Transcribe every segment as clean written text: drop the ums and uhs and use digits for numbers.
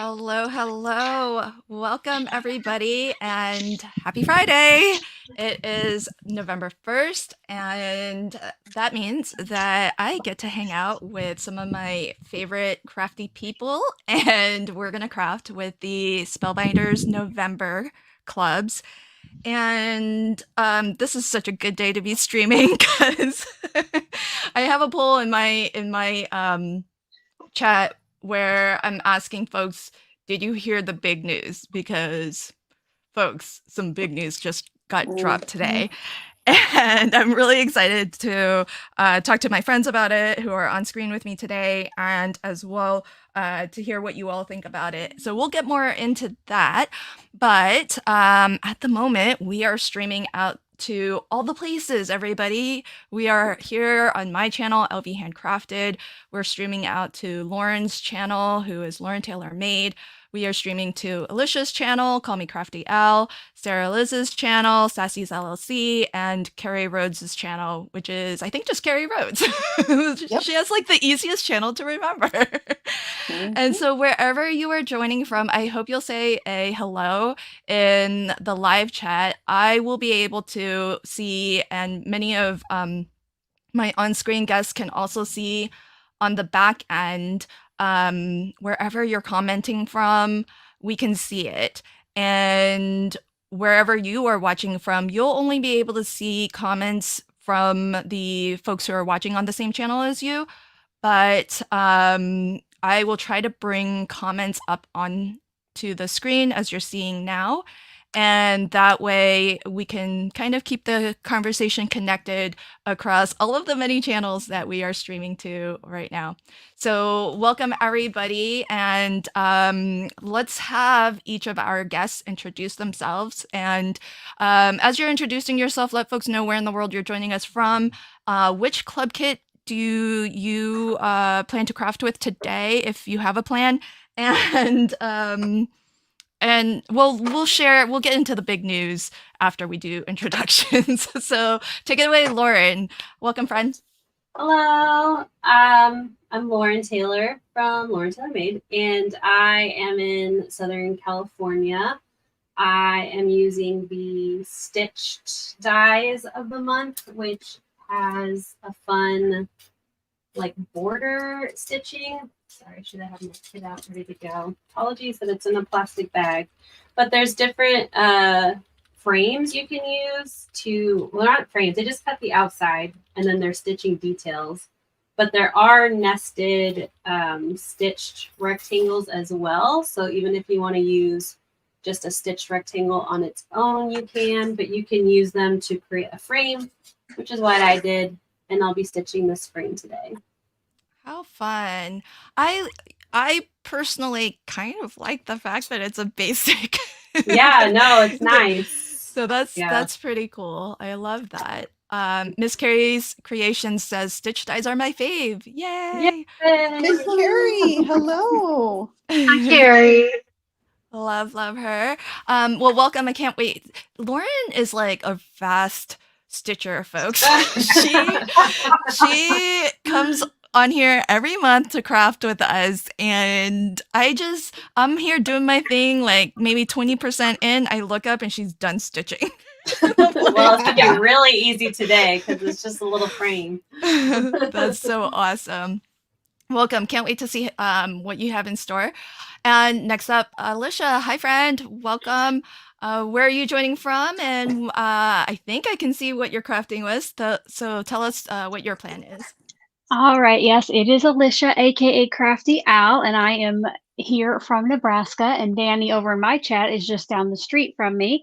Hello, hello. Welcome, everybody, and happy Friday. It is November 1st, and that means that I get to hang out with some of my favorite crafty people, and we're going to craft with the Spellbinders November clubs. And this is such a good day to be streaming because I have a poll in my chat where I'm asking folks, did you hear the big news? Because, folks, some big news just got dropped today. And I'm really excited to talk to my friends about it who are on screen with me today, and as well to hear what you all think about it. So we'll get more into that. But at the moment, we are streaming out to all the places, everybody. We are here on my channel, LV Handcrafted. We're streaming out to Lauren's channel, who is Lauren Taylor Made. We are streaming to Alicia's channel, Call Me Crafty Al, Sarah Liz's channel, Sassy's LLC, and Carrie Rhodes' channel, which is, I think, just Carrie Rhodes. Yep. She has like the easiest channel to remember. And so wherever you are joining from, I hope you'll say a hello in the live chat. I will be able to see, and many of my on-screen guests can also see on the back end, wherever you're commenting from, we can see it. And wherever you are watching from, you'll only be able to see comments from the folks who are watching on the same channel as you. But I will try to bring comments up on to the screen as you're seeing now. And that way we can kind of keep the conversation connected across all of the many channels that we are streaming to right now. So welcome, everybody. And let's have each of our guests introduce themselves. And as you're introducing yourself, let folks know where in the world you're joining us from. Which club kit do you plan to craft with today, if you have a plan? And we'll get into the big news after we do introductions. So take it away, Lauren. Welcome, friends. Hello. I'm Lauren Taylor from Lauren Taylor Made, and I am in Southern California. I am using the stitched dies of the month, which has a fun like border stitching. Sorry, should I have my kit out ready to go? Apologies that it's in a plastic bag. But there's different frames you can use to, well, not frames, they just cut the outside and then they're stitching details. But there are nested stitched rectangles as well. So even if you want to use just a stitched rectangle on its own, you can, but you can use them to create a frame, which is what I did. And I'll be stitching this frame today. How fun. I personally kind of like the fact that it's a basic. Yeah, no, it's nice. So that's pretty cool. I love that. Miss Carrie's Creation says stitch dies are my fave. Yay! Miss Carrie, hello. Hi, Carrie. Love her. Well, welcome. I can't wait. Lauren is like a fast stitcher, folks. she comes on here every month to craft with us, and I'm here doing my thing, like maybe 20% in, I look up and she's done stitching. Well, it's gonna be really easy today because it's just a little frame. That's so awesome. Welcome. Can't wait to see what you have in store. And next up, Alicia. Hi, friend. Welcome. Where are you joining from? And I think I can see what you're crafting with. So tell us what your plan is. All right. Yes, it is Alicia, aka Crafty Al, and I am here from Nebraska. And Danny over in my chat is just down the street from me.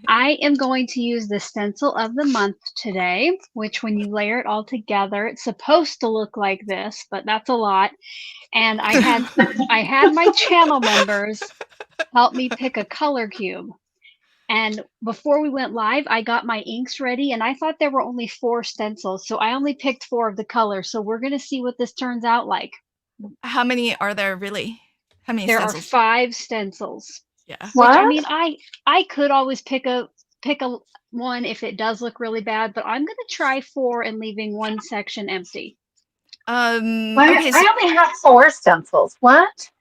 I am going to use the stencil of the month today, which when you layer it all together, it's supposed to look like this, but that's a lot. And I had my channel members help me pick a color cube. And before we went live, I got my inks ready, and I thought there were only 4 stencils, so I only picked 4 of the colors. So we're going to see what this turns out like. How many are there really? How many there stencils? Are 5 stencils. Yeah. Which, I mean, I could always pick a one if it does look really bad, but I'm going to try 4 and leaving 1 section empty. Okay, I only have 4 stencils. What?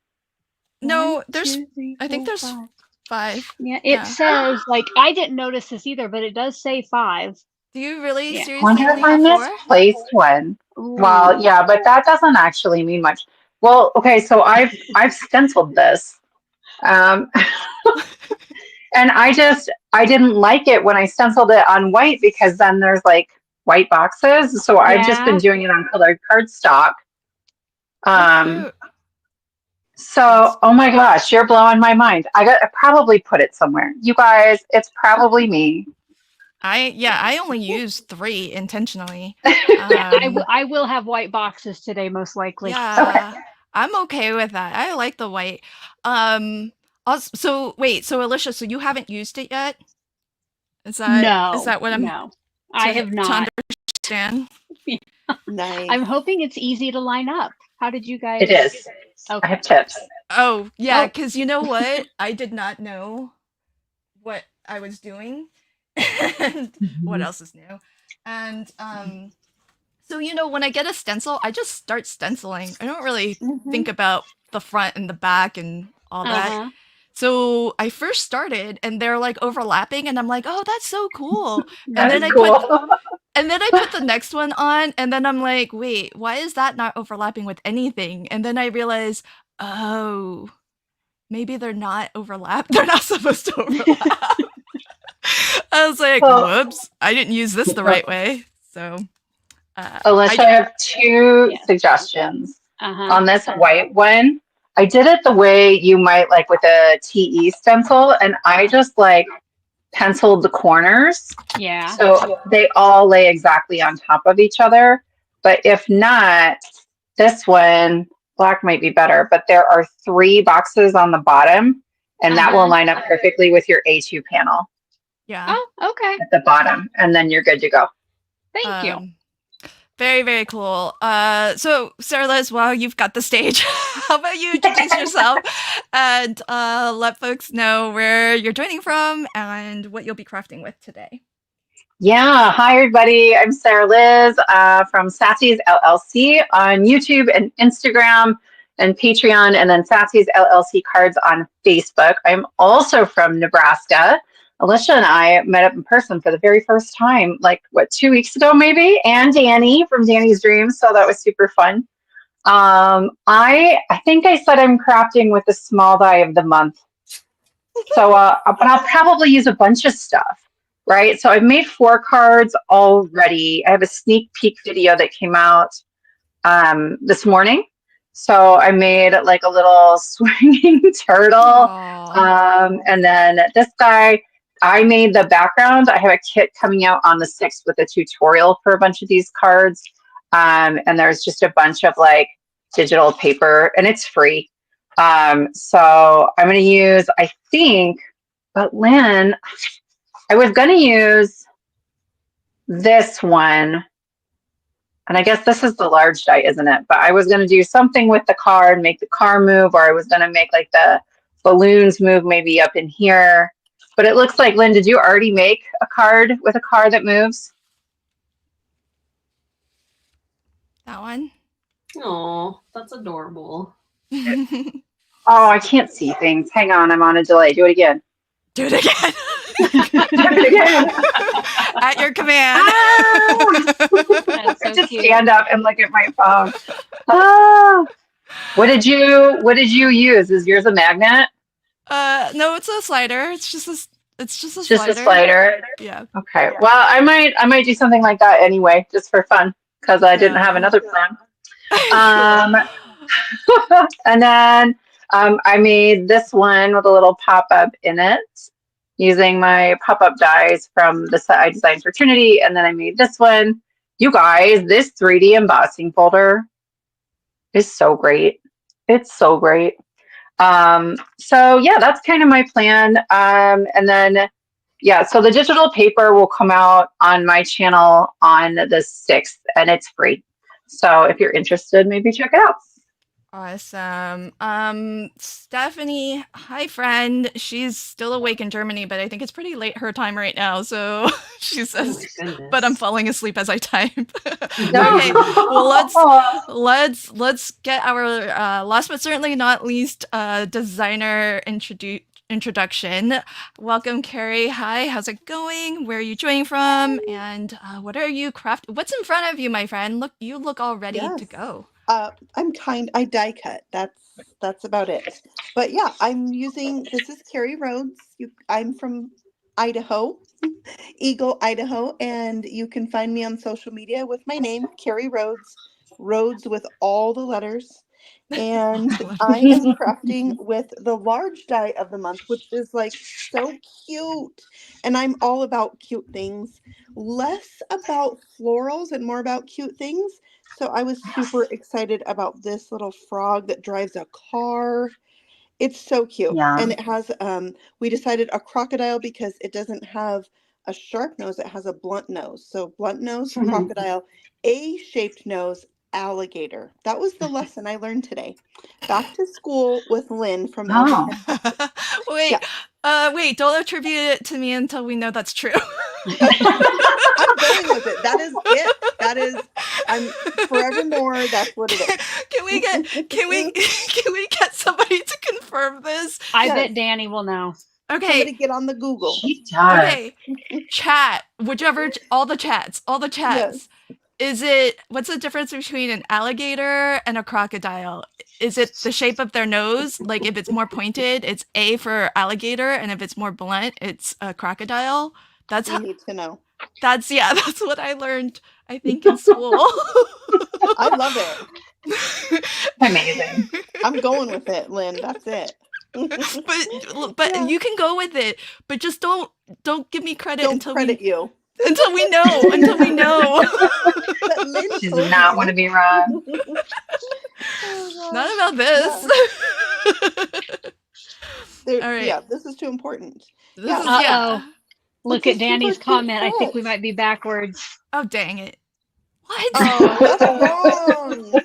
No, One, there's, two, three, I think four, there's five. 5. Yeah, it Yeah. says like I didn't notice this either, but it does say 5. Do you really Yeah. I seriously wonder if only I have 4? misplaced one. Well, Ooh. yeah, but that doesn't actually mean much. Well, okay, so I've stenciled this. Um, and I didn't like it when I stenciled it on white because then there's like white boxes. So I've just been Yeah. doing it on colored cardstock. Oh, Um, cute. so oh my gosh, you're blowing my mind. I probably put it somewhere. You guys, it's probably me. I only use 3 intentionally. Yeah, I will have white boxes today, most likely. Yeah, I'm okay with that. I like the white. Also, so wait, so Alicia, so you haven't used it yet? Is No, that what I'm no, I have to not. understand? Nice. I'm hoping it's easy to line up. How did you guys? It is. I Okay. have tips. Oh, yeah, Oh. because you know what? I did not know what I was doing and what else is new. And so you know, when I get a stencil, I just start stenciling. I don't really think about the front and the back and all that. Uh-huh. So I first started and they're like overlapping and I'm like, "Oh, that's so cool." And That's then I cool. put the next one on and then I'm like, "Wait, why is that not overlapping with anything?" And then I realize, "Oh, maybe they're not overlap. They're not supposed to overlap." I was like, Well, "Whoops, I didn't use this the right way." So, Alicia, I have 2 Yeah. suggestions. Uh-huh. On this white one, I did it the way you might like with a TE stencil, and I just like penciled the corners. Yeah. So they all lay exactly on top of each other. But if not, this one, black might be better, but there are 3 boxes on the bottom, and that will Uh-huh. line up perfectly with your A2 panel yeah. Oh, okay. at the bottom, and then you're good to go. Thank you. Very, very cool. So Sarah Liz, while you've got the stage, how about you introduce yourself and let folks know where you're joining from and what you'll be crafting with today. Yeah, hi everybody. I'm Sarah Liz from Sassy's LLC on YouTube and Instagram and Patreon, and then Sassy's LLC Cards on Facebook. I'm also from Nebraska. Alicia and I met up in person for the very first time, like what, 2 weeks ago maybe, and Danny from Danny's Dreams. So that was super fun. I think I said I'm crafting with the small die of the month. So, but I'll probably use a bunch of stuff. Right, so I've made 4 cards already. I have a sneak peek video that came out this morning. So I made like a little swinging turtle, and then this guy. I made the background. I have a kit coming out on the 6th with a tutorial for a bunch of these cards, and there's just a bunch of like digital paper, and it's free. So I'm going to use, I think, but Lynn. I was going to use this one, and I guess this is the large die, isn't it? But I was going to do something with the card, make the car move, or I was going to make like the balloons move maybe up in here. But it looks like, Lynn, did you already make a card with a car that moves? That one? Oh, that's adorable. Oh, I can't see things. Hang on, I'm on a delay. Do it again. Do it again. Do it again. At your command. That's so Just cute. stand up and look at my phone. Oh, what did you use? Is yours a magnet? No, it's a slider. It's just a Just slider. a slider. Yeah. Okay. Well, I might do something like that anyway, just for fun, because I didn't have another plan. And then I made this one with a little pop-up in it using my pop-up dies from the set I designed for Trinity. And then I made this one. You guys, this 3D embossing folder is so great. It's so great. So yeah, that's kind of my plan. And then, yeah, so the digital paper will come out on my channel on the 6th, and it's free. So if you're interested, maybe check it out. Awesome. Stephanie, hi friend. She's still awake in Germany, but I think it's pretty late her time right now. So she Oh says, my goodness. but I'm falling asleep as I type. No. Okay, well let's get our last but certainly not least designer introduction. Welcome, Carrie. Hi, how's it going? Where are you joining from? And what are you What's in front of you, my friend? Look, you look all ready to Yes. go. I die cut. That's about it. But yeah, this is Carrie Rhodes. I'm from Idaho, Eagle, Idaho, and you can find me on social media with my name, Carrie Rhodes, Rhodes with all the letters. And I am crafting with the large die of the month, which is like so cute. And I'm all about cute things, less about florals and more about cute things. So I was super excited about this little frog that drives a car. It's so cute. Yeah. And it has, we decided a crocodile because it doesn't have a sharp nose, it has a blunt nose. So blunt nose, crocodile, A-shaped nose, alligator. That was the lesson I learned today. Back to school with Lynn from Oh. Wait, Yeah. wait, don't attribute it to me until we know that's true. I'm going with it. That is it. I'm forevermore. That's what it is. Can we get somebody to confirm this? I Yes. bet Danny will know. Somebody Okay, get on the Google. She does. okay. Chat, all the chats. Yes. What's the difference between an alligator and a crocodile? Is it the shape of their nose? Like if it's more pointed, it's A for alligator, and if it's more blunt, it's a crocodile. That's You need to know. that's what I learned, I think, in school. I love it. Amazing. I'm going with it, Lynn. That's it. But Yeah. you can go with it, but just don't give me credit Don't until credit you. we know. But Lynn She told does not you. want to be wrong. Oh, Not gosh. about this. All right. Yeah, this is too important. This Yeah. is, Uh-oh. Look It's at a Danny's super cute comment. I think we set. might be backwards. Oh, dang it. What? Oh, that's wrong.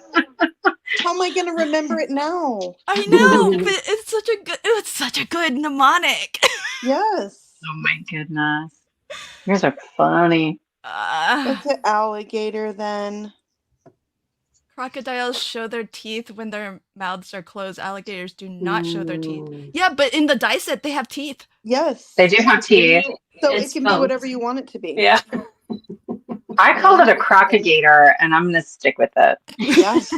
How am I going to remember it now? I know, but it's such a good mnemonic. Yes. Oh my goodness. Yours are funny. What's an alligator then? Crocodiles show their teeth when their mouths are closed. Alligators do not show their teeth. Ooh. Yeah, but in the die set, they have teeth. Yes. They do have teeth. So It's it can be both. whatever you want it to be. Yeah. I called it a crocagator, and I'm going to stick with it. Yes.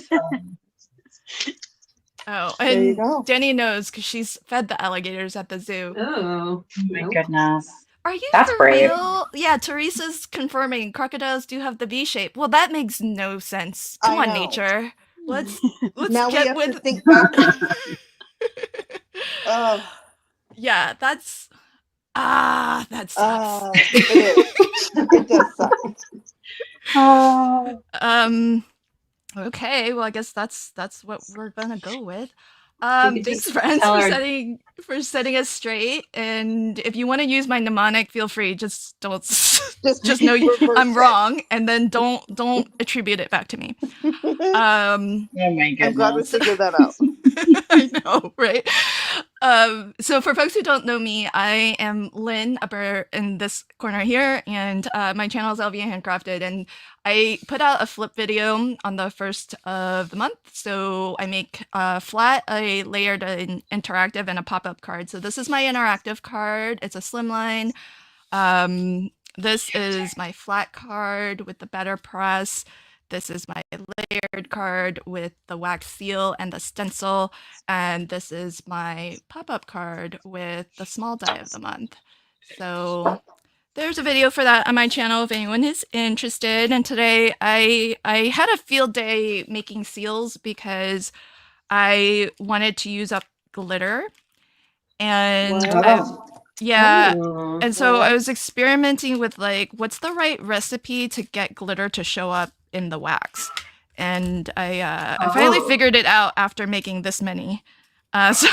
Oh, There you and go. Danny knows because she's fed the alligators at the zoo. Oh. Oh my Nope. goodness. Are you That's for brave. real? Yeah, Teresa's confirming crocodiles do have the V shape. Well, that makes no sense. Come I on, know. nature. Let's Now we get have with to think backwards. Oh, Yeah, that sucks. it is. It does suck. Oh. Okay, well I guess that's what we're gonna go with. You could Thanks just friends tell for her- setting us straight. And if you want to use my mnemonic, feel free. Just don't Just know reverse I'm it. wrong, and then don't attribute it back to me. Oh my I'm glad we goodness. figured that out. I know, right? So for folks who don't know me, I am Lynn up in this corner here, and my channel is LV Handcrafted, and I put out a flip video on the 1st of the month. So I make flat, a layered, an interactive, and a pop-up card. So this is my interactive card. It's a slimline. This is my flat card with the better press. This is my layered card with the wax seal and the stencil. And this is my pop-up card with the small die of the month. So there's a video for that on my channel if anyone is interested. And today I had a field day making seals because I wanted to use up glitter. And Wow. yeah. Ooh. And so I was experimenting with like, what's the right recipe to get glitter to show up in the wax? And I finally figured it out after making this many. So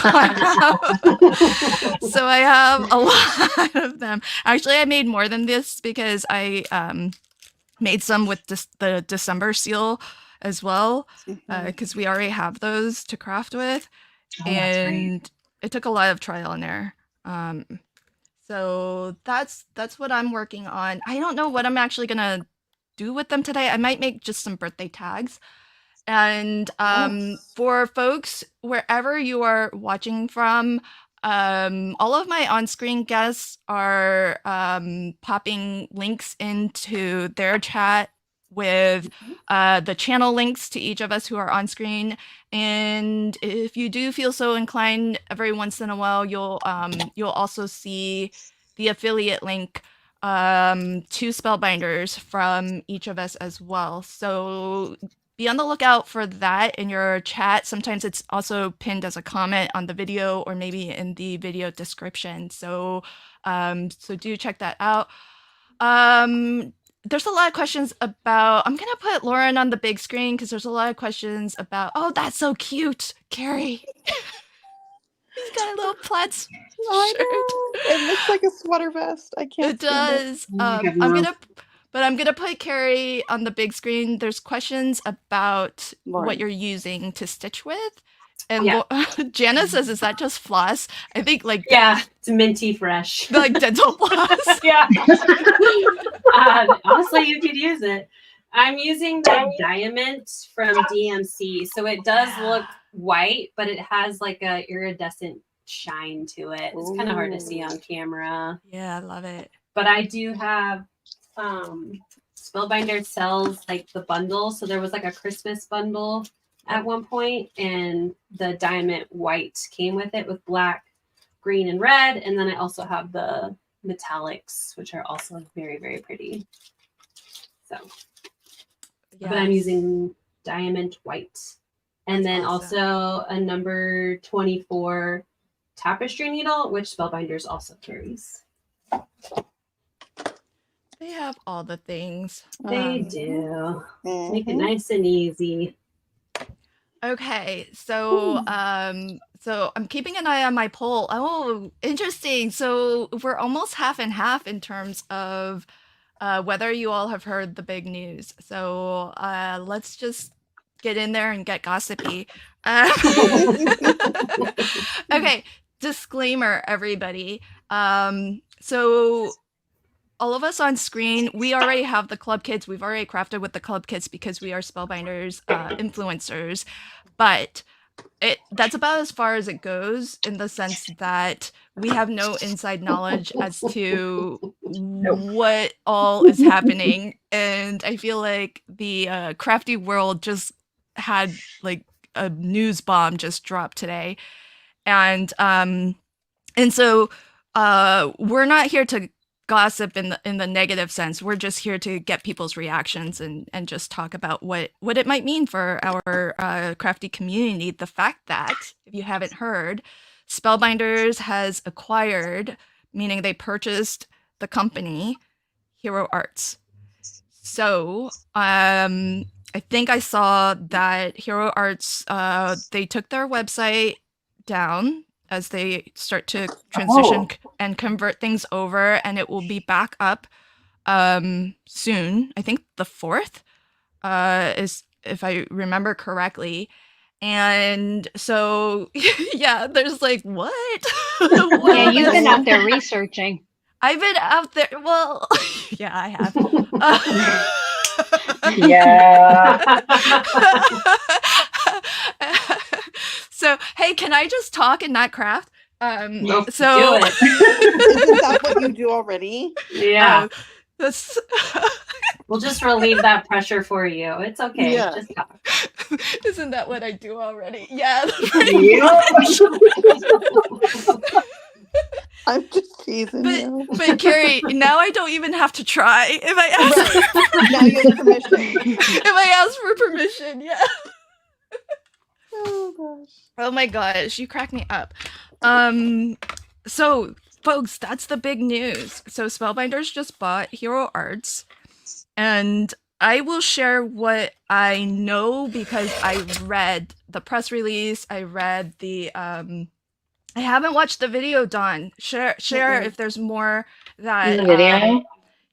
I have a lot of them. Actually, I made more than this because I made some with the December seal. as well, Mhm. because we already have those to craft with, Oh, that's right. and it took a lot of trial and error. So that's what I'm working on. I don't know what I'm actually gonna do with them today. I might make just some birthday tags. And for folks wherever you are watching from, all of my on-screen guests are popping links into their chat with the channel links to each of us who are on screen. And if you do feel so inclined, every once in a while, you'll also see the affiliate link to Spellbinders from each of us as well. So be on the lookout for that in your chat. Sometimes it's also pinned as a comment on the video or maybe in the video description. So so do check that out. There's a lot of questions about, I'm gonna put Lauren on the big screen because there's a lot of questions about, oh, that's so cute, Carrie. He's got a little plaid I shirt. know. It looks like a sweater vest. I can't It stand it. does. Oh my I'm gonna put Carrie on the big screen. There's questions about what Lauren. you're using to stitch with. And Yeah. Jana says, is that just floss? I think like Yeah, it's minty fresh. like dental floss. Yeah. Honestly, you could use it. I'm using the diamond from DMC, so it does look white, but it has like a iridescent shine to it. It's kind of hard to see on camera, Yeah, I love it. but I do have Spellbinder sells like the bundle, so there was like a Christmas bundle at one point, and the diamond white came with it with black, green, and red, and then I also have the metallics, which are also very, very pretty. So, but I'm Yes. using diamond white, and That's then awesome. also a number 24 tapestry needle, which Spellbinders also carries. They have all the things. They do. Make it Mhm. nice and easy. Okay, so so I'm keeping an eye on my poll. Oh, interesting. So we're almost half and half in terms of whether you all have heard the big news. So let's just get in there and get gossipy. Okay, disclaimer, everybody. So all of us on screen, we already have the club kits. We've already crafted with the club kits because we are Spellbinders influencers. But that's about as far as it goes in the sense that we have no inside knowledge as to what all is happening. And I feel like the crafty world just had like a news bomb just dropped today. And so we're not here to gossip in the negative sense. We're just here to get people's reactions and just talk about what it might mean for our crafty community. The fact that, if you haven't heard, Spellbinders has acquired, meaning they purchased the company Hero Arts. So I think I saw that Hero Arts they took their website down as they start to transition and convert things over, and it will be back up soon. I think the 4th is, if I remember correctly. And so yeah, there's like, what? What Yeah, is you've been this? out there researching. I've been out there. Well, yeah, I have. Yeah. So, hey, can I just talk and not craft? Do So, it. Isn't that what you do already? Yeah. that's We'll just relieve that pressure for you. It's okay. Yeah. Just talk. isn't that what I do already? Yeah, that's pretty Yep. I'm just teasing you. But Carrie, now I don't even have to try if I ask. Right. Now you have permission. If I ask for permission, yeah. Oh gosh. Oh my gosh, you crack me up. So folks, that's the big news. So Spellbinders just bought Hero Arts, and I will share what I know because I read the press release. I read the I haven't watched the video, Dawn. Share if there's more that The video.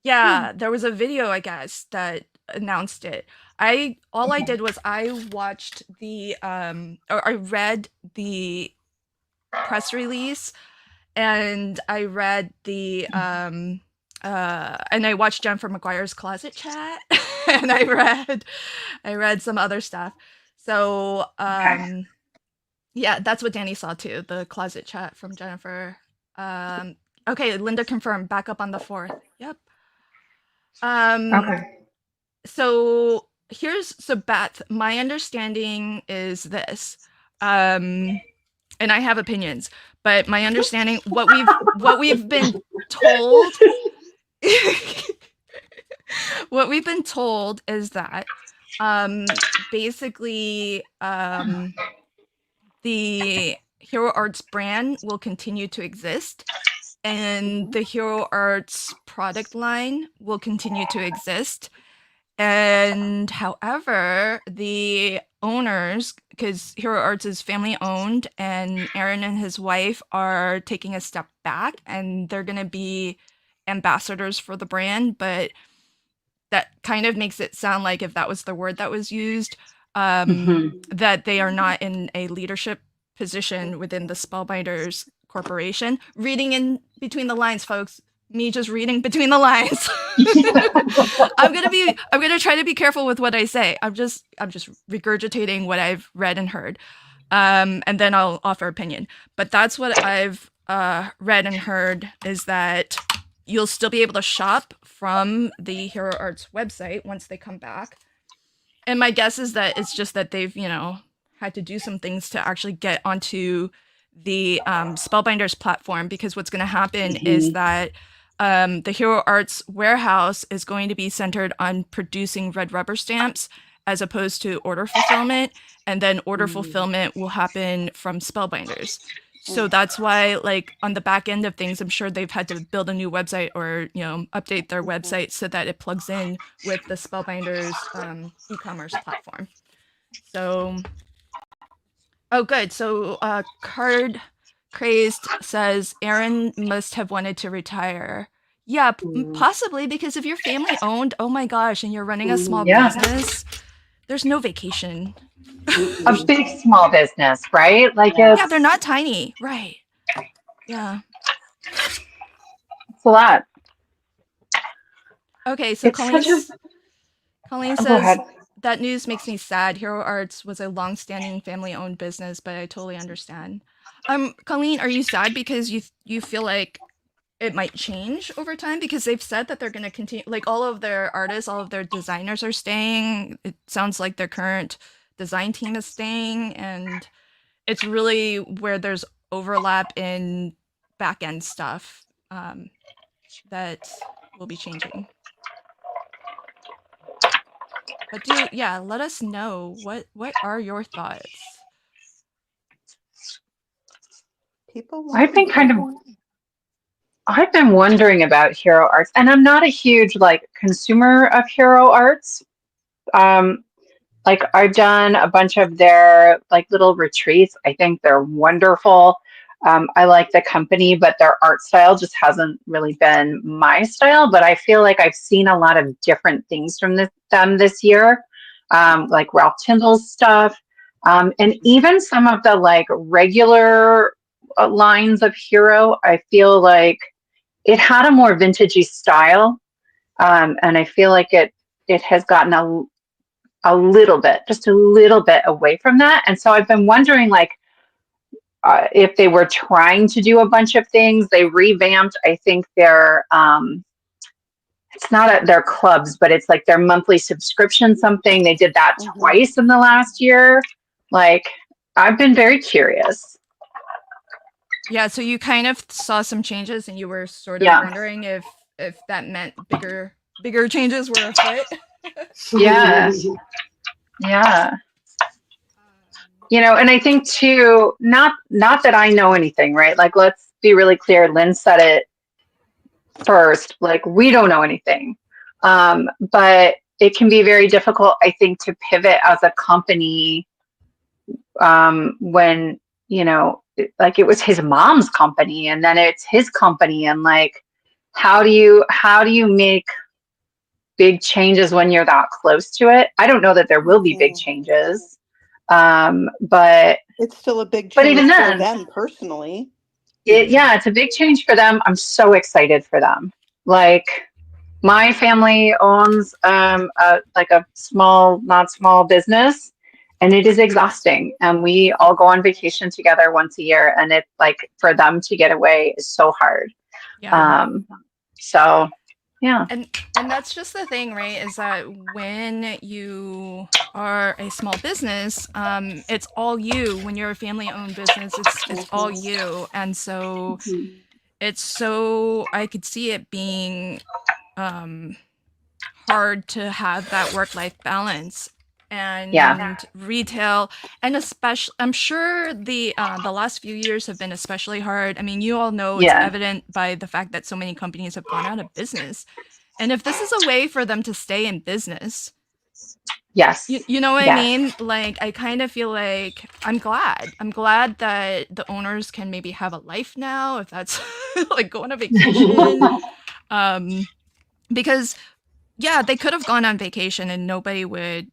yeah, there was a video, I guess, that announced it. all I did was I watched the or I read the press release, and I read the and I watched Jennifer McGuire's closet chat, and I read some other stuff. So yeah, that's what Danny saw too, the closet chat from Jennifer. Okay, Linda confirmed back up on the 4th. Yep. Okay. So Beth, my understanding is this. And I have opinions, but my understanding, what we've been told what we've been told is that basically the Hero Arts brand will continue to exist, and the Hero Arts product line will continue to exist. And however, the owners, because Hero Arts is family owned, and Aaron and his wife are taking a step back, and they're going to be ambassadors for the brand. But that kind of makes it sound like, if that was the word that was used, that they are not in a leadership position within the Spellbinders Corporation. Reading in between the lines, folks. Me just reading between the lines. I'm gonna try to be careful with what I say. I'm just regurgitating what I've read and heard, and then I'll offer opinion. But that's what I've read and heard, is that you'll still be able to shop from the Hero Arts website once they come back. And my guess is that it's just that they've had to do some things to actually get onto the Spellbinders platform, because what's going to happen is that the Hero Arts warehouse is going to be centered on producing red rubber stamps as opposed to order fulfillment, and then order fulfillment will happen from Spellbinders. So that's why, like, on the back end of things, I'm sure they've had to build a new website, or update their website so that it plugs in with the Spellbinders e-commerce platform. So, oh, good. So Card Crazed says Aaron must have wanted to retire. Yeah, possibly, because if you're family owned, oh my gosh, and you're running a small business, there's no vacation. A big small business, right? Like yeah, they're not tiny, right? Yeah, it's a lot. Okay, so Colleen Go says ahead. that news makes me sad. Hero Arts was a long-standing family-owned business, but I totally understand. Colleen, are you sad because you feel like it might change over time? Because they've said that they're going to continue, like, all of their artists, all of their designers are staying. It sounds like their current design team is staying, and it's really where there's overlap in back-end stuff that will be changing. But let us know, what are your thoughts? I've been wondering about Hero Arts, and I'm not a huge consumer of Hero Arts. I've done a bunch of their little retreats. I think they're wonderful. I like the company, but their art style just hasn't really been my style. But I feel like I've seen a lot of different things from them this year, like Ralph Tyndall's stuff, and even some of the regular lines of Hero. I feel like it had a more vintagey style, and I feel like it has gotten just a little bit away from that. And so I've been wondering, if they were trying to do a bunch of things. They revamped, I think, their it's not at their clubs, but it's like their monthly subscription something. They did that twice in the last year. I've been very curious. Yeah, so you kind of saw some changes, and you were sort of wondering if that meant bigger changes were afoot. Yeah. And I think too, not that I know anything, right? Let's be really clear. Lynn said it first. We don't know anything, but it can be very difficult, I think, to pivot as a company when it was his mom's company, and then it's his company, and how do you make big changes when you're that close to it. I don't know that there will be big changes. But it's still a big but change even for then, them personally. it's a big change for them. I'm so excited for them. Like, my family owns like a small, not small business, and it is exhausting. And we all go on vacation together once a year, and it's like, for them to get away is so hard. Yeah. So yeah. And that's just the thing, right? Is that when you are a small business, it's all you. When you're a family-owned business, it's all you, and so I could see it being hard to have that work-life balance and retail, and especially I'm sure the last few years have been especially hard. I mean, you all know it's evident by the fact that so many companies have gone out of business. And if this is a way for them to stay in business, you know what I mean? Like, I kind of feel like I'm glad that the owners can maybe have a life now, if that's like going on vacation. Because they could have gone on vacation and nobody would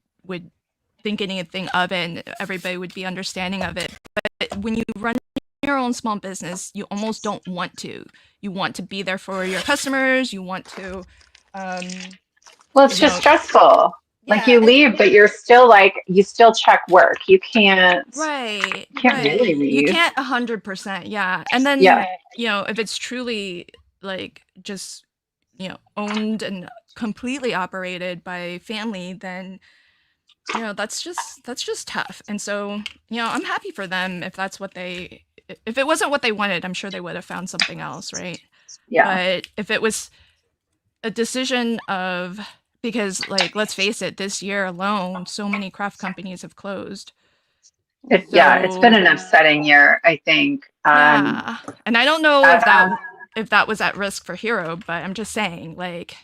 think anything of it, and everybody would be understanding of it. But when you run your own small business, you almost don't want to. You want to be there for your customers. You want to. Well, it's just stressful. Like, you leave, but you're still like, you still check work. You can't. Right. Really leave. You can't 100%. Yeah. And then if it's truly like just owned and completely operated by family, then that's just tough. And so I'm happy for them if that's what if it wasn't what they wanted, I'm sure they would have found something else, right? But if it was a decision of, because, like, let's face it, this year alone so many craft companies have closed. It's been an upsetting year, I think. And I don't know if that was at risk for Hero, but I'm just saying, like,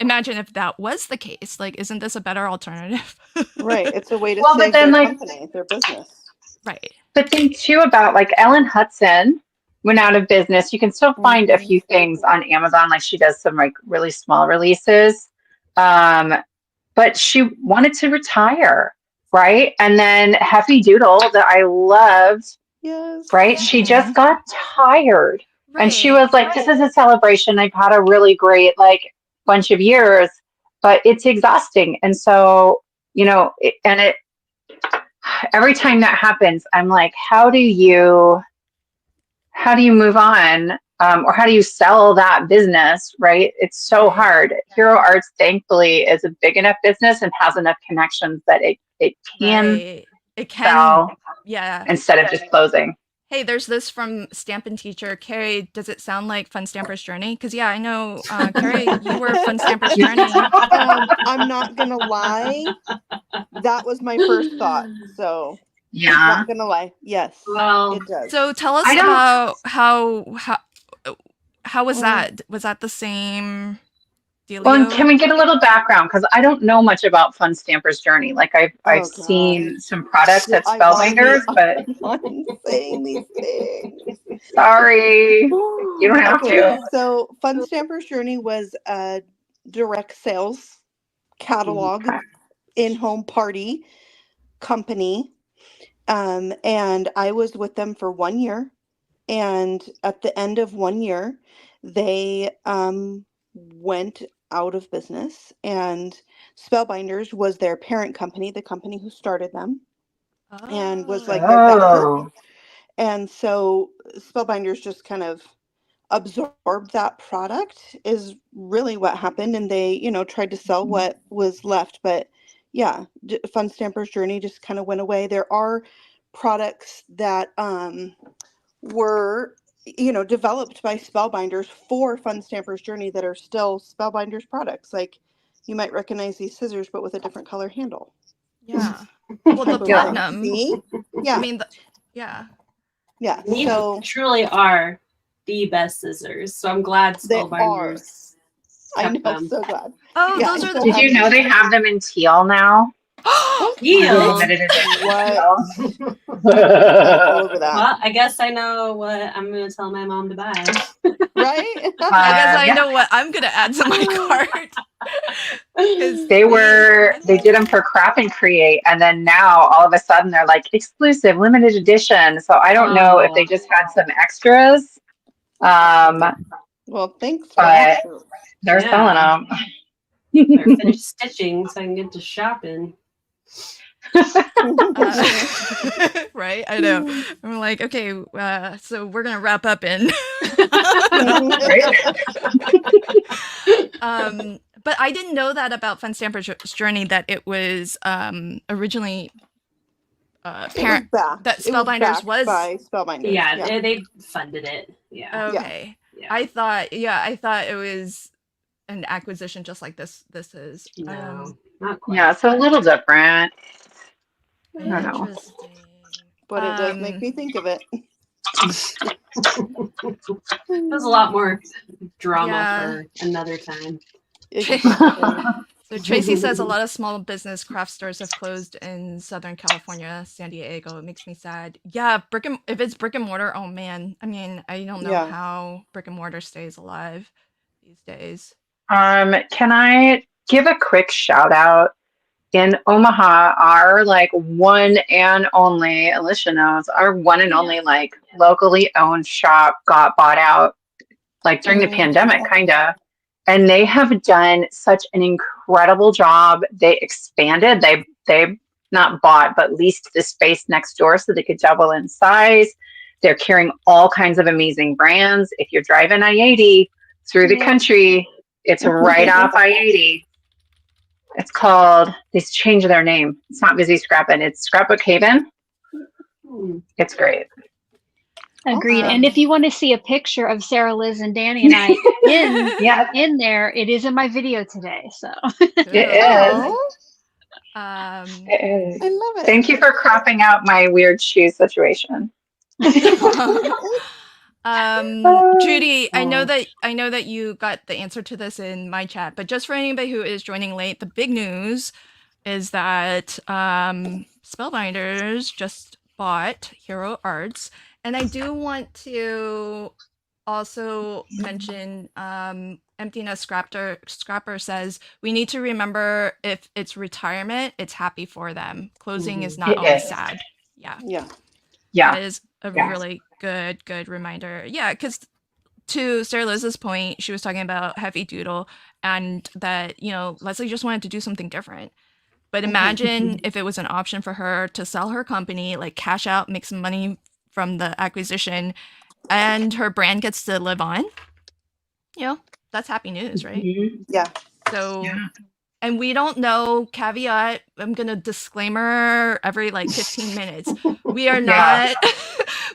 imagine if that was the case. Like, isn't this a better alternative? Right. It's a way to save their company, their business. Right. But think too about, like, Ellen Hudson went out of business. You can still find a few things on Amazon. Like, she does some like really small releases. But she wanted to retire, right? And then Heffy Doodle, that I loved, right? She just got tired. Right. And she was like, this is a celebration. I've had a really great, like, bunch of years, but it's exhausting. And so, every time that happens, I'm like, how do you move on? Or how do you sell that business, right? It's so hard. Hero Arts, thankfully, is a big enough business and has enough connections that it can sell instead of just closing. Hey, there's this from Stampin' Teacher. Carrie, does it sound like Fun Stamper's Journey? Because, I know, Carrie, you were Fun Stamper's Journey. I'm not going to lie. That was my first thought. So, I'm not going to lie. Yes, it does. So tell us about how was that? Was that the same dealio? Well, can we get a little background? Because I don't know much about Fun Stamper's Journey. Like, I've seen some products at Spellbinders, but I'm saying these things. Sorry, you don't have to. So Fun Stamper's Journey was a direct sales catalog in-home party company. And I was with them for 1 year. And at the end of 1 year, they went out of business, and Spellbinders was their parent company, the company who started them, and was like their backer. And so Spellbinders just kind of absorbed that product is really what happened. And they, tried to sell what was left. But Fun Stamper's Journey just kind of went away. There are products that were developed by Spellbinders for Fun Stamper's Journey that are still Spellbinders products. Like, you might recognize these scissors, but with a different color handle. Yeah. Well, the platinum. Yeah. I mean, Yeah. These truly are the best scissors. So I'm glad Spellbinders. I know, I'm so glad. Oh, those are. Did you know they have them in teal now? Heels. Limited edition. All over that. Well, I guess I know what I'm going to tell my mom to buy. Right? I guess I Yeah. know what I'm gonna add to my cart. 'Cause They did them for Crop and Create, and then now all of a sudden they're like exclusive, limited edition. So I don't know if they just had some extras. Well, thanks for But that. they're Yeah. selling them. Better finish stitching so I can get to shopping. Right? I know. I'm like, okay, so we're gonna wrap up in. But I didn't know that about Fun Stamper's Journey, that it was originally parent backed. that It was Spellbinders backed was. by Spellbinders. Yeah, they funded it. Yeah. Okay. Yeah. I thought it was an acquisition just like this is. No, not quite. Yeah, so a little different. I don't know. Interesting. But it does make me think of it. There's a lot more drama Yeah. for another time. So Tracy says a lot of small business craft stores have closed in Southern California, San Diego. It makes me sad. Yeah, if it's brick and mortar, oh man. I mean, I don't know Yeah. how brick and mortar stays alive these days. Can I give a quick shout out? In Omaha, our like one and only, Alicia knows, our one and only like locally owned shop got bought out like during the pandemic, kind of. And they have done such an incredible job. They expanded. They not bought, but leased the space next door so they could double in size. They're carrying all kinds of amazing brands. If you're driving I-80 through the country, it's right off I-80. It's called, they changed their name. It's not Busy Scrappin', it's Scrapbook Haven. It's great. Agreed. And if you want to see a picture of Sarah, Liz, and Danny and I in there, it is in my video today. So It is. It is. I love it. Thank you for cropping out my weird shoe situation. Judy, I know that you got the answer to this in my chat, but just for anybody who is joining late, the big news is that Spellbinders just bought Hero Arts, and I do want to also mention Emptiness Scrapper says we need to remember if it's retirement, it's happy for them. Closing is not always sad. Yeah. That is a really good reminder. Yeah, because to Sarah Liz's point, she was talking about Heavy Doodle and that, Leslie just wanted to do something different. But imagine if it was an option for her to sell her company, like cash out, make some money from the acquisition, and her brand gets to live on. That's happy news, right? Yeah. So, and we don't know, caveat, I'm going to disclaimer every like 15 minutes. We are not,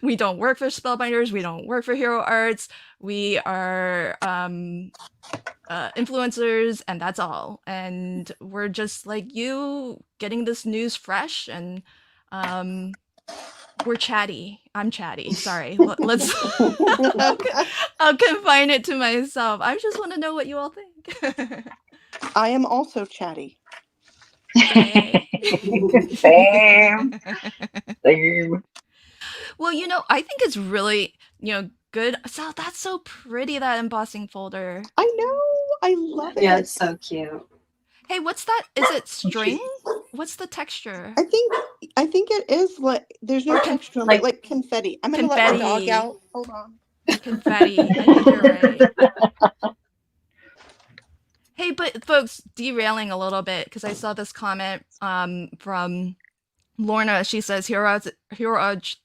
we don't work for Spellbinders. We don't work for Hero Arts. We are influencers, and that's all. And we're just like you, getting this news fresh, and we're chatty. I'm chatty. Sorry. Let's. I'll confine it to myself. I just want to know what you all think. I am also chatty. Same. Well, I think it's really, good. So that's so pretty, that embossing folder. I know. I love it. Yeah, it's so cute. Hey, what's that? Is it string? What's the texture? I think it is there's no texture, like confetti. I'm gonna let my dog out. Hold on. Confetti. I think you're right. Hey, but folks, derailing a little bit because I saw this comment from Lorna. She says Hero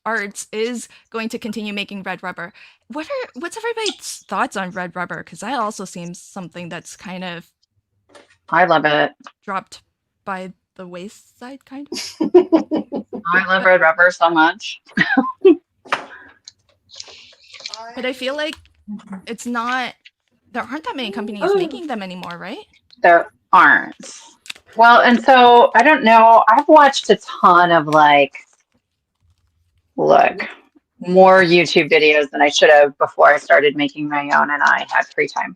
Arts is going to continue making red rubber. What's everybody's thoughts on red rubber? Because that also seems something that's kind of I love it. Dropped by the wayside, kind of. I love red rubber so much. But I feel like it's not. There aren't that many companies making them anymore, right? There aren't. Well, and so I don't know. I've watched a ton of more YouTube videos than I should have before I started making my own and I had free time.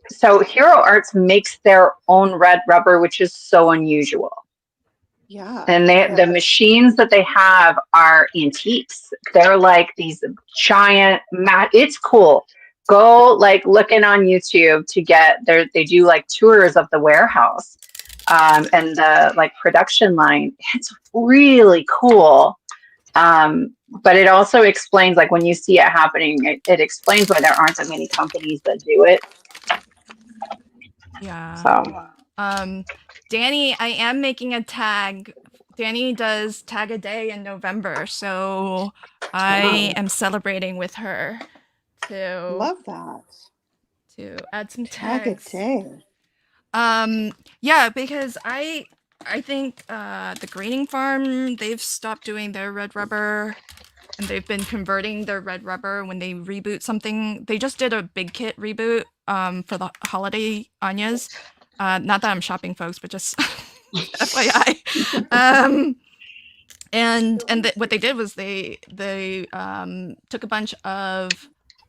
So Hero Arts makes their own red rubber, which is so unusual. Yeah. And the machines that they have are antiques. They're like these giant it's cool. Go like looking on YouTube to get they do like tours of the warehouse and the like production line. It's really cool. But it also explains, like when you see it happening, it explains why there aren't that many companies that do it. Yeah. So Danny, I am making a tag. Danny does tag a day in November, so I am celebrating with her Love that. to add some Tag a tags. day. Yeah, because I think the grading farm, they've stopped doing their red rubber and they've been converting their red rubber when they reboot something. They just did a big kit reboot for the holiday Anyas. Not that I'm shopping, folks, but just FYI. What they did was they took a bunch of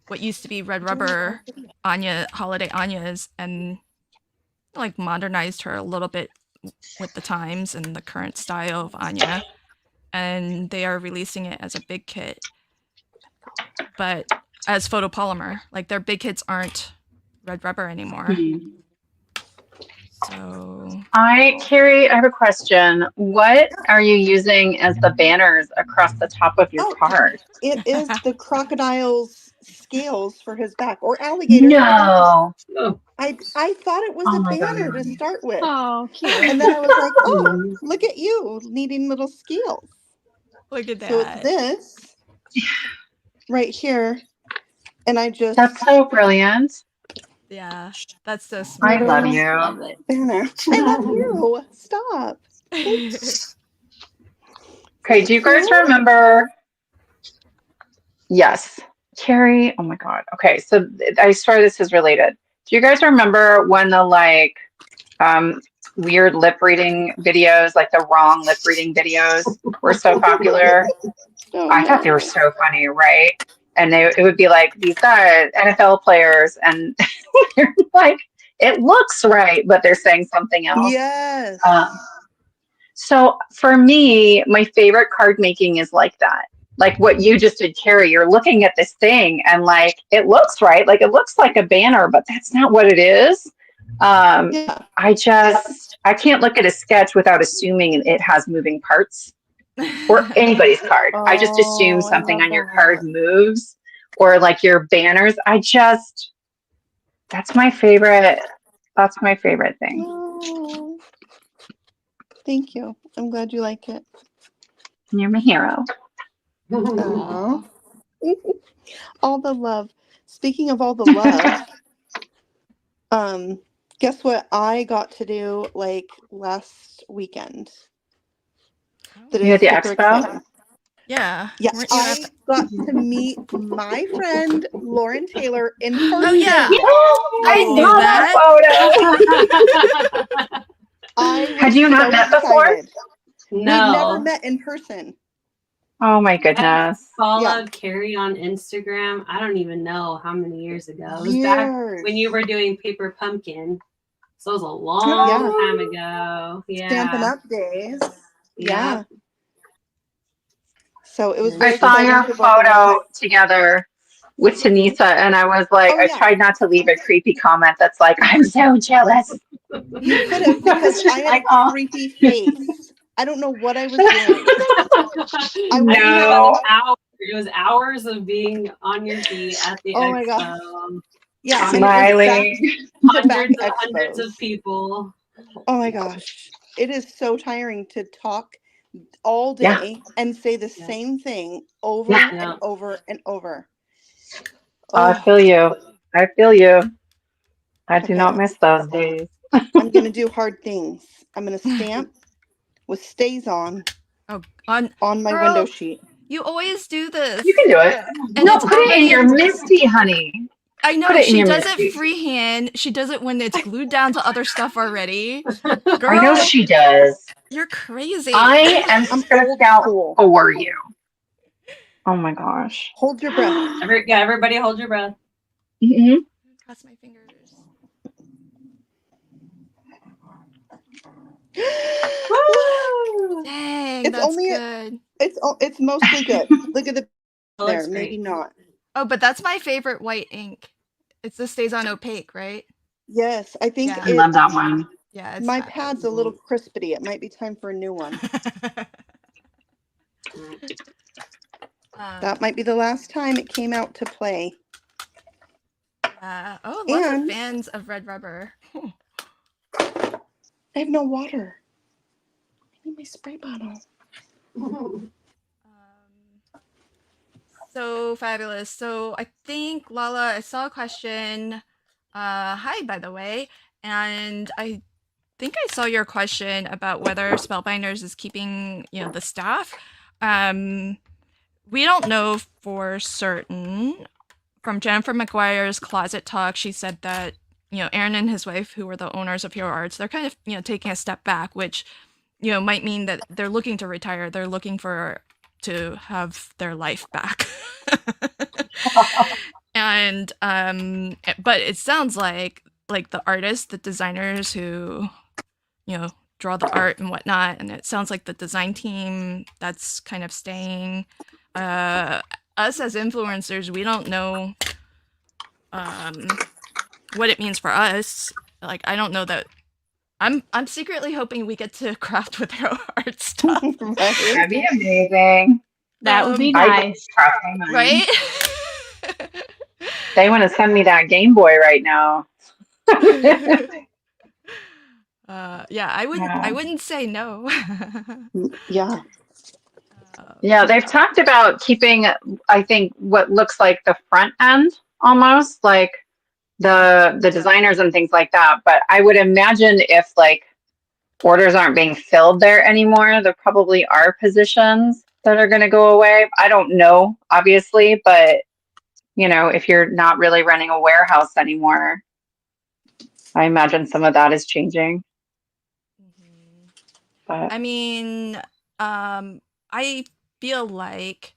what used to be red rubber holiday Anyas and like modernized her a little bit with the times and the current style of Anya, and they are releasing it as a big kit, but as photopolymer. Like their big kits aren't red rubber anymore. So Carrie, I have a question. What are you using as the banners across the top of your card? It is the crocodile's scales for his back, or alligator. No. I thought it was Oh a my banner God. to start with. Oh, cute. And then I was like, oh, look at you needing little scales. look at that. So it's this right here. And I just That's so brilliant. Yeah, that's so smart. I love you. Love it. banner. I love you. Stop. Okay, do you guys remember? Yes. Carrie, oh my God. Okay, so I swear this is related. Do you guys remember when the like weird lip reading videos, like the wrong lip reading videos were so popular? Oh, I thought they were so funny, right? And it would be like these guys, NFL players, and they're like, it looks right, but they're saying something else. yes. So for me, my favorite card making is like that. Like what you just did, Carrie, you're looking at this thing and like, it looks right. Like it looks like a banner, but that's not what it is. Yeah. I can't look at a sketch without assuming it has moving parts or anybody's card. I just assume Oh, I something love on your that. card moves or like your banners. That's my favorite. That's my favorite thing. Oh, thank you. I'm glad you like it. You're my hero. Aw. All the love. Speaking of all the love, guess what I got to do like last weekend? That You at is the super expo? exciting. Yeah. Yeah, Weren't you at I got to meet my friend Lauren Taylor in person. Oh yeah. I knew saw that. that photo. I was Had you not so met before? excited. We never met in person. Oh my I goodness. followed Carrie on Instagram. I don't even know how many years ago. It was back when you were doing Paper Pumpkin. So it was a long time ago. Yeah. Stampin' Up days. Yeah. So it was I very saw exciting your for both of us. photo together with Tanisa, and I was like, Oh, I yeah. tried not to leave a creepy comment that's like, I'm so jealous. You could have, because I had a creepy face. I don't know what I was doing. It was hours of being on your feet at the Oh my expo. gosh. Yeah, smiling. Hundreds of people. Oh my gosh. It is so tiring to talk all day and say the same thing over and over and over. I feel you. I feel you. I do not miss those days. I'm going to do hard things. I'm going to stamp with stays on my window sheet. You always do this. You can do it. And no, it's put it in your Misty, honey. I know, Put it in she your does Misty. it freehand. She does it when it's glued down to other stuff already. Girl, I know she does. You're crazy. I am stressed out for you. Oh my gosh. Hold your breath. Everybody hold your breath. Mm-hmm. Cross my fingers. Woo! Dang, It's that's only good. it's mostly good. Look at the It there. looks Maybe great. not. Oh, but that's my favorite white ink. It's the stays on opaque, right? Yes, I think Yeah. I love that one. Yeah, it's my fabulous. pad's a little crispity. It might be time for a new one. That might be the last time it came out to play. Yeah. Oh, lots of And fans of red rubber. I have no water. I need my spray bottle. So fabulous. So I think Lala, I saw a question. Hi, by the way, and I think I saw your question about whether Spellbinders is keeping, the staff. We don't know for certain. From Jennifer McGuire's Closet Talk, she said that Aaron and his wife, who were the owners of Hero Arts, they're kind of taking a step back, which might mean that they're looking to retire. They're looking to have their life back. And but it sounds like the artists, the designers who draw the art and whatnot, and it sounds like the design team that's kind of staying. Us as influencers, we don't know what it means for us. Like, I don't know that. I'm secretly hoping we get to craft with Hero Art stuff. Right? That'd be amazing. That would be I nice. crossing mine. Right? They want to send me that Game Boy right now. Yeah, I Yeah. wouldn't say no. Yeah. Yeah, they've talked about keeping, I think, what looks like the front end almost, like the designers and things like that. But I would imagine if like orders aren't being filled there anymore, there probably are positions that are going to go away. I don't know, obviously, but if you're not really running a warehouse anymore, I imagine some of that is changing. But I mean, I feel like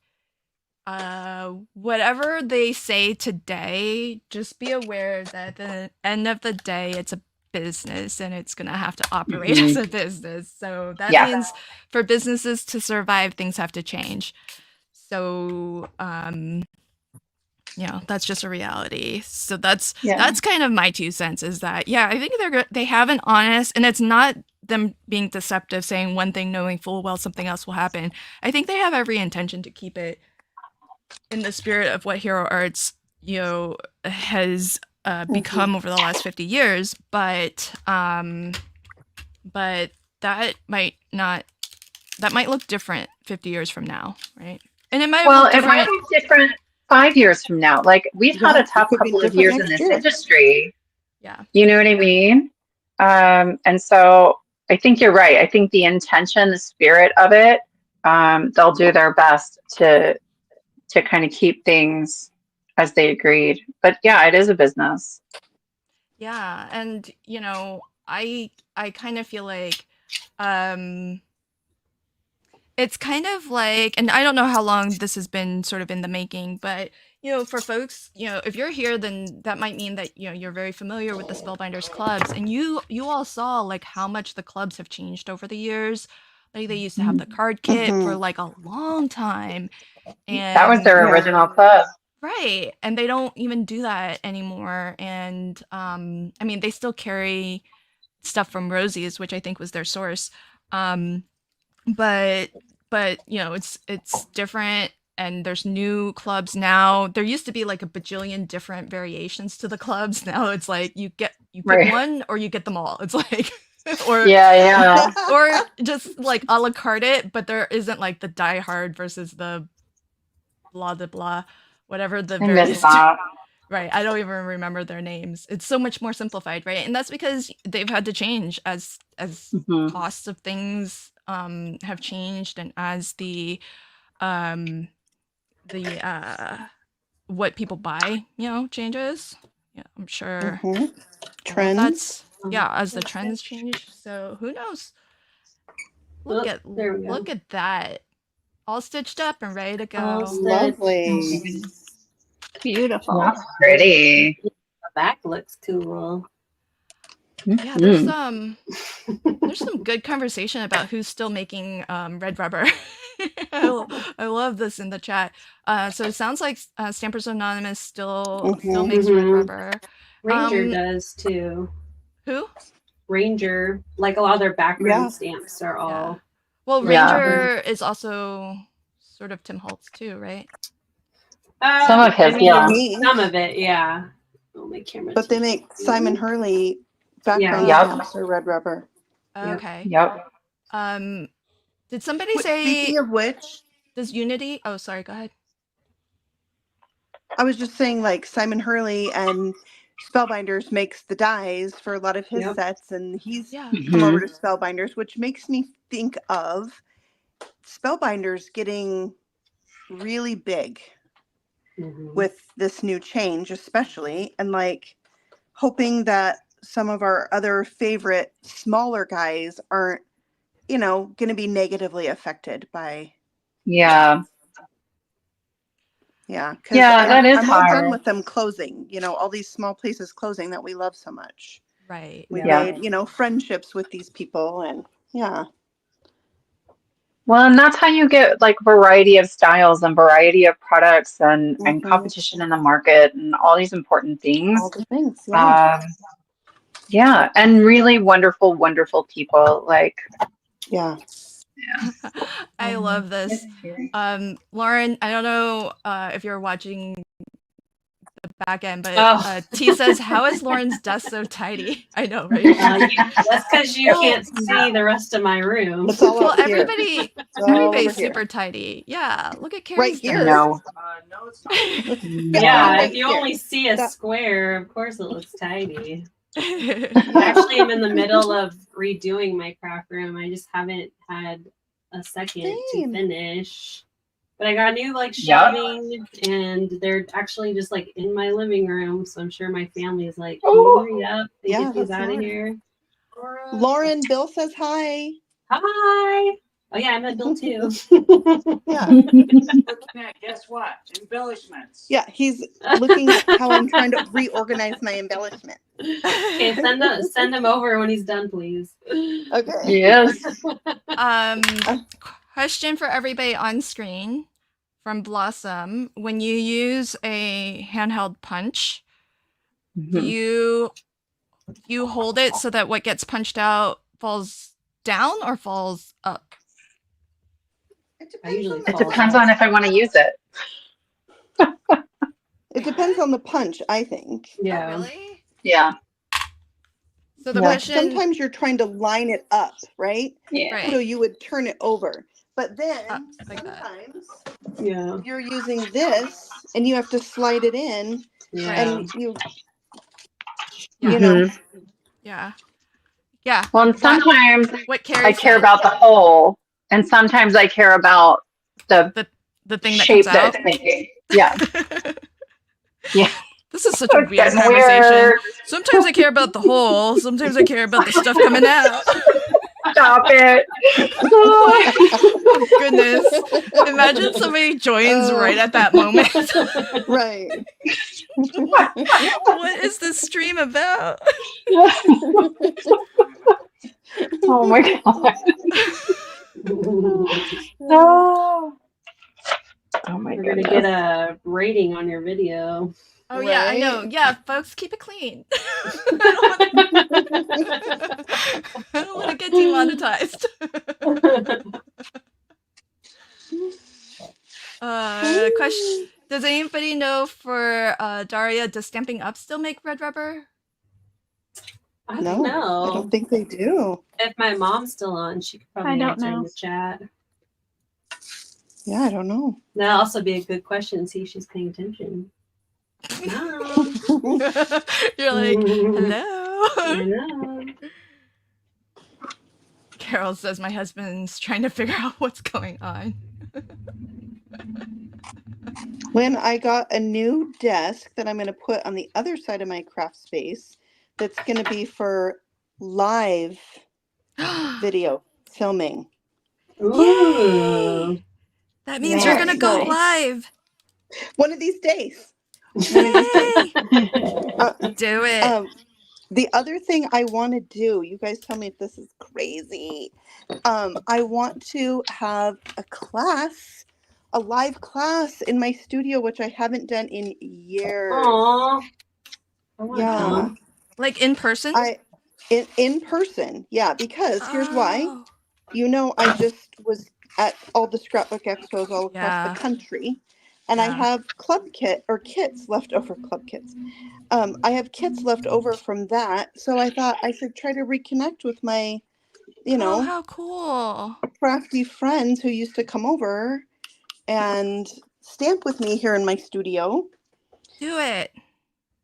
whatever they say today, just be aware that at the end of the day, it's a business and it's going to have to operate as a business. So that Yeah. means for businesses to survive, things have to change. So, that's just a reality. So that's kind of my 2 cents, is that, I think they have an honest, and it's not them being deceptive, saying one thing knowing full well something else will happen. I think they have every intention to keep it in the spirit of what Hero Arts has become over the last 50 years, but that might look different 50 years from now, right? And it might look it might different. be different 5 years from now. Like we've had a tough couple of years in this industry. Yeah. You know what I mean? And so I think you're right. I think the intention, the spirit of it, they'll do their best to kind of keep things as they agreed. But yeah, it is a business. Yeah, and I kind of feel like it's kind of like, and I don't know how long this has been sort of in the making, but for folks, if you're here, then that might mean that you're very familiar with the Spellbinders clubs, and you all saw like how much the clubs have changed over the years. Like they used to have the card kit for like a long time, and that was their original club. Right, and they don't even do that anymore. And I mean, they still carry stuff from Rosie's, which I think was their source. But it's different, and there's new clubs now. There used to be like a bajillion different variations to the clubs. Now it's like you pick one or you get them all. It's like or or just like a la carte it, but there isn't like the Die Hard versus the blah blah blah, whatever the various. Right, I don't even remember their names. It's so much more simplified, right? And that's because they've had to change as costs of things have changed, and as the what people buy, changes. Yeah, I'm sure. Trends. As the trends change. So who knows? Look at that. All stitched up and ready to go. Lovely. Beautiful. That's pretty. The back looks cool. Yeah, there's There's some good conversation about who's still making red rubber. I love this in the chat. So it sounds like Stampers Anonymous still makes red Mhm. rubber. Ranger does too. Who? Ranger, like a lot of their background Yeah. stamps are all. Well, Yeah. Ranger is also sort of Tim Holtz too, right? Some of his, yeah. Some of it, yeah. Oh, my camera. But they make Simon Hurley background Yeah. stamps or red rubber. Okay. Yep. Did somebody say? Speaking of which, does Unity? Oh, sorry. Go ahead. I was just saying, like Simon Hurley and Spellbinders makes the dies for a lot of his sets, and he's come over to Spellbinders, which makes me think of Spellbinders getting really big with this new change, especially, and like hoping that some of our other favorite smaller guys aren't, going to be negatively affected by. Yeah. Yeah, because that is I'm all hard. done with them closing. All these small places closing that we love so much. Right. We made, friendships with these people, and Well, and that's how you get like variety of styles and variety of products and competition in the market and all these important things. All the things, and really wonderful, wonderful people. Like, I love this. Lauren, I don't know if you're watching the back end, but T says, "How is Lauren's desk so tidy?" I know, right? That's because you can't see the rest of my room. Well, everybody's super tidy. Yeah, look at Carrie's right here. desk. No, it's not. Yeah, if you only see a square, of course it looks tidy. Actually, I'm in the middle of redoing my craft room. I just haven't had a second to finish. But I got new shelving, and they're actually just like in my living room. So I'm sure my family is like, "Can you hurry up and get these out of here?" Lauren, Bill says hi. Hi. Oh yeah, I met Bill too. Looking at, guess what? Embellishments. Yeah, he's looking at how I'm trying to reorganize my embellishment. Okay, send them over when he's done, please. Okay. Yes. Question for everybody on screen from Blossom: when you use a handheld punch, do you hold it so that what gets punched out falls down or falls up? It depends on if I want to use it. It depends on the punch, I think. Yeah. Oh, really? Yeah. So the question. Sometimes you're trying to line it up, right? Yeah. Right. So you would turn it over. But then like sometimes you're using this and you have to slide it in. And you know. Yeah. Yeah. Well, and sometimes I care about the whole, and sometimes I care about the thing that shape comes out. that it's making. Yeah. Yeah. This is such a weird conversation. Sometimes I care about the whole. Sometimes I care about the stuff coming out. Stop it. Oh, goodness. Imagine somebody joins right at that moment. Right. What is this stream about? Oh my god. Oh my god. We're gonna get a rating on your video. Oh yeah, I know. Yeah, folks, keep it clean. I don't want to get demonetized. Question: does anybody know for Daria, does Stamping Up still make red rubber? I don't know. I don't think they do. If my mom's still on, she could probably answer in the chat. Yeah, I don't know. That'll also be a good question. See if she's paying attention. No. You're like, hello. Hello. Carol says my husband's trying to figure out what's going on. When I got a new desk that I'm going to put on the other side of my craft space, that's going to be for live video filming. Ooh. That means you're going to go live. One of these days. Do it. The other thing I want to do, you guys tell me if this is crazy. I want to have a live class in my studio, which I haven't done in years. Aww. I wanna Yeah. come. Like in person? In person, yeah, because here's why. Oh. You know, I just was at all the scrapbook expos all across Yeah. the country, and I Yeah. have kits left over, club kits. I have kits left over from that, so I thought I should try to reconnect with my, Oh, how cool. crafty friends who used to come over and stamp with me here in my studio. Do it.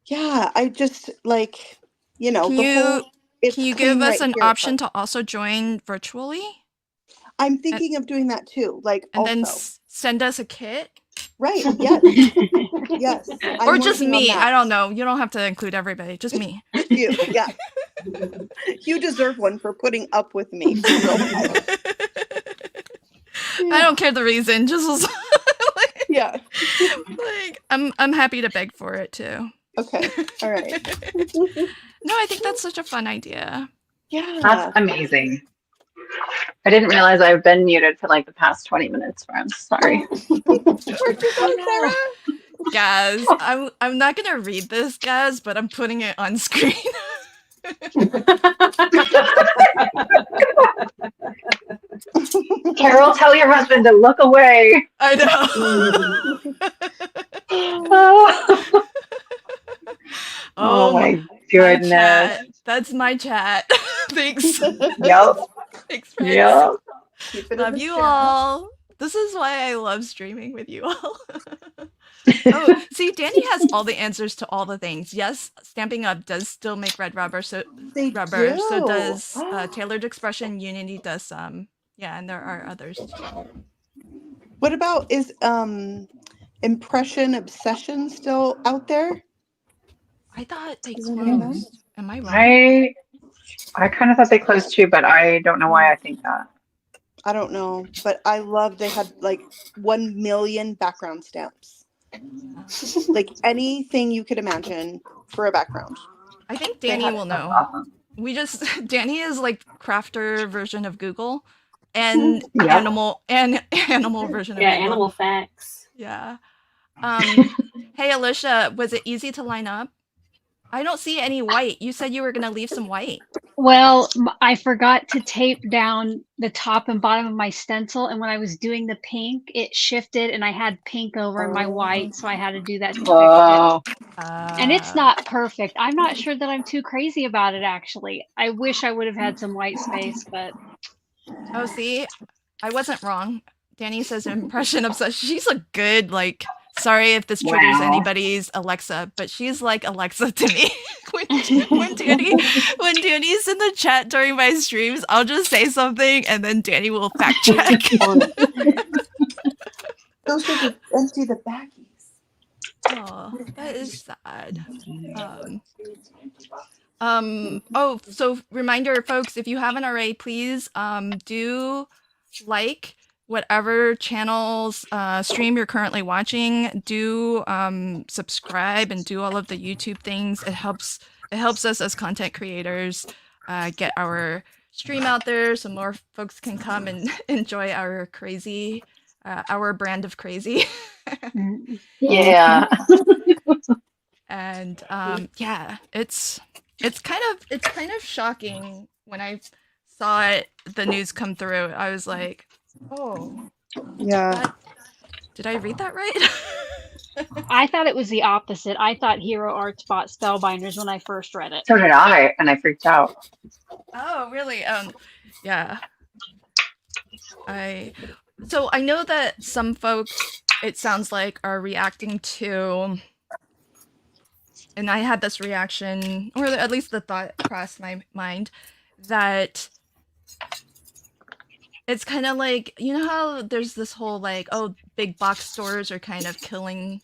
Yeah, I just like, Can you give us an option to also join virtually? I'm thinking of doing that too, And then also. send us a kit? Right, yes. Yes. Or just working on me. that. I don't know. You don't have to include everybody. Just me. Just you, yeah. You deserve one for putting up with me. For real. I don't care the reason. Just Yeah. like I'm happy to beg for it too. Okay. All right. No, I think that's such a fun idea. Yeah. That's amazing. I didn't realize I've been muted for like the past 20 minutes. I'm sorry. Where'd you go, Sarah? Guys, I'm not gonna read this, guys, but I'm putting it on screen. Carol, tell your husband to look away. I know. Oh my my goodness. chat. That's my chat. Thanks. Yep. Thanks, friends. Yep. Keep it in Love the you chat. all. This is why I love streaming with you all. Oh, see, Danny has all the answers to all the things. Yes, Stampin' Up does still make red rubber, so They rubber. So do. does Tailored Expression. Unity does some. Yeah, and there are others too. What about, is Impression Obsession still out there? I thought they Does anybody know? closed. Am I wrong? I kind of thought they closed too, but I don't know why I think that. I don't know, but I love they had like 1 million background stamps. Like anything you could imagine for a background. I think They Danny had- will know. Awesome. Danny is like crafter version of Google and Yep. animal version of Yeah, Google. animal facts. Yeah. Hey Alicia, was it easy to line up? I don't see any white. You said you were gonna leave some white. Well, I forgot to tape down the top and bottom of my stencil, and when I was doing the pink, it shifted, and I had pink over my white, so I had to do that to fix it. Oh, And it's not perfect. I'm not sure that I'm too crazy about it, actually. I wish I would have had some white space, but Oh, see, I wasn't wrong. Danny says impression obsessed. She's a good Sorry if this triggers Wow. anybody's Alexa, but she's like Alexa to me. when Danny's in the chat during my streams, I'll just say something and then Danny will fact check. Those are just empty the baggies. Oh, that is sad. Oh, so reminder, folks, if you haven't already, please do like whatever channels stream you're currently watching. Do subscribe and do all of the YouTube things. It helps us as content creators get our stream out there so more folks can come and enjoy our crazy our brand of crazy. yeah. And yeah, it's kind of shocking when I saw the news come through. I was like, oh, Yeah. did I read that right? I thought it was the opposite. I thought Hero Arts bought Spellbinders when I first read it. So did I, and I freaked out. Oh, really? Yeah. So I know that some folks, it sounds like, are reacting to, and I had this reaction, or at least the thought crossed my mind, that it's kind of like, you know how there's this whole like, oh, big box stores are kind of killing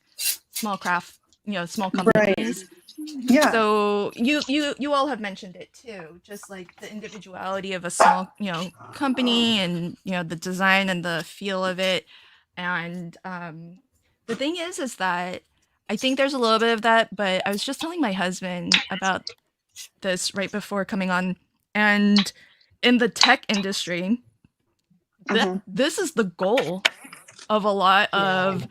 small small companies. Yeah. So you all have mentioned it too, just like the individuality of a small company, and the design and the feel of it. And the thing is that I think there's a little bit of that, but I was just telling my husband about this right before coming on, and in the tech industry, this is the goal of a lot of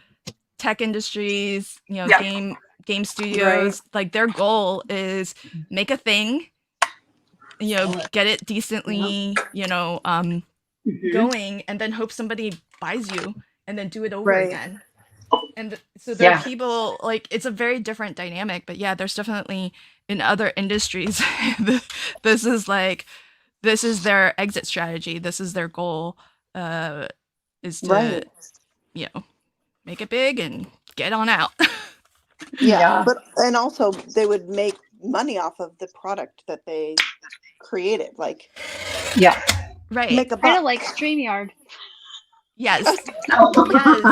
tech industries, you know, game studios. Like their goal is make a thing, you know, get it decently, you know, going, and then hope somebody buys you and then do it over again. And so there are people, like, it's a very different dynamic, but yeah, there's definitely in other industries this is like, this is their exit strategy, this is their goal, is to you know, make it big and get on out. But and also they would make money off of the product that they created, like right, make a Kind of buck. like StreamYard. yes, yes.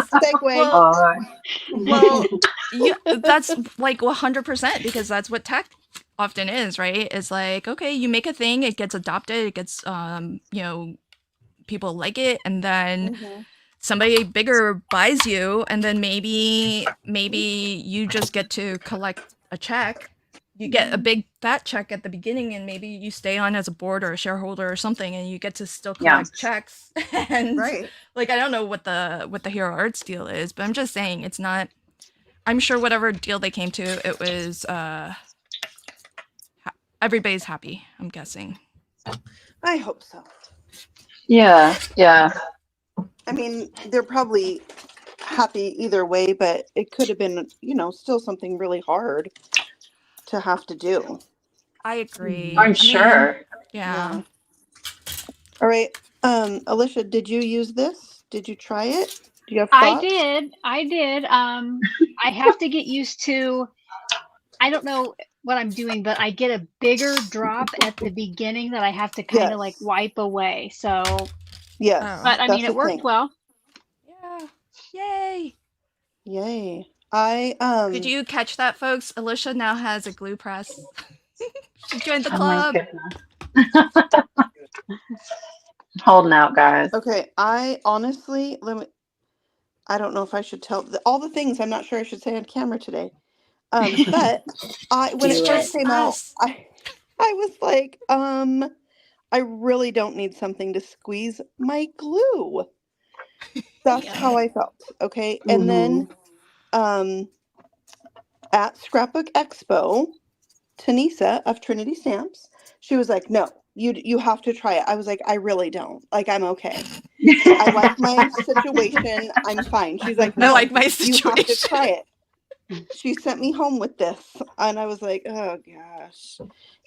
Segue. Well, yeah, that's like 100%, because that's what tech often is, right? It's like, okay, you make a thing, it gets adopted, it gets you know, people like it, and then somebody bigger buys you, and then maybe you just get to collect a check. You get a big fat check at the beginning, and maybe you stay on as a board or a shareholder or something, and you get to still collect checks. And like, I don't know what the Hero Arts deal is, but I'm just saying it's not. I'm sure whatever deal they came to, it was everybody's happy, I'm guessing. I hope so. Yeah. I mean, they're probably happy either way, but it could have been, you know, still something really hard to have to do. I agree. I'm sure. Yeah. All right. Alicia, did you use this? Did you try it? Do you have thoughts? I did. I have to get used to, I don't know what I'm doing, but I get a bigger drop at the beginning that I have to kind of like wipe away. So, but I mean, it worked well. Yeah. Yay. Did you catch that, folks? Alicia now has a glue press. She joined the Oh my club. goodness. Holding out, guys. Okay, I honestly, I don't know if I should tell all the things I'm not sure I should say on camera today. But when it first came out, I was like, I really don't need something to squeeze my glue. That's how I felt. Okay. And then at Scrapbook Expo, Tanisa of Trinity Stamps, she was like, no, you have to try it. I was like, I really don't. Like, I'm okay. I like my situation. I'm fine. She's like, no, I like my situation. You have to try it. She sent me home with this, and I was like, oh gosh.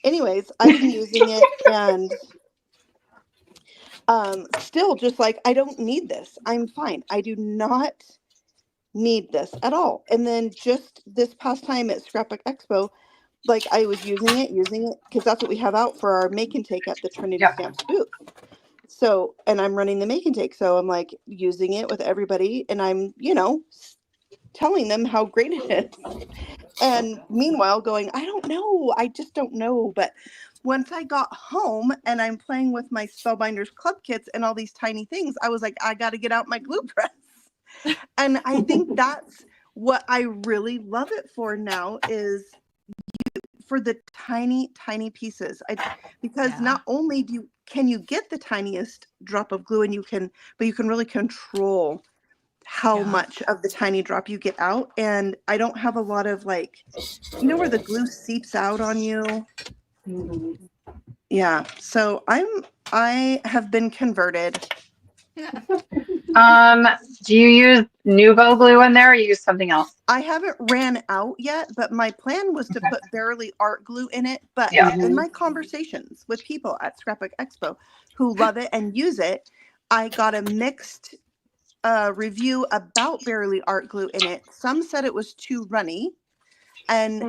Anyways, I've been using it, and still just like, I don't need this. I'm fine. I do not need this at all. And then just this past time at Scrapbook Expo, like, I was using it because that's what we have out for our make and take at the Trinity Stamps booth. So, and I'm running the make and take, so I'm like using it with everybody, and I'm, you know, telling them how great it is. And meanwhile going, I don't know, I just don't know. But once I got home and I'm playing with my Spellbinders club kits and all these tiny things, I was like, I got to get out my glue press. And I think that's what I really love it for now, is for the tiny pieces. Because not only can you get the tiniest drop of glue, and you can really control how much of the tiny drop you get out. And I don't have a lot of, like, you know, where the glue seeps out on you. Yeah. So I have been converted. Do you use Nuvo glue in there, or you use something else? I haven't ran out yet, but my plan was to put Verily Art glue in it. But in my conversations with people at Scrapbook Expo who love it and use it, I got a mixed review about Verily Art glue in it. Some said it was too runny, and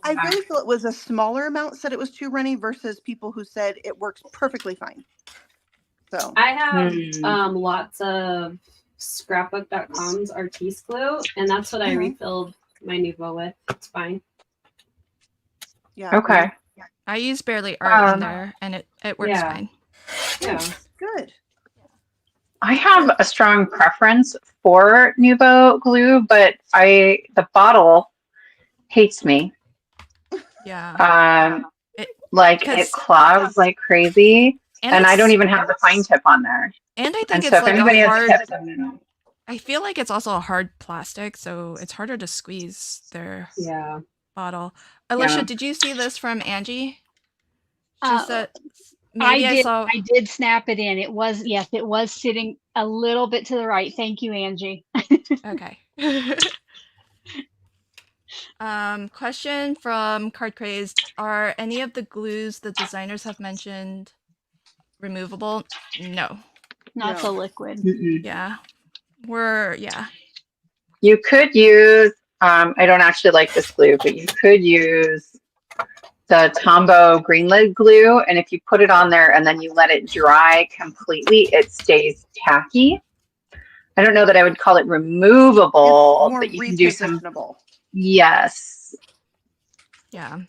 I really feel it was a smaller amount said it was too runny versus people who said it works perfectly fine. So I have lots of scrapbook.com's Artiste glue, and that's what I refilled my Nuvo with. It's fine. Yeah. Okay. I use Barely Art in there, and it works fine. Yeah. Good. I have a strong preference for Nuvo glue, but the bottle hates me. Yeah. Like Because it clogs like crazy, and I don't it's even have the fine tip on there. and I And think so it's if like a anybody has hard. tips, let me know. I feel like it's also a hard plastic, so it's harder to squeeze their Yeah. bottle. Yeah. Alicia, did you see this from Angie? She said I maybe I did. saw. I did snap it in. It was, yes, it was sitting a little bit to the right. Thank you, Angie. Okay. Question from Card Crazed. Are any of the glues the designers have mentioned removable? No. Not No. the liquid. Mm-mm. Yeah. Yeah. You could use, I don't actually like this glue, but you could use the Tombow green lid glue. And if you put it on there and then you let it dry completely, it stays tacky. I don't know that I would call it It's removable, more but you can do some, repositionable. yes. Yeah.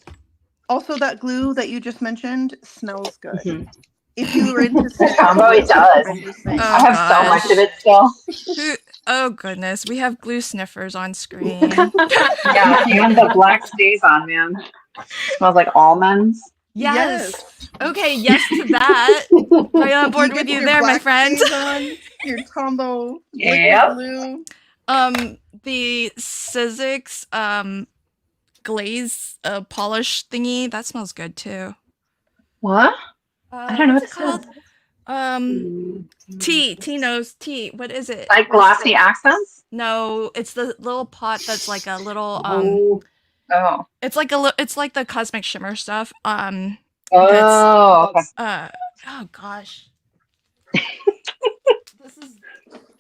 Also, that glue that you just mentioned smells good. Mhm. If you were into The Tombow, it does. I'm just saying. I have so much of it still. Oh goodness, we have glue sniffers on screen. Yeah, and the black stays on, man. Smells like almonds. Yes. Okay, yes to that. Right on board You with get you your there, my black friend. stains on, your Tombow liquid Yep. glue. The Sizzix glaze polish thingy, that smells good too. What? I don't know What's what it this called? is. T knows T. What is it? Like glossy accents? No, it's the little pot that's like a little Oh. it's like it's like the cosmic shimmer stuff. Oh, okay. Oh gosh. This is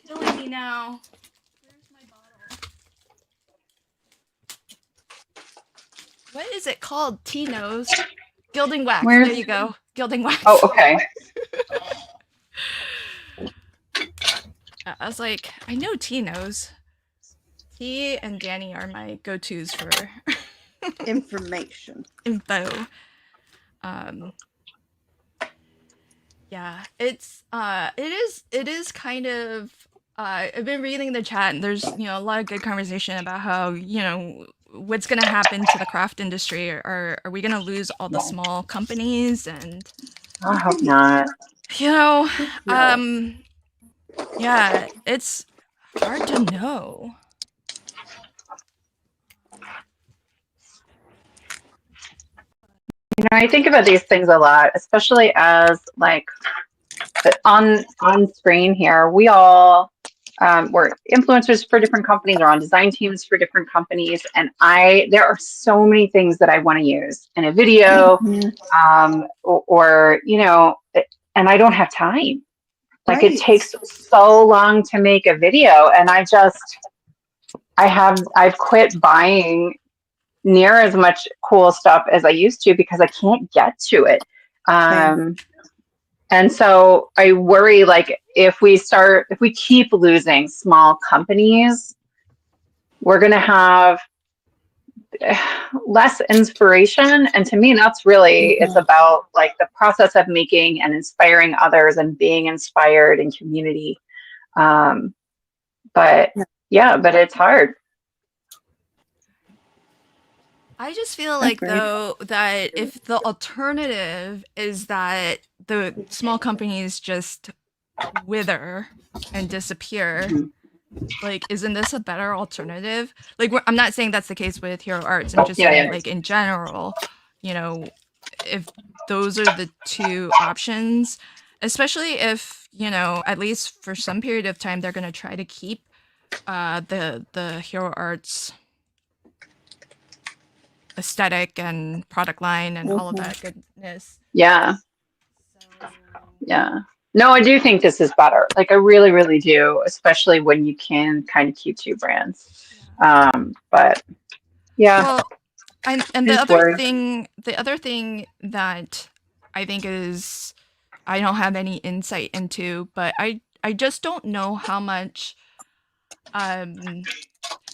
killing me now. Where's my bottle? What is it called? T knows. Gilding wax. Where's- There you go. Gilding wax. Oh, okay. I was like, I know T knows. T and Danny are my go-tos for Information. info. Yeah, it is kind of I've been reading the chat and there's, a lot of good conversation about how, what's going to happen to the craft industry. Are we going to lose all the small companies? And I hope not. Yeah, it's hard to know. I think about these things a lot, especially as like on screen here, we all we're influencers for different companies or on design teams for different companies. And there are so many things that I want to use in a video, or and I don't have time. Like it takes so long to make a video, and I've quit buying near as much cool stuff as I used to because I can't get to it. And so I worry, like, if we keep losing small companies, we're going to have less inspiration. And to me, that's really, it's about like the process of making and inspiring others and being inspired in community. But it's hard. I just feel like, though, that if the alternative is that the small companies just wither and disappear, like, isn't this a better alternative? Like, I'm not saying that's the case with Hero Arts. I'm just saying, like, in general, if those are the two options, especially if, at least for some period of time, they're going to try to keep the Hero Arts aesthetic and product line and all of that goodness. Yeah. No, I do think this is better. Like I really, really do, especially when you can kind of keep two brands. But yeah. Well, and the other thing that I think is I don't have any insight into, but I just don't know how much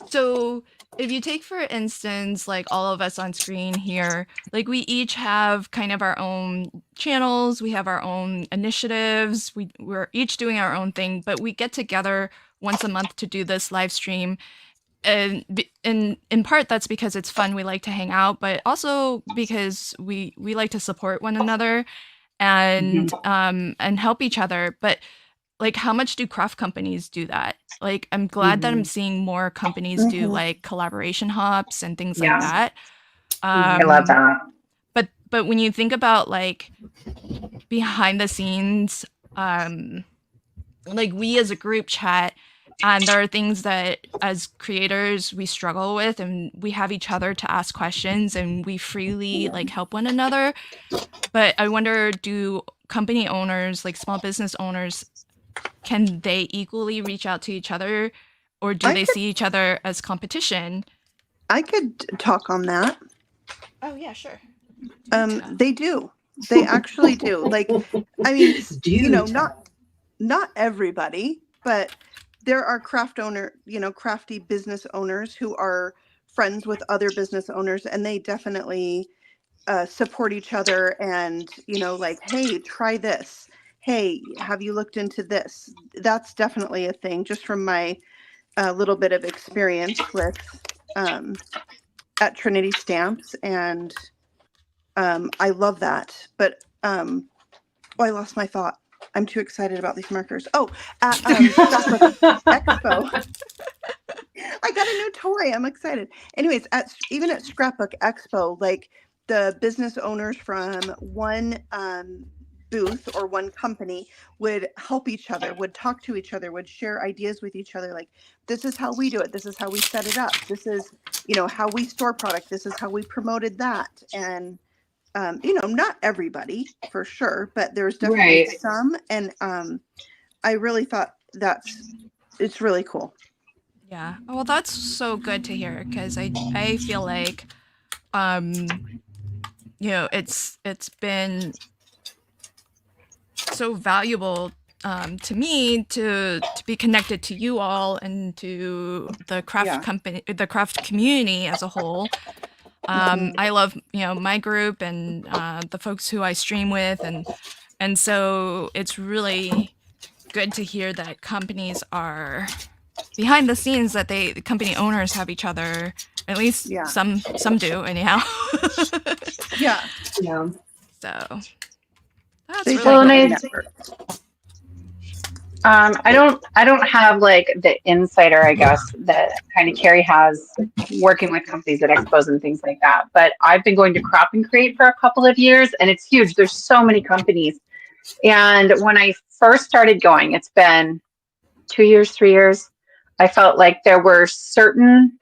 so if you take, for instance, like all of us on screen here, like we each have kind of our own channels, we have our own initiatives, we're each doing our own thing, but we get together once a month to do this live stream. and in part that's because it's fun. We like to hang out, but also because we like to support one another and help each other. But like, how much do craft companies do that? Like, I'm glad that I'm seeing more companies do like collaboration hops and things like that. I love that. But when you think about like behind the scenes, like we as a group chat, and there are things that as creators we struggle with, and we have each other to ask questions, and we freely like help one another. But I wonder, do company owners, like small business owners, can they equally reach out to each other, or do they see each other as competition? I could talk on that. Oh yeah, sure. They do. They actually do. Like, I mean, you know, not everybody, but there are crafty business owners who are friends with other business owners, and they definitely support each other. And, you know, like, hey, try this. Hey, have you looked into this? That's definitely a thing, just from my little bit of experience with at Trinity Stamps. And I love that. But oh, I lost my thought. I'm too excited about these markers. Oh, at Scrapbook Expo. I got a new toy. I'm excited. Anyways, even at Scrapbook Expo, like the business owners from one booth or one company would help each other, would talk to each other, would share ideas with each other. Like, this is how we do it. This is how we set it up. This is, you know, how we store product. This is how we promoted that. And you know, not everybody for sure, but there's definitely some. And I really thought it's really cool. Yeah. Well, that's so good to hear, because I feel like, you know, it's been so valuable to me to be connected to you all and to the craft company, the craft community as a whole. I love, you know, my group and the folks who I stream with, and so it's really good to hear that companies are behind the scenes, that the company owners have each other. At least some do, anyhow. Yeah. So that's They really cool. I don't have like the insider, I guess, that kind of Carrie has working with companies at expos and things like that. But I've been going to Crop and Create for a couple of years, and it's huge. There's so many companies. And when I first started going, it's been 2 years, 3 years, I felt like there were certain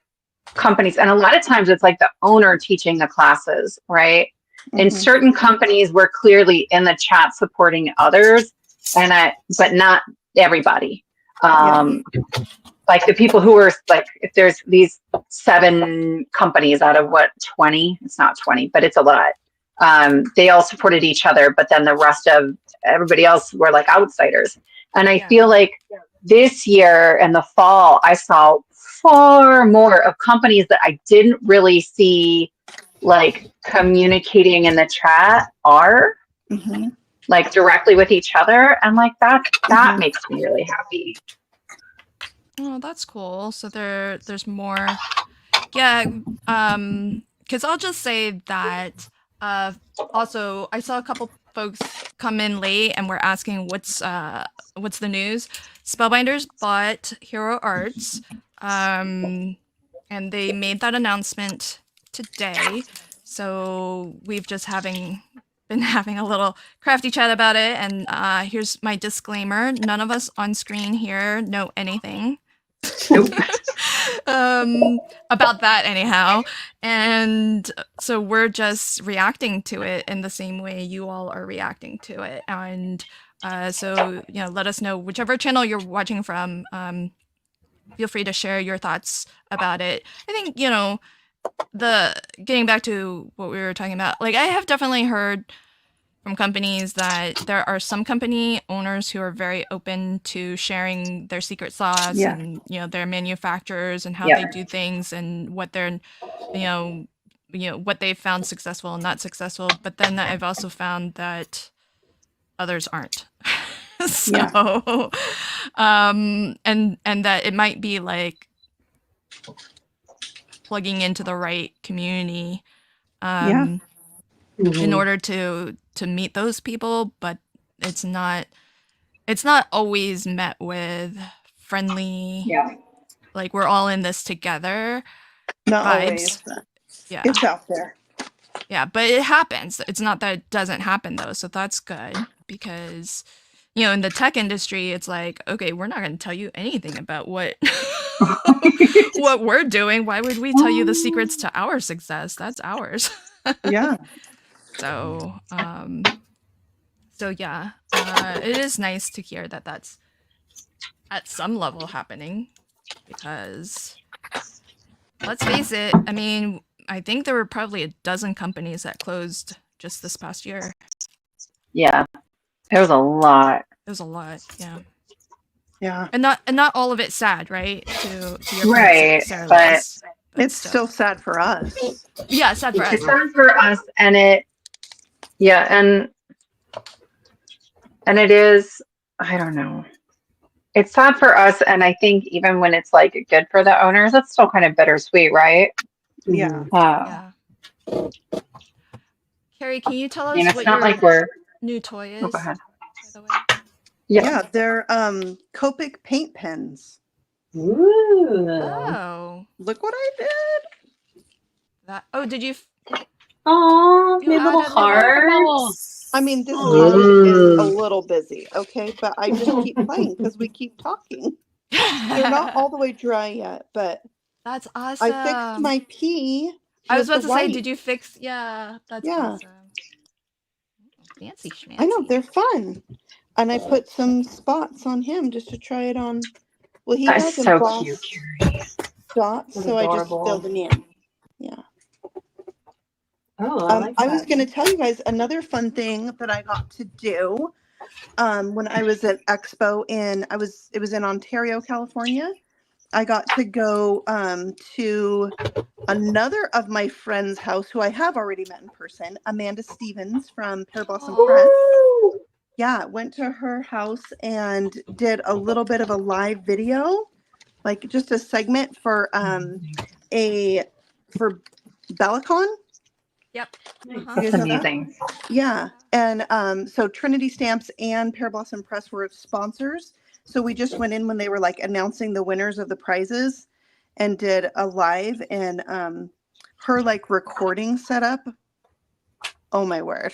companies, and a lot of times it's like the owner teaching the classes, right? And certain companies were clearly in the chat supporting others, but not everybody. Like the people who were like, if there's these 7 companies out of what, 20, it's not 20, but it's a lot. They all supported each other, but then the rest of everybody else were like outsiders. And I feel like this year in the fall, I saw far more of companies that I didn't really see like communicating in the chat are like directly with each other, and like that makes me really happy. Oh, that's cool. So there's more. Yeah. Because I'll just say that. Also, I saw a couple folks come in late and were asking what's the news. Spellbinders bought Hero Arts, and they made that announcement today. So we've just been having a little crafty chat about it. And here's my disclaimer: none of us on screen here know anything. Nope. About that anyhow, and so we're just reacting to it in the same way you all are reacting to it. And so, you know, let us know, whichever channel you're watching from. Feel free to share your thoughts about it. I think, you know, getting back to what we were talking about, like, I have definitely heard from companies that there are some company owners who are very open to sharing their secret sauce and, you know, their manufacturers and how they do things and what they're, you know, what they've found successful and not successful. But then I've also found that others aren't. So, and that it might be like plugging into the right community Yeah. in order to meet those people, but it's not always met with friendly, Yeah. like we're all in this together Not vibes. always. Yeah. It's out there. Yeah, but it happens. It's not that it doesn't happen though, so that's good because in the tech industry, it's like, okay, we're not going to tell you anything about what what we're doing. Why would we tell you the secrets to our success? That's ours. Yeah. So, yeah, it is nice to hear that that's at some level happening because let's face it, I mean, I think there were probably a dozen companies that closed just this past year. Yeah. There was a lot. It was a lot, yeah. Yeah. And not all of it sad, right? To your Right, point, Sarah but Liz, It's still sad for us. yeah, sad for us. It's sad for us, and it is, I don't know. It's sad for us, and I think even when it's like good for the owners, it's still kind of bittersweet, right? Yeah. Yeah. Carrie, can you tell us It's what not your like we're. new toy is? Oh, go ahead. By the way? Yeah, they're Copic paint pens. Ooh. Oh, Look what I did. that. Oh, did you? Oh, You my little added little- hearts. I mean, this Aw. couch is a little busy, okay? But I just keep playing because we keep talking. They're not all the way dry yet, but That's awesome. I fixed my pee. I was with about the to say, white. did you fix? Yeah, that's Yeah. awesome. Fancy schmancy. I know, they're fun. And I put some spots on him just to try it on. Well, he That's has so embossed cute, Carrie. dots, That's so I just adorable. filled them in. Yeah. Oh, I like I that. was going to tell you guys another fun thing that I got to do when I was at Expo it was in Ontario, California. I got to go to another of my friends' house who I have already met in person, Amanda Stevens from Pear Blossom Press. Yeah, went to her house and did a little bit of a live video, like just a segment for Bellicon. Yep. You Uh-huh. guys That's know that? amazing. Yeah, and so Trinity Stamps and Pear Blossom Press were sponsors. So we just went in when they were like announcing the winners of the prizes, and did a live, and her like recording setup. Oh my word!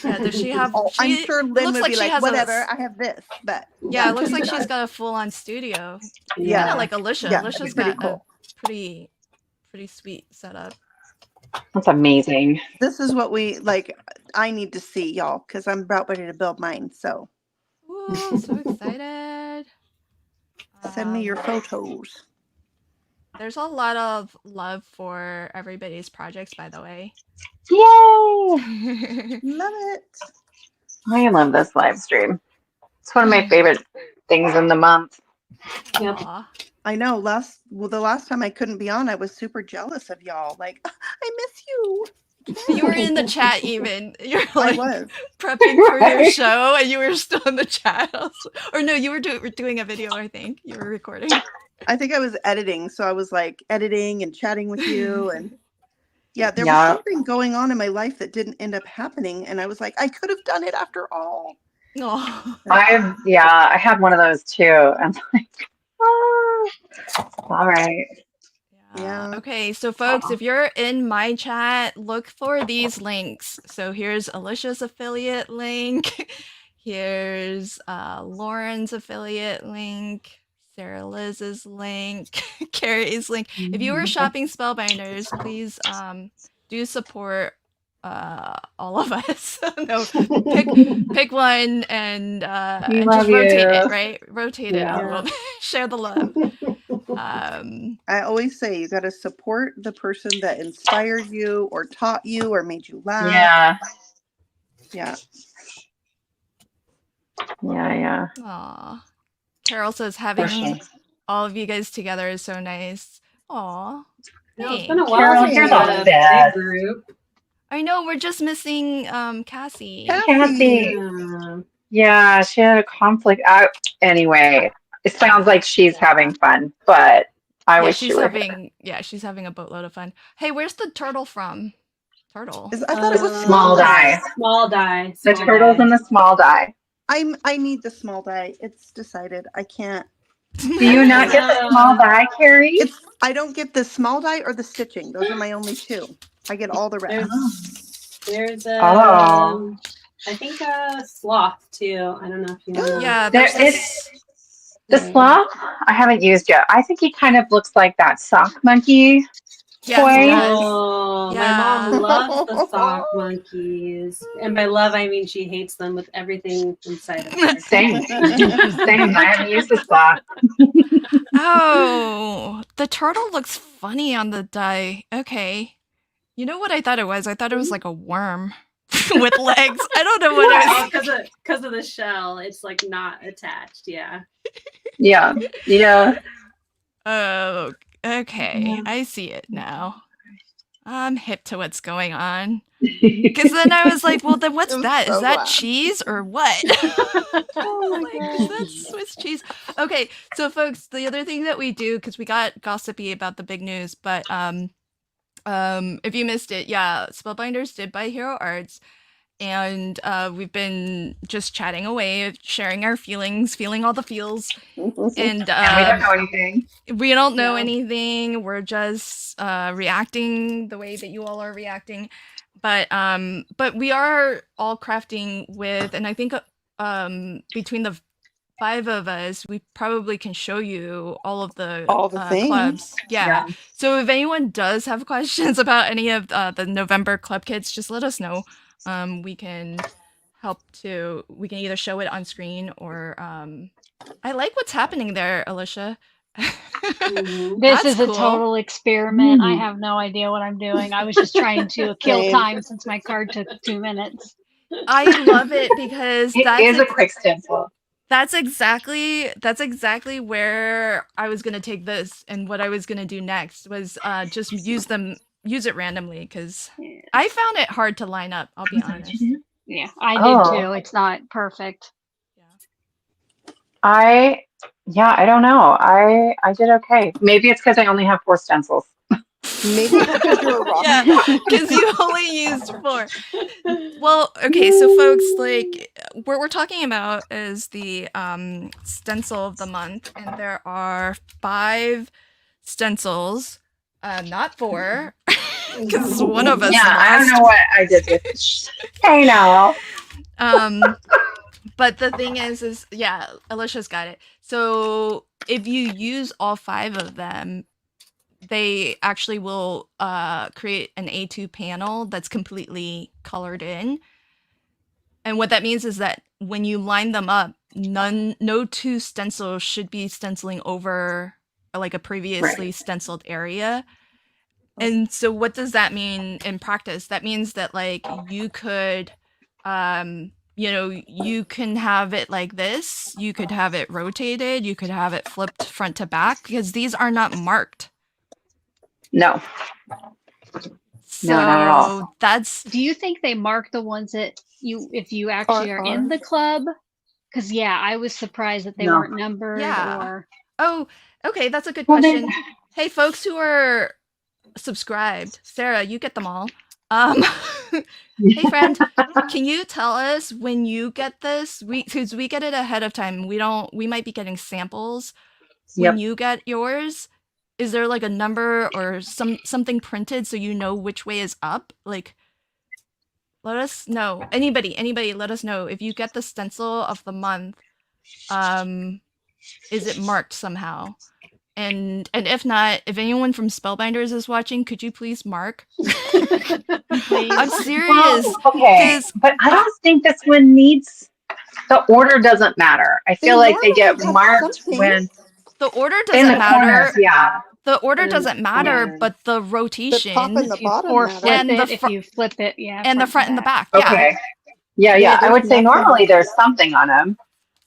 Yeah, does she have? Oh, I'm sure it Lynn looks would like be she like, has whatever, I have this, but Yeah, it looks like she's got a full-on studio. Yeah. Kind of like Alicia. Yeah, Alicia's pretty got cool. a pretty sweet setup. That's amazing. This is what we like. I need to see y'all because I'm about ready to build mine. So Ooh, so excited. send me your Um, photos. There's a lot of love for everybody's projects, by the way. Yay! Love it. I love this live stream. It's one of my favorite things in the month. Yep. Aw. I know. The last time I couldn't be on, I was super jealous of y'all. Like, I miss you. You were in the chat even. You're I like was. prepping for your Right. show and you were still in the chat. Or no, you were doing a video, I think. You were recording. I think I was editing, so I was like editing and chatting with you, and yeah, there Yeah. was something going on in my life that didn't end up happening, and I was like, I could have done it after all. Oh. I had one of those too. I'm like, oh, all right. Yeah. Okay, so folks, if you're in my chat, look for these links. So here's Alicia's affiliate link. Here's Lauren's affiliate link. Sarah Liz's link. Carrie's link. If you are shopping Spellbinders, please do support all of us. No, pick one and We just love rotate you. it, right? Rotate it Yeah. a little bit. Share the love. I always say you got to support the person that inspired you or taught you or made you laugh. Yeah. Yeah. Yeah. Aw. Carol says For having sure. all of you guys together is so nice. Aw. No, it's been a thanks. while Carol, since you're we the had a best. big group. I know we're just missing Cassie. Cassie. Yeah. Yeah, she had a conflict. Anyway, it sounds like she's having fun, but I Yeah, wish she's you were here. having she's having a boatload of fun. Hey, where's the turtle from? Turtle. I thought it was Small die. Small die. The Small turtles die. and the small die. I need the small die. It's decided. I can't. Do you not get the small die, Carrie? I don't get the small die or the stitching. Those are my only two. I get all the rest. There's a Oh. I think a sloth too. I don't know if you know. Yeah, There there's this. is the sloth. I haven't used yet. I think he kind of looks like that sock monkey Yes, toy. it does. Oh, Yeah. my mom loves the sock monkeys. And by love, I mean she hates them with everything inside of her. Same. Same. I haven't used the sloth. Oh, the turtle looks funny on the die. Okay. You know what I thought it was? I thought it was like a worm with legs. I don't know what it was. Because of the shell, it's like not attached. Yeah. Yeah. Yeah. Oh, okay. Yeah. I see it now. I'm hip to what's going on. Because then I was like, well, then what's It was that? Is so that loud. cheese or what? Oh my Like, is that gosh. Swiss cheese? Okay, so folks, the other thing that we do, because we got gossipy about the big news, but if you missed it, yeah, Spellbinders did buy Hero Arts, and we've been just chatting away, sharing our feelings, feeling all the feels, and And we don't know anything. we don't know No. anything. We're just reacting the way that you all are reacting. But we are all crafting with, and I think between the 5 of us, we probably can show you all of the things. clubs. Yeah. So if anyone does have questions about any of the November club kits, just let us know. We can help to. We can either show it on screen or. I like what's happening there, Alicia. Mhm. This That's is a cool. total experiment. I Mm. have no idea what I'm doing. I was just trying to kill Same. time since my card took 2 minutes. I love it because It is a quick stencil. that's exactly where I was gonna take this, and what I was gonna do next was just use it randomly, because Yeah, I found it hard to line up. I'll be honest. yeah, I Oh. did too. It's not perfect. I don't know. I did okay. Maybe it's because I only have 4 stencils. Maybe it's because you're a rock. Yeah, because you only used 4. Well, okay, so folks, like what we're talking about is the stencil of the month, and there are 5 stencils, not 4, because one of us Yeah, I don't lost. know what I did with it. I know. But the thing is yeah, Alicia's got it. So if you use all 5 of them, they actually will create an A2 panel that's completely colored in. And what that means is that when you line them up, no 2 stencils should be stenciling over like a previously stenciled area. And so what does that mean in practice? That means that like you could you can have it like this, you could have it rotated, you could have it flipped front to back, because these are not marked. No. So No, not at all. that's Do you think they mark the ones that if you actually are in Are. the club? Because yeah, I was surprised that they No. weren't numbered or. Oh, okay, that's a good Well, question. Hey, folks who are subscribed, Sarah, you get them all. Hey, friend, can you tell us when you get this? Because we get it ahead of time. We might be getting samples. When Yep. you get yours, is there like a number or something printed so you know which way is up? Like, let us know. Anybody, let us know if you get the stencil of the month. Is it marked somehow? And if not, if anyone from Spellbinders is watching, could you please mark? Please. I'm serious. Well, okay, 'cause- but I don't think this one needs. The order doesn't matter. I feel like they get normally have marked something. when The order in doesn't the matter. corners. Yeah. The order In the doesn't matter, corner. but the The rotation top and the If you bottom or matter. flip And the it, if fr- you flip it, yeah. and the to front and the back. Okay. Yeah, Yeah, I would there's say nothing. normally there's something on them.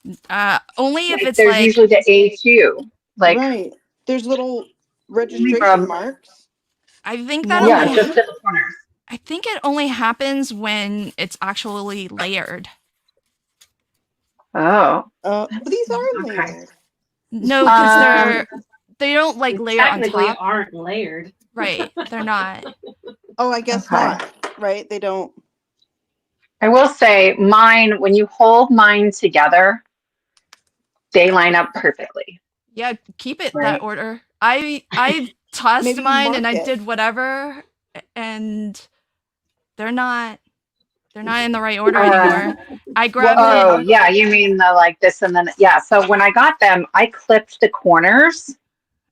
Yeah. Only if Like, it's there's like usually the A2. Like, Right. There's little registration from- marks. I think that No. yeah, only just in the corners. I think it only happens when it's actually layered. Oh. But these are Okay. layered. No, because They don't like They layer on technically top. aren't layered. Right. They're not. Oh, I guess Okay. not. Right? They don't. I will say mine, when you hold mine together, they line up perfectly. Yeah, keep it Right. that order. I tossed Maybe you mine and mark I it. did whatever, and they're not in the right order Uh, anymore. I grabbed Oh, it. yeah, you mean the like this and then, yeah. So when I got them, I clipped the corners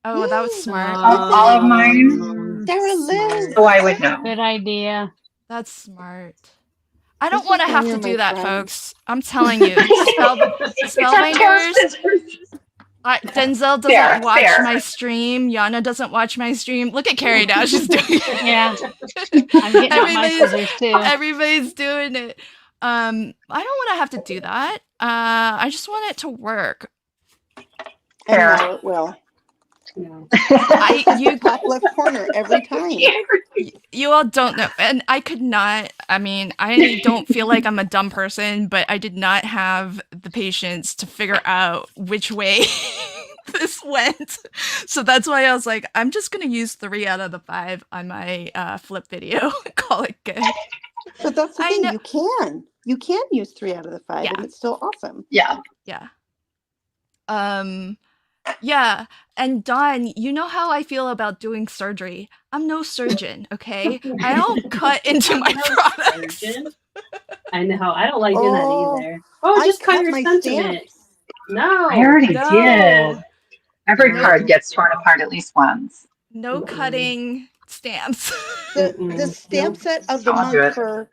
Oh, that was smart. of all of mine, Sarah Liz. so I would know. Good idea. That's smart. I don't This want to is have why to you're do my that, friend. folks. I'm telling you, spellbinders. Denzel doesn't Fair, watch fair. my stream. Yana doesn't watch my stream. Look at Carrie now; she's doing it. Yeah. I'm getting out my scissors too. Everybody's doing it. I don't want to have to do that. I just want it to work. And Fair. now it will. No. You Top left corner every time. you all don't know, and I could not. I mean, I don't feel like I'm a dumb person, but I did not have the patience to figure out which way this went. So that's why I was like, I'm just gonna use 3 out of the 5 on my flip video. Call it good. But that's the I thing. know- You can use 3 out of the 5, Yeah. and it's still awesome. Yeah. Yeah. Yeah. And Dawn, you know how I feel about doing surgery. I'm no surgeon, okay? I don't cut into my products. Surgeon? I know. I don't like doing Oh, that either. Oh, I just cut cut your my sentiment. stamps. No. I already No. did. Every No. card gets torn apart at least once. No cutting stamps. The Mm-mm. stamp Nope. set of the I'll do month it. for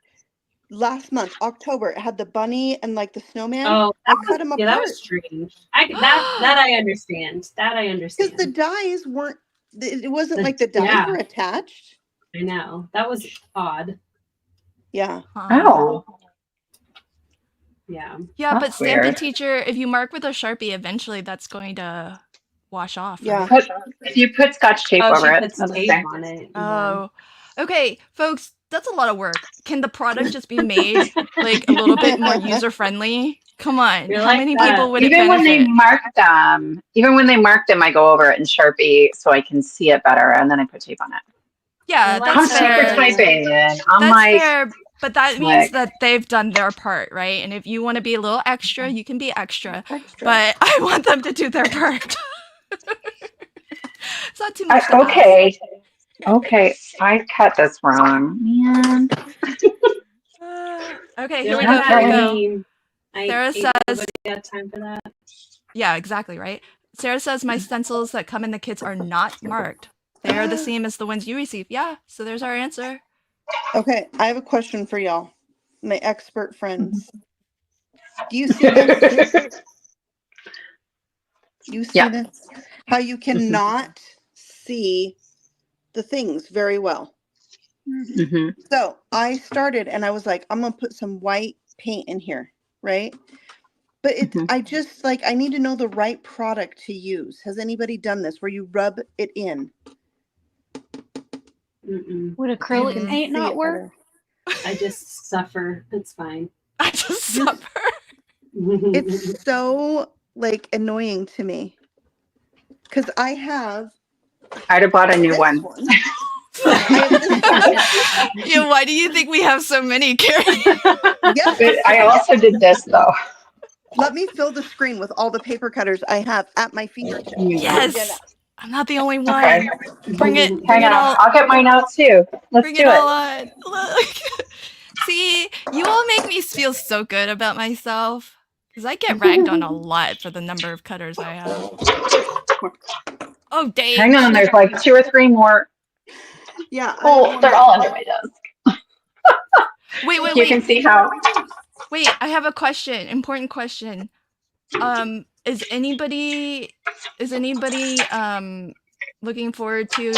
last month, October, it had the bunny and like the snowman. Oh, I cut them yeah, that apart was strange. That I understand. That I because understand. the dies weren't. It wasn't The- like the dies yeah. were attached. I know. That was odd. Yeah. Oh. Yeah. Yeah, but That's Stampin' weird. Teacher, if you mark with a Sharpie, eventually that's going to wash off. Yeah. Right? If you put Scotch tape Oh, over she it, puts that's tape okay. on it. Oh. Okay, folks, that's a lot of work. Can the product just be made like a little bit more user friendly? Come on. You're How like many that. people would it Even when they benefit? mark them, I go over it in Sharpie so I can see it better, and then I put tape on it. Yeah, Well, I'm that's super fair. typing, and I'm That's like, fair, but that slick. means that they've done their part, right? And if you want to be a little extra, you can be extra. Extra. But I want them to do their part. It's not too much to ask. Okay, I cut this wrong, man. Okay, You're here we like go. that Here we that go. meme. Sarah Ain't nobody got time for that. Yeah, exactly, right? Sarah says my stencils that come in the kits are not marked. They are the same as the ones you receive. Yeah, so there's our answer. Okay, I have a question for y'all, my expert friends. Do you see this? You see Yeah. this? How you cannot see the things very well. Mhm. So I started and I was like, I'm gonna put some white paint in here, right? But it's Mhm. I just like I need to know the right product to use. Has anybody done this where you rub it in? Mm-mm. Would You acrylic can paint see not it work? better. I just suffer. It's fine. I just You- suffer. It's so like annoying to me because I have I'd have bought a new this one. one. I have this one. Yeah, why do you think we have so many, Carrie? Yes. But I also did this though. Let me fill the screen with all the paper cutters I have at my fingertips. Yes. I'm not the only one. Okay, Bring it hang on. all. I'll get mine out too. Let's Bring do it it. all on. Look. See, you all make me feel so good about myself. Because I get ragged on a lot for the number of cutters I have. Oh, dang. Hang on, there's like 2 or 3 more. Yeah. Oh, they're all under my desk. Wait, You can see how. Wait, I have a question. Important question. Is anybody looking forward to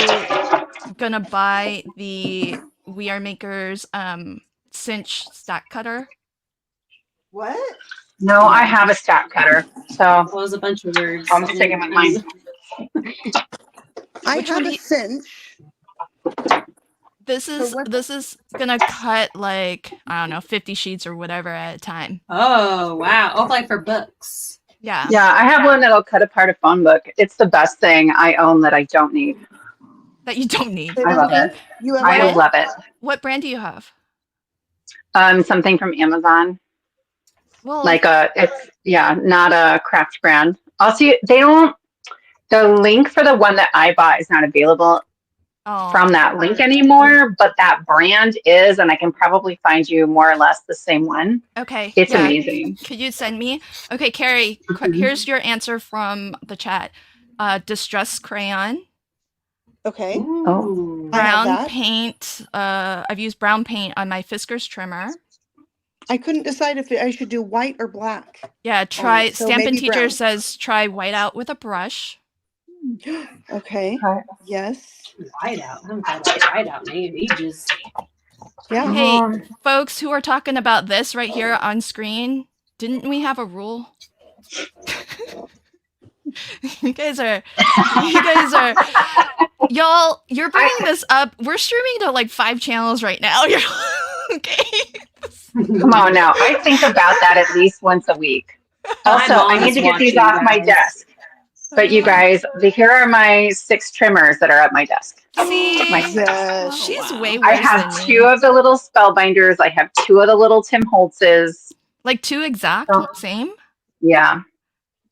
gonna buy the We Are Makers cinch stack cutter? What? No, I have a stack cutter, so That was a bunch of words. I'm sticking with mine. I Which have one do a you- cinch. This is what- this is gonna cut like, I don't know, 50 sheets or whatever at a time. Oh wow! Oh, like for books. Yeah. Yeah, I have one that'll cut apart a phone book. It's the best thing I own that I don't need. That you don't need. Say I that love again. it. You have I what? love it. What brand do you have? Something from Amazon. Well, Like not a craft brand. Also, the link for the one that I bought is not available from that link anymore, but that brand is, and I can probably find you more or less the same one. okay. It's yeah. amazing. Could you send me? Okay, Carrie, here's your answer from the chat. Distress crayon, Okay. Ooh. I have brown that. paint. I've used brown paint on my Fiskars trimmer. I couldn't decide if I should do white or black. Yeah, try. so Stampin' maybe Teacher brown. says try white out with a brush. Okay. Yes. Whiteout. I haven't thought about whiteout in ages. Yeah. Hey, folks who are talking about this right here on screen, didn't we have a rule? you guys are, y'all, you're bringing this up. We're streaming to like 5 channels right now. You're okay. Come on now. I think about that at least once a week. Also, mom I need is to get these watching, off my guys. desk. But you guys, here are my 6 trimmers that are at my desk. See, Yes. she's way worse I have than 2 me. of the little spellbinders. I have 2 of the little Tim Holtzes. Like 2 exact, Oh. same. Yeah.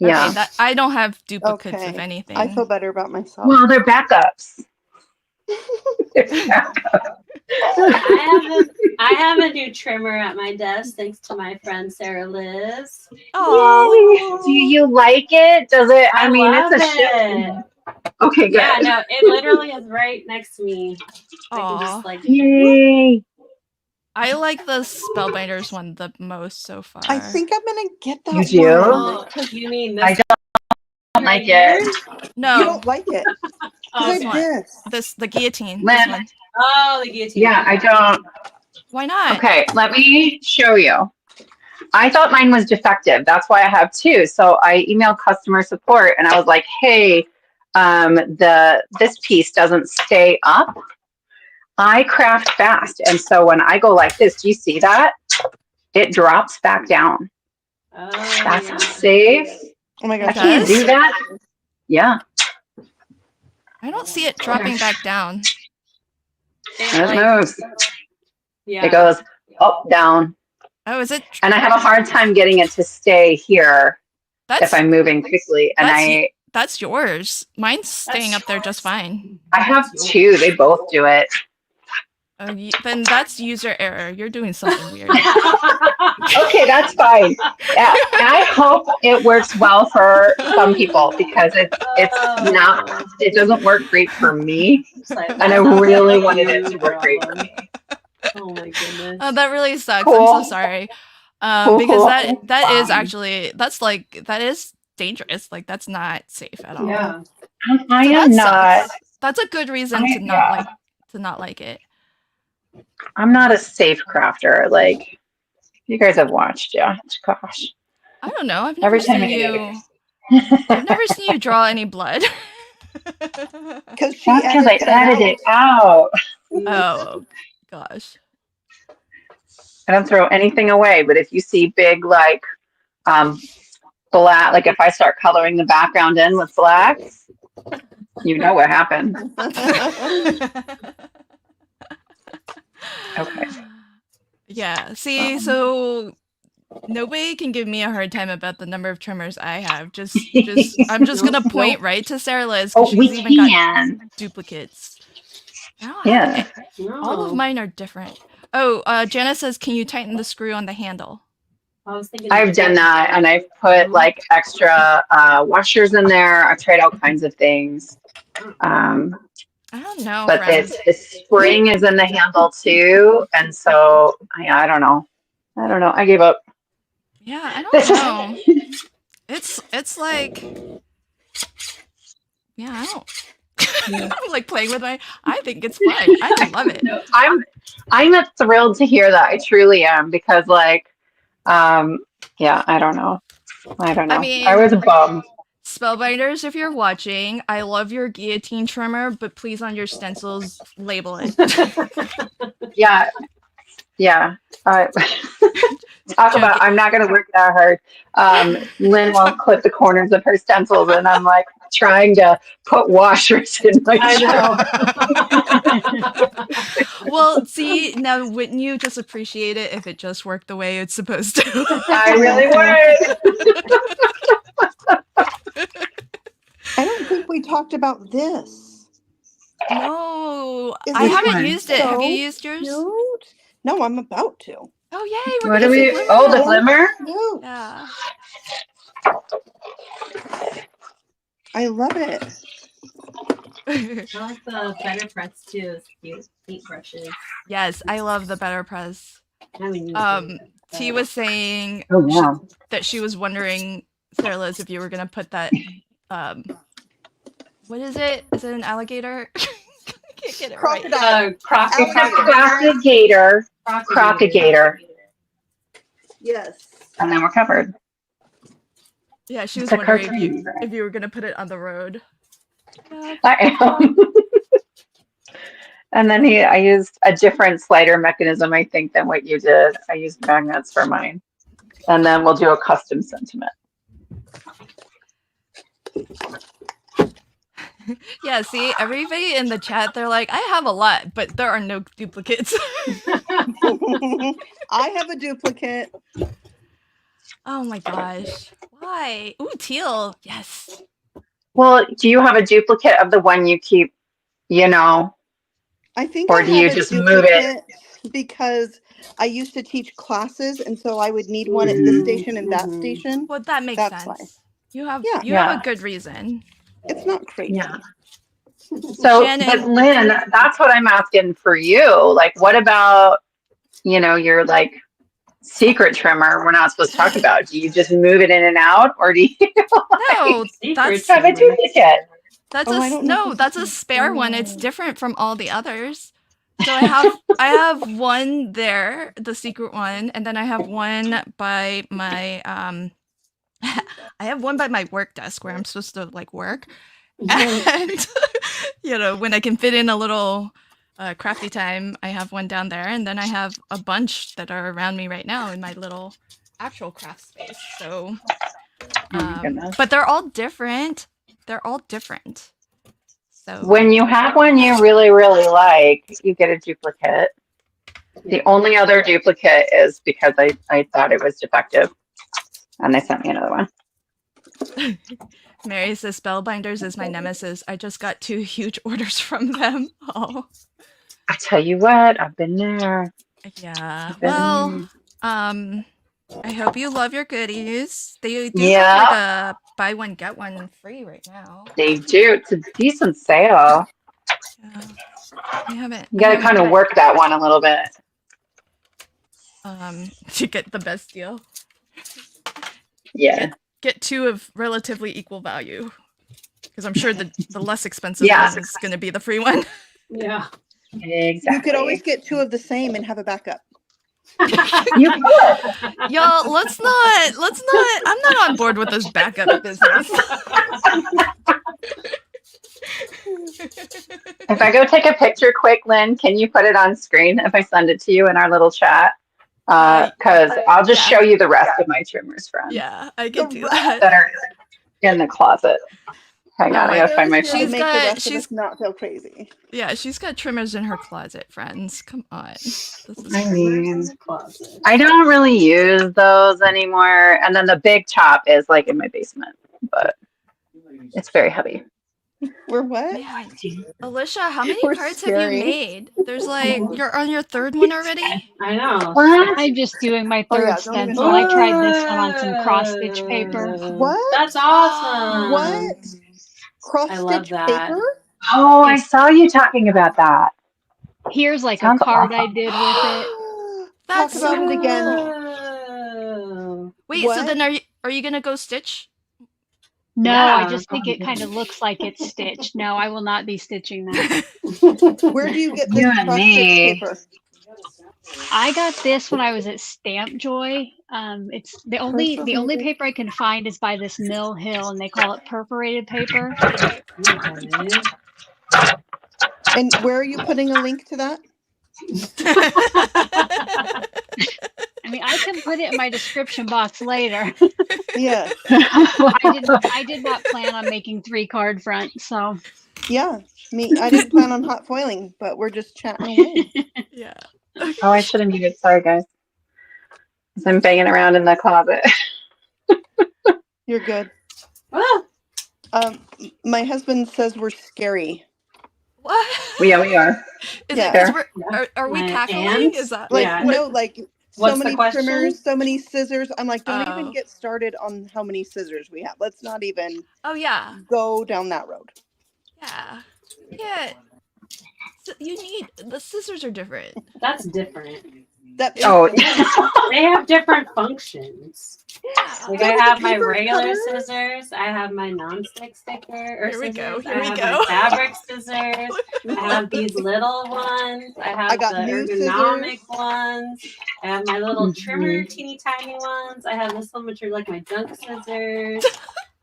Yeah. Okay, I don't have duplicates of Okay. anything. I feel better about myself. Well, they're backups. I have a new trimmer at my desk thanks to my friend Sarah Liz. Oh, Do you like it? Does it? I mean, love it's a shit. Okay, good. Yeah, no, it literally is right next to me. I can Aw. just like Yay. I like the Spellbinders one the most so far. I think I'm gonna get that You do? one. oh, you mean this I don't like it. No, You don't like it. Oh, Like okay. this. the guillotine. Lynn. This one. Oh, the guillotine. Yeah, I don't. Why not? Okay, let me show you. I thought mine was defective. That's why I have 2. So I emailed customer support and I was like, hey, this piece doesn't stay up. I craft fast. And so when I go like this, do you see that? It drops back down. Oh, That's yeah. not safe. Oh my I gosh. can't do that. Yeah. I don't see it dropping back down. It moves. Yeah. It goes up, down. Oh, is it? And I have a hard time getting it to stay here That's if I'm moving quickly. And that's yours. Mine's staying up there just fine. I have 2. They both do it. Oh, then that's user error. You're doing something weird. Okay, that's fine. Yeah, and I hope it works well for some people because it's not. It doesn't work great for me, and I really wanted it to work great for me. Oh my goodness. Oh, that really sucks. Cool. I'm so sorry. Because that is actually that is dangerous. Like that's not safe at all. Yeah. I So am that not. sucks. That's a good reason to not like it. I'm not a safe crafter. Like you guys have watched, yeah. Gosh. I don't know. I've never Every time seen I do you. I've never seen you draw any blood. Because she That's because I edited edited it out. Oh gosh. I don't throw anything away, but if you see big like black, like if I start coloring the background in with black, you know what happened. Okay. Yeah. See, so nobody can give me a hard time about the number of trimmers I have. I'm just gonna point right to Sarah Liz because Oh, we she's even got can. duplicates. I don't Yeah. have it. All of mine are different. Oh, Jenna says, can you tighten the screw on the handle? I was thinking I've done that, and I've put like extra washers in there. I've tried all kinds of things. I don't know. But friend. the spring is in the handle too, and so I don't know. I gave up. Yeah, I don't know. It's like, yeah, I don't. I'm like playing with I think it's fun. I love it. I'm thrilled to hear that. I truly am because yeah, I don't know. I mean, I was bummed. Spellbinders, if you're watching, I love your guillotine trimmer, but please on your stencils label it. Yeah. Talk about, I'm not going to work that hard. Lynn won't clip the corners of her stencils, and I'm like trying to put washers in my Well, see, now wouldn't you just appreciate it if it just worked the way it's supposed to? I really would. I don't think we talked about this. No, Is I this haven't used it. Have you so used yours? cute? No, I'm about to. Oh, yay. What do we? Oh, the glimmer. Cute. Yeah. I love it. I like the better press too. It's cute. Paint brushes. Yes, I love the Better Press. I haven't used it, T was saying Oh, yeah. that she was wondering, Sarah Liz, if you were going to put that, what is it? Is it an alligator? I can't get it right. Crocodile. Crocodile. Yes. And then we're covered. Yeah, she was It's a wondering cartoon. if you were going to put it on the road. I am. And then I used a different slider mechanism, I think, than what you did. I used magnets for mine. And then we'll do a custom sentiment. Yeah, see, everybody in the chat, they're like, I have a lot, but there are no duplicates. I have a duplicate. Oh my gosh. Why? Ooh, teal. Yes. Well, do you have a duplicate of the one you keep, I think Or I do you have a just move it? duplicate because I used to teach classes, and so I would need one at this station and that station. Well, that makes That's sense. why. You have Yeah. a good reason. It's not crazy. Yeah. So, Shannon. but Lynn, that's what I'm asking for you. Like, what about, your like secret trimmer we're not supposed to talk about? Do you just move it in and out, or do you No, that's have a duplicate? that's a spare one. It's different from all the others. So I have one there, the secret one, and then I have one by my I have one by my work desk where I'm supposed to like work. And when I can fit in a little crafty time, I have one down there, and then I have a bunch that are around me right now in my little actual craft space. So but they're all different. So When you have one you really, really like, you get a duplicate. The only other duplicate is because I thought it was defective, and they sent me another one. Mary says Spellbinders is my nemesis. I just got 2 huge orders from them. Oh. I tell you what, I've been there. Yeah. Been Well, I hope you love your goodies. They do Yeah. have like a buy one get one free right now. They do. It's a decent sale. Yeah. I haven't. You got to kind of work that one a little bit. To get the best deal. Yeah. Get 2 of relatively equal value. Because I'm sure the less expensive Yeah. one is going to be the free one. Yeah. Exactly. You could always get 2 of the same and have a backup. You could. Y'all, let's not, I'm not on board with this backup business. If I go take a picture quick, Lynn, can you put it on screen if I send it to you in our little chat? Because I'll just show you the rest of my trimmers, friends. Yeah, I can do That that. are in the closet. Hang on, I gotta find my. She's make got- the rest of she's- us not feel crazy. Yeah, she's got trimmers in her closet, friends. Come on. This is I mean, I don't really use those anymore. And then the big chop is like in my basement, but it's very heavy. We're what? Man, Alicia, how many We're cards scary. have you made? There's like, you're on your 3rd one already? I know. What? I'm just doing my Oh, third yeah, don't even stencil. I tried this one on some cross stitch paper. What? That's awesome. What? Cross I love stitch that. paper? Oh, I saw you talking about that. Here's like Sounds a card I awesome. did with it. That's Talk about it again. Oh. Wait, so What? then are you gonna go stitch? No, Yeah. I just think it kind of looks like it's stitched. No, I will not be stitching that. Where do you get this You and cross me. stitch paper? I got this when I was at Stamp Joy. It's the only paper I can find is by this Mill Hill, and they call it perforated paper. Okay. And where are you putting a link to that? I mean, I can put it in my description box later. Yeah. I did not plan on making 3 card fronts, so. Yeah. I didn't plan on hot foiling, but we're just chatting away. Yeah. Oh, I should have muted. Sorry, guys. 'Cause I'm banging around in the closet. You're good. Ah, My husband says we're scary. What? Yeah, we are. Is Yeah. it because Yeah. are we My cackling? aunt? Is that Like, Yeah. no, like so What's the many question? trimmers, so many scissors. I'm like, don't even Oh. get started on how many scissors we have. Let's not even Oh yeah. go down that road. Yeah. Yeah. So the scissors are different. That's different. That Oh, They have different functions. Yeah. Like So I do the have my paper regular cutters. scissors. I have my non-stick sticker or Here we scissors. go, here I we have go. my fabric scissors. I have these little ones. I have got the new ergonomic scissors. ones. I have my little trimmer, Mhm. teeny tiny ones. I have this one which are like my junk scissors.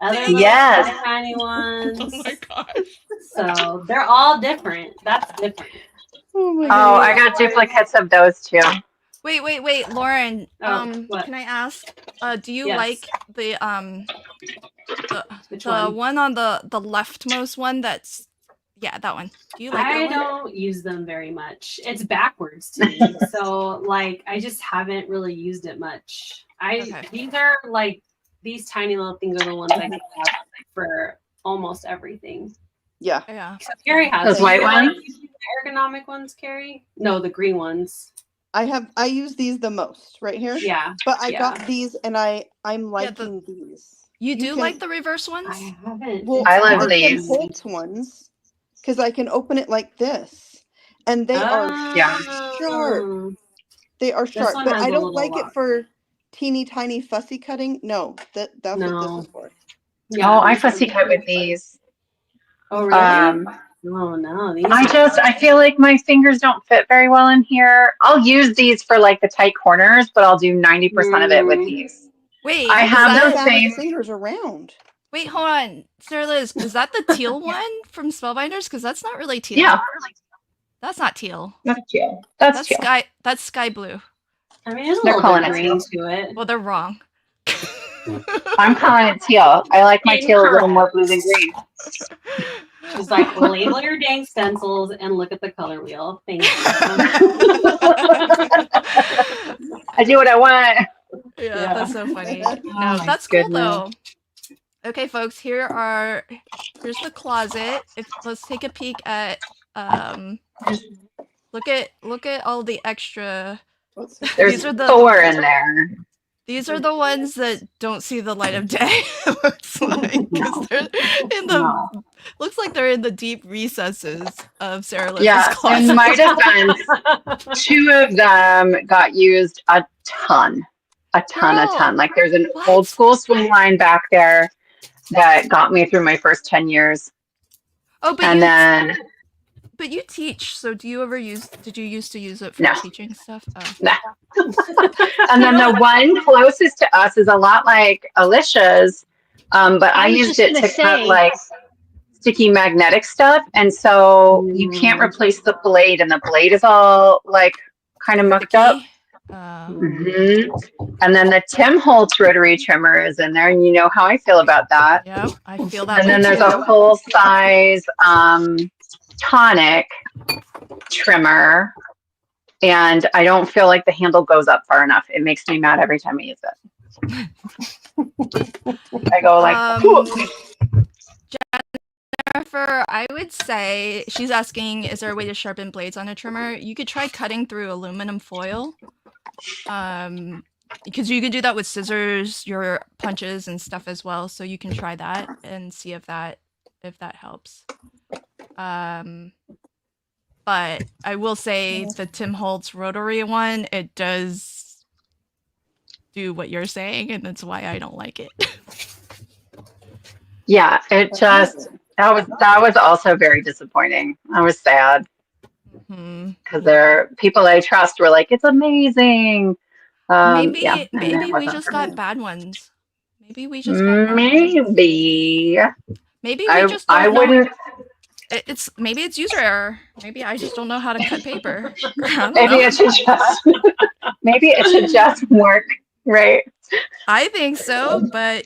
Other Dang little Yes. tiny Oh ones. my gosh. So they're all different. That's different. Oh my Oh, god. I got duplicates of those too. Wait, Lauren. Oh, what? Can I ask? Do you Yes. like the Which the one? one on the leftmost one? That's that one. Do you like that I one? don't use them very much. It's backwards to me. So like I just haven't really used it much. Okay. These are like these tiny little things are the ones I have for almost everything. Yeah. Yeah. So Carrie has Those them. white Do you like ones? using the ergonomic ones, Carrie? No, the green ones. I use these the most right here. Yeah. But I Yeah. got these and I'm liking these. You do can- like the reverse I ones? haven't. Well, I love the Tim these. Holtz ones, because I can open it like this, and they are Yeah. sharp. They are sharp, one but has I a don't little like it lock. for teeny tiny fussy cutting. No, that's what No. this is for. Yeah, Oh, I these fussy are- cut with these. Oh really? Um, Oh no, these I feel like my fingers don't fit very well in here. I'll use these for like the tight corners, but I'll do 90% of it with these. Wait, I is have that, those Fast same. fingers around. wait, hold on. Sarah Liz, is that the teal one from Spellbinders? Because that's not really teal. Yeah, That's not teal. that's teal. That's teal. That's sky blue. I mean, there's a They're little calling bit it green teal. to it. Well, they're wrong. I'm calling it teal. I like my teal a little more blue than green. She's like, label your dang stencils and look at the color wheel. Thank you. I do what I want. Yeah, that's so funny. Oh, No, my that's cool goodness. though. Okay, folks, here's the closet. Let's take a peek at look at all the extra. There's These are the 4 in there. These are the ones that don't see the light of day. Looks like 'cause they're in the No. looks like they're in the deep recesses of Sarah Liz's Yeah, closet. in my defense, 2 of them got used a ton. Girl, Like there's an what? old school swing line back there that got me through my first 10 years. Oh, And then, but you teach, so did you used to use it for No. teaching stuff? Oh. and then the one closest to us is a lot like Alicia's, but I was used just it gonna to cut say. like sticky magnetic stuff. And so you can't replace the blade, and the blade is all like kind of mucked up. Sticky? And then the Tim Holtz rotary trimmer is in there, and you know how I feel about that. Yep, I feel that And way then there's too. a full size tonic trimmer, and I don't feel like the handle goes up far enough. It makes me mad every time I use it. I go like, Jennifer, I would say she's asking, is there a way to sharpen blades on a trimmer? You could try cutting through aluminum foil. Because you could do that with scissors, your punches and stuff as well. So you can try that and see if that helps. But I will say the Tim Holtz rotary one, it does do what you're saying, and that's why I don't like it. yeah, it just that was also very disappointing. I was sad because there people I trust were like, it's amazing. Maybe yeah, maybe we just got bad ones. Maybe we just got bad ones. maybe. Maybe we just don't I know. wouldn't. it's maybe it's user error. Maybe I just don't know how to cut paper. I don't Maybe know. it should just maybe it should just work, right? I think so, but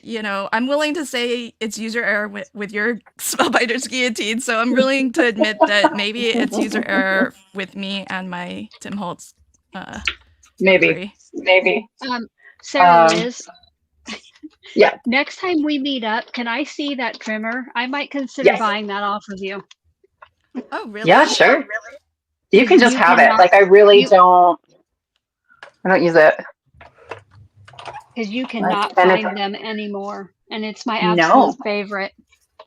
I'm willing to say it's user error with your Spellbinders Guillotine. So I'm willing to admit that maybe it's user error with me and my Tim Holtz. Maybe. Sarah Um, Liz, Yeah. next time we meet up, can I see that trimmer? I might consider Yes. buying that off of you. Oh, really? Yeah, sure. You can just You have it. cannot- Like I really you- don't use it. Because you cannot and it's- find them anymore, and it's my No. absolute favorite.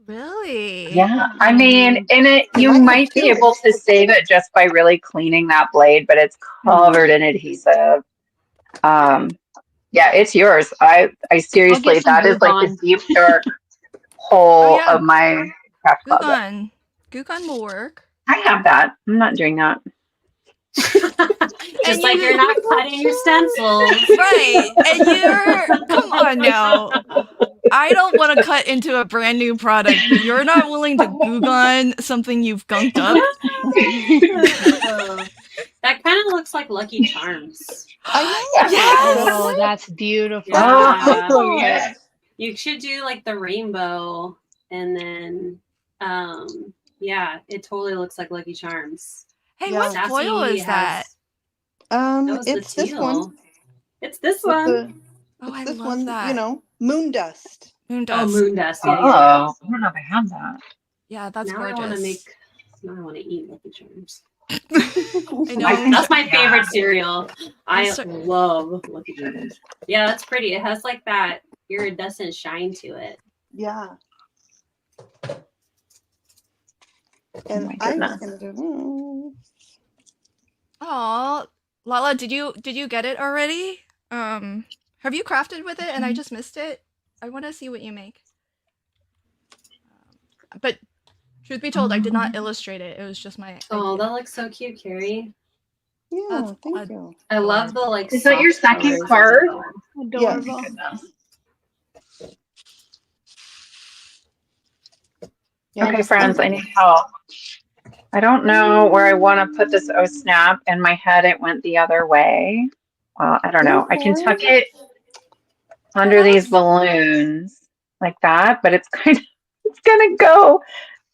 Really? Yeah. I mean, in it you might have might be two. able to save it just by really cleaning that blade, but it's covered in adhesive. Yeah, it's yours. I seriously, some that is like the Goo Gone. deep dark hole yeah. of my craft closet. Goo-Gun. Goo-Gun will work. I have that. I'm not doing that. Just like you're not cutting your stencils. Right. And come on now. I don't want to cut into a brand new product, but you're not willing to Goo-Gun something you've gunked up. That kind of looks like Lucky Charms. I know. Yes! Oh, that's beautiful. Yeah. Oh, yeah. You should do like the rainbow, and then, yeah, it totally looks like Lucky Charms. Hey, Yeah. what foil is that? was the It's this teal. one. It's this With one. the- Oh, it's I this love one, that. moon dust. Moon Oh, dust. moon dust. Oh, Yeah, yeah. I don't know if I have that. Yeah, that's Now gorgeous. Now I want to eat Lucky Charms. I know. That's my favorite cereal. I so- love Lucky Charms. Yeah, that's pretty. It has like that iridescent shine to it. Yeah. Oh And my I was goodness. gonna do. Aw, Lala, did you get it already? Have you crafted with it and I just missed it? I want to see what you make. But truth be told, I did not illustrate it. It was just my Oh, idea. that looks so cute, Carrie. Yeah, That's thank you. I love the like. Is that your soft second colors. card? Adorable. Goodness. Yeah, Okay, just friends, I thank need help. I don't know where I want to put this O snap. In my head, it went the other way. I don't know. I can tuck it under these balloons like that, but it's it's gonna go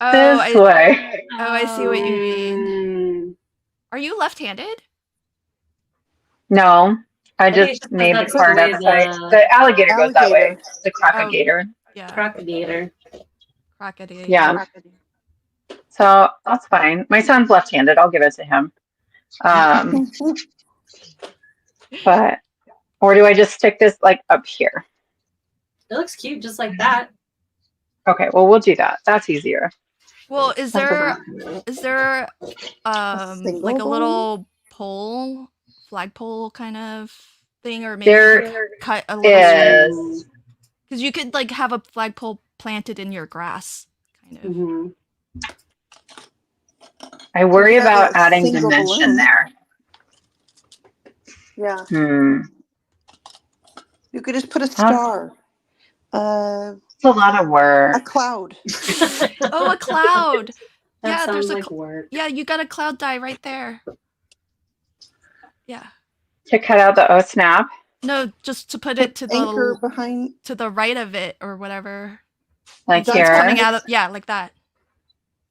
this way. I see what you mean. Mm. Are you left-handed? No, I think it's just just made the that's the card way upside. The alligator goes that way. Alligator. The crocodile. Yeah. Crocodile. Crocodile. Yeah. So that's fine. My son's left-handed. I'll give it to him. But or do I just stick this like up here? It looks cute, just like that. Okay, well we'll do that. That's easier. Well, is there single like a one? little flagpole kind of thing, or maybe There cut a little is. because you could like have a flagpole planted in your grass, kind of. Mm-hmm. I worry You have about a adding single dimension balloon. there. Yeah. You could just put a star. It's a lot of A work. cloud. Oh, a cloud! That Yeah, there's sounds a like work. Yeah, you got a cloud die right there. Yeah. To cut out the O snap. No, just to put it to Anchor the behind. right of it or whatever. Like That's here. Coming out of like that.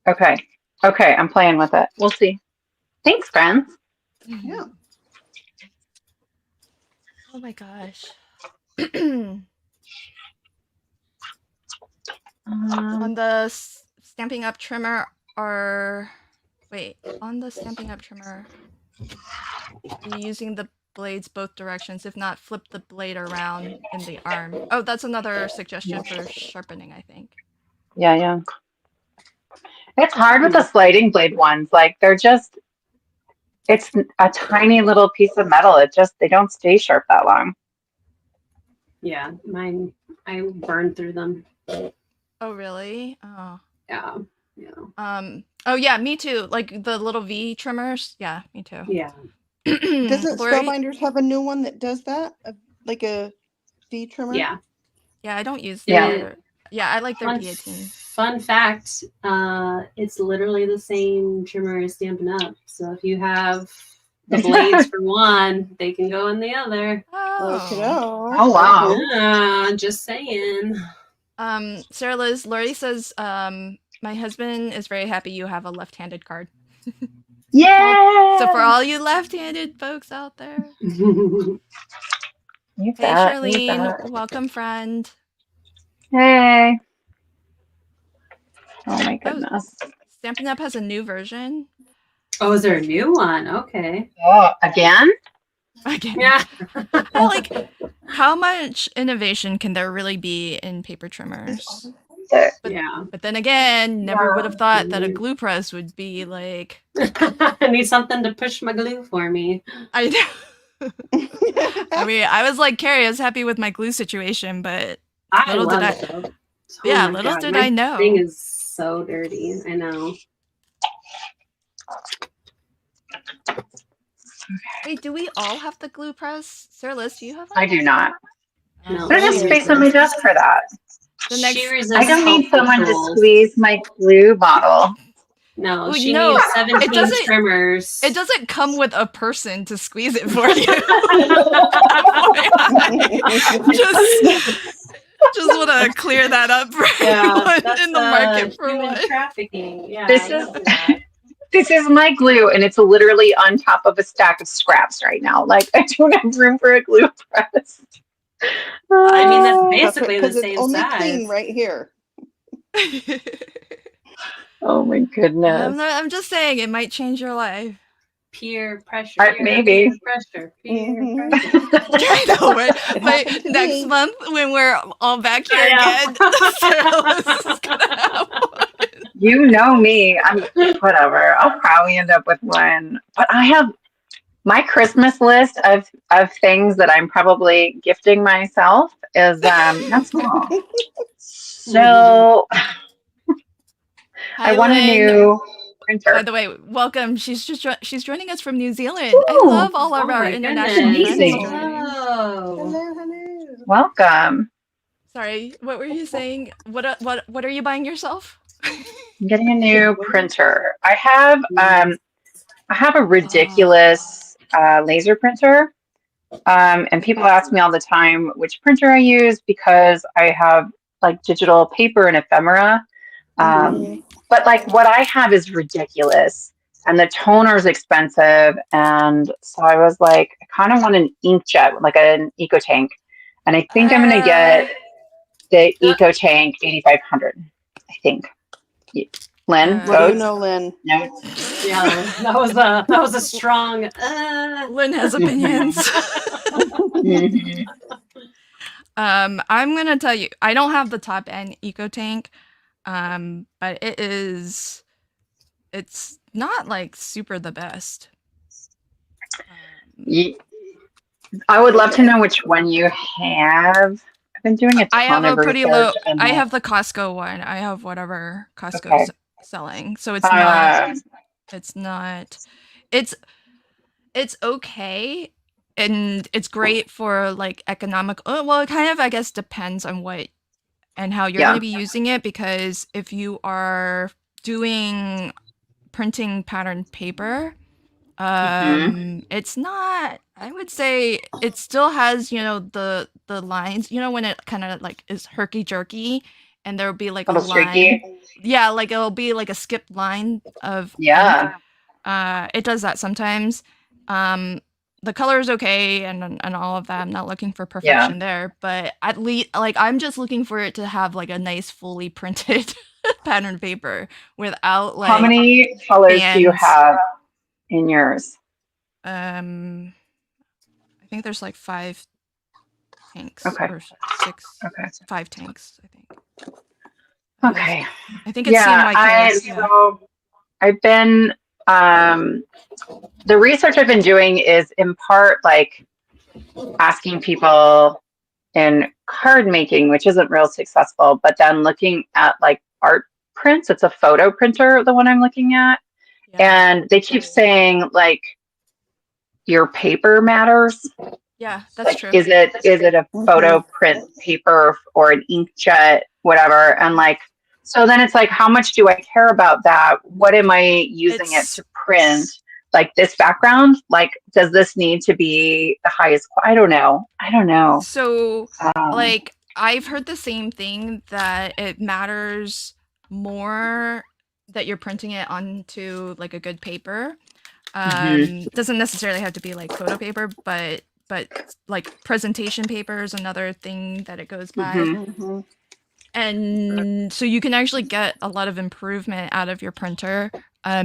Okay. Okay, I'm playing with it. We'll see. Thanks, friends. Yeah. Oh my gosh. On the Stamping Up trimmer on the Stamping Up trimmer, are you using the blades both directions? If not, flip the blade around in the arm. Oh, that's another suggestion for sharpening, I think. Yeah. It's hard with the sliding blade ones. Like it's a tiny little piece of metal. They don't stay sharp that long. Yeah, mine. I burned through them. Oh, really? Oh. Yeah. Oh yeah, me too. Like the little V trimmers. Yeah, me too. Yeah. Doesn't Lori? Spellbinders have a new one that does that? Like a V trimmer? Yeah. Yeah, I don't use Yeah. their. Yeah, I like their On guillotine. fun fact, it's literally the same trimmer as Stampin' Up. So if you have the blades for one, they can go in the other. Oh. Oh wow. Yeah, just saying. Sarah Liz, Lori says, my husband is very happy you have a left-handed card. Yeah. So for all you left-handed folks out there. You Hey bet, you Charlene, bet. welcome friend. Hey. Oh my goodness. Stampin' Up has a new version. Oh, is there a new one? Okay. Oh, again? Again. Yeah. Well, like, how much innovation can there really be in paper trimmers? But, Yeah. but then again, never would have thought that a glue press would be like. I need something to push my glue for me. I know. I mean, I was like Carrie, I was happy with my glue situation, but I little did love I. it. Oh Yeah, my little God, did my I know. thing is so dirty. I know. Wait, do we all have the glue press? Sarah Liz, do you have one? I do not. No, There's a she space on my resists. desk for that. The next, She resists I don't need health someone to controls. squeeze my glue bottle. No, Well, she no, needs it 17 doesn't- trimmers. it doesn't come with a person to squeeze it for you. just want to clear that up for everyone that's in the market for human what. trafficking. Yeah, This is this is my glue, and it's literally on top of a stack of scraps right now. Like I don't have room for a glue press. I mean, that's Oh, basically the Because same it's only size. clean right here. oh my goodness. I'm just saying, it might change your life. Peer pressure. Maybe. Peer pressure. Peer Mhm. pressure. I know, right? It But happened to next me. month, when we're all back here I again, Sarah Liz is gonna have one. You know me. I'm whatever. I'll probably end up with one. But I have my Christmas list of things that I'm probably gifting myself is not small. So I Hi, want a Lynn. new printer. By the way, welcome. She's she's joining us from New Zealand. I Ooh. love all of Oh our my international goodness. friends Amazing. joining. Hello. Hello. Welcome. Sorry, what were you saying? What are you buying yourself? I'm getting a new printer. I have a ridiculous laser printer. And people ask me all the time which printer I use because I have like digital paper and ephemera. But like what I have is ridiculous and the toner is expensive. And so I was like, I kind of want an inkjet, like an eco tank. And I think I'm going to get the eco tank 8500, I think. Lynn, What What do you votes? know, Lynn? No. Yeah, that was a strong. Lynn has opinions. Mhm. I'm gonna tell you, I don't have the top end eco tank, but it's not like super the best. I would love to know which one you have. I've been doing a ton I have a of pretty research low. on I that. have the Costco one. I have whatever Costco's Okay. selling, so it's not. Uh, It's not. It's okay, and it's great for like economic. Well, it kind of I guess depends on what and how you're Yeah. going to be using it, because if you are doing printing pattern paper, it's not, I would say it still has, the lines, when it kind of like is herky jerky and there'll be like a little line. streaky. Yeah, like it'll be like a skipped line of Yeah. ink. It does that sometimes. The color is okay and all of that. I'm not looking for perfection there, but at least like I'm just looking for it to have like a nice fully printed pattern paper without like How many colors do you bands. have in yours? I think there's like 5 tanks Okay. or 6. Okay. 5 tanks, I think. Okay. I think it's CMYK. Yeah. So I've been the research I've been doing is in part like asking people in card making, which isn't real successful, but then looking at like art prints. It's a photo printer, the one I'm looking at. Yeah. And they keep saying like your paper matters. Yeah, that's Like, true. is it a photo print paper or an inkjet, whatever? And like, So then it's like, how much do I care about that? What am I using it to print? Like this background, like, does this need to be the highest? I don't know. So, like, I've heard the same thing, that it matters more that you're printing it onto like a good paper. Doesn't necessarily have to be like photo paper, but like presentation paper is another thing that it goes by. And so you can actually get a lot of improvement out of your printer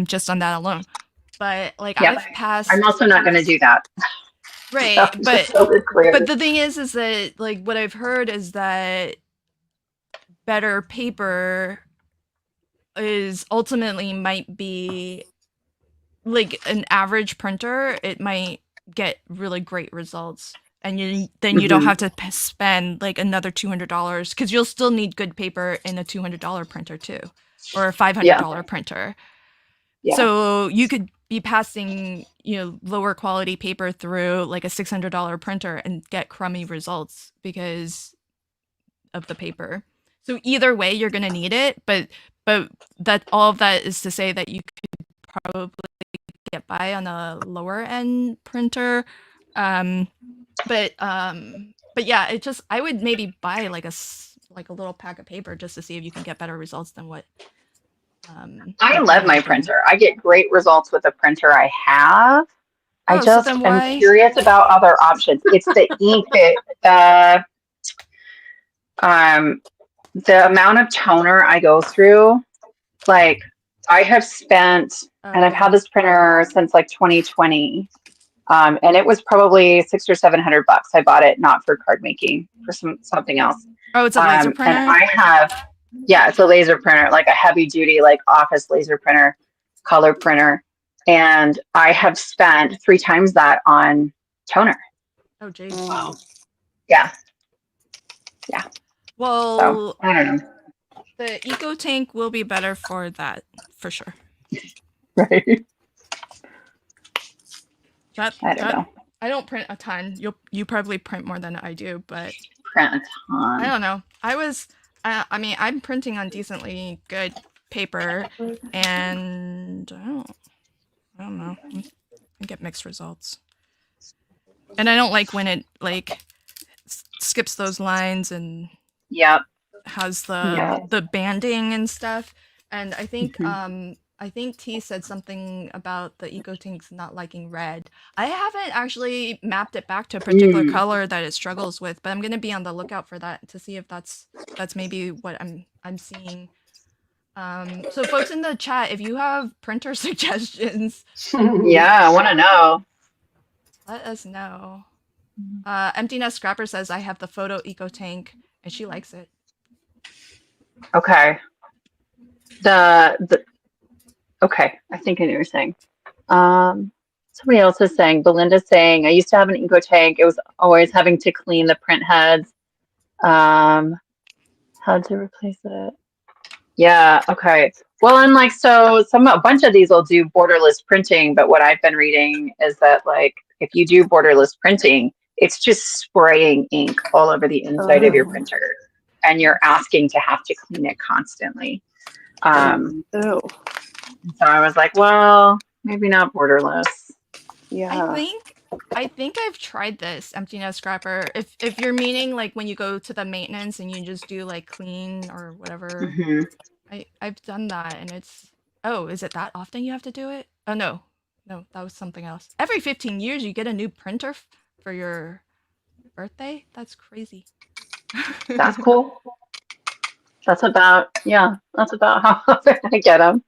just on that alone. But like, Yep. I've passed. I'm also not going to do that. Right, So, but so it's clear. but the thing is that, like, what I've heard is that better paper is ultimately might be like an average printer. It might get really great results, and you don't have to spend like another $200, because you'll still need good paper in a $200 printer too, or a $500 printer. Yeah. So you could be passing, lower quality paper through like a $600 printer and get crummy results because of the paper. So either way, you're going to need it, but that all of that is to say that you could probably get by on a lower end printer. But yeah, I would maybe buy like a little pack of paper just to see if you can get better results than what. I love my printer. I get great results with the printer I have. I just am curious about other options. It's the ink that the amount of toner I go through. Like, I have spent, and I've had this printer since like 2020, and it was probably $600 or $700. I bought it not for card making, for something else. Oh, it's a laser printer. And I have. Yeah, it's a laser printer, like a heavy duty, like office laser printer, color printer. And I have spent 3 times that on toner. Oh, geez. Wow. Yeah. Well, so, I don't know. The EcoTank will be better for that, for sure. Right. I don't know. I don't print a ton. You probably print more than I do, but print a ton. I don't know. I'm printing on decently good paper, and I don't know. I get mixed results, and I don't like when it like skips those lines and has the banding and stuff. And I think I think T said something about the EcoTanks not liking red. I haven't actually mapped it back to a particular color that it struggles with, but I'm gonna be on the lookout for that to see if that's maybe what I'm seeing. So folks in the chat, if you have printer suggestions, I want to know. Let us know. Empty Nest Scrapper says I have the photo EcoTank and she likes it. Okay. Okay, I think I knew what you're saying. Somebody else is saying, Belinda's saying, I used to have an EcoTank. It was always having to clean the print heads. How to replace it? Yeah, okay. Well, and like, so a bunch of these will do borderless printing, but what I've been reading is that like, if you do borderless printing, it's just spraying ink all over the inside of your printer, and you're asking to have to clean it constantly. So I was like, well, maybe not borderless. Yeah. I think I've tried this, Empty Nest Scrapper. If you're meaning like when you go to the maintenance and you just do like clean or whatever, I've done that, and it's is it that often you have to do it? Oh no, that was something else. Every 15 years you get a new printer for your birthday. That's crazy. That's cool. That's about how often I get them.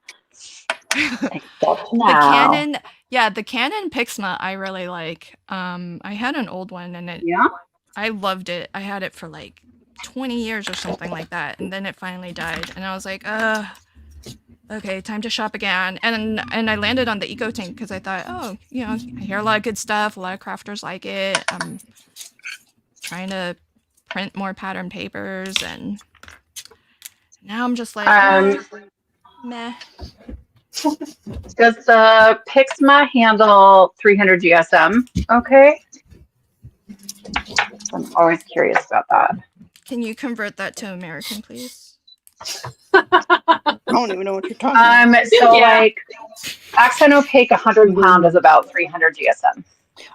The Canon Pixma I really like. I had an old one and I loved it. I had it for like 20 years or something like that, and then it finally died, and I was like, okay, time to shop again. And I landed on the EcoTank because I thought, I hear a lot of good stuff. A lot of crafters like it. I'm trying to print more pattern papers, and now I'm just like, meh. Does the Pixma handle 300 GSM? Okay. I'm always curious about that. Can you convert that to American, please? I don't even know what you're talking about. So Yeah. like accent opaque 100 pound is about 300 GSM.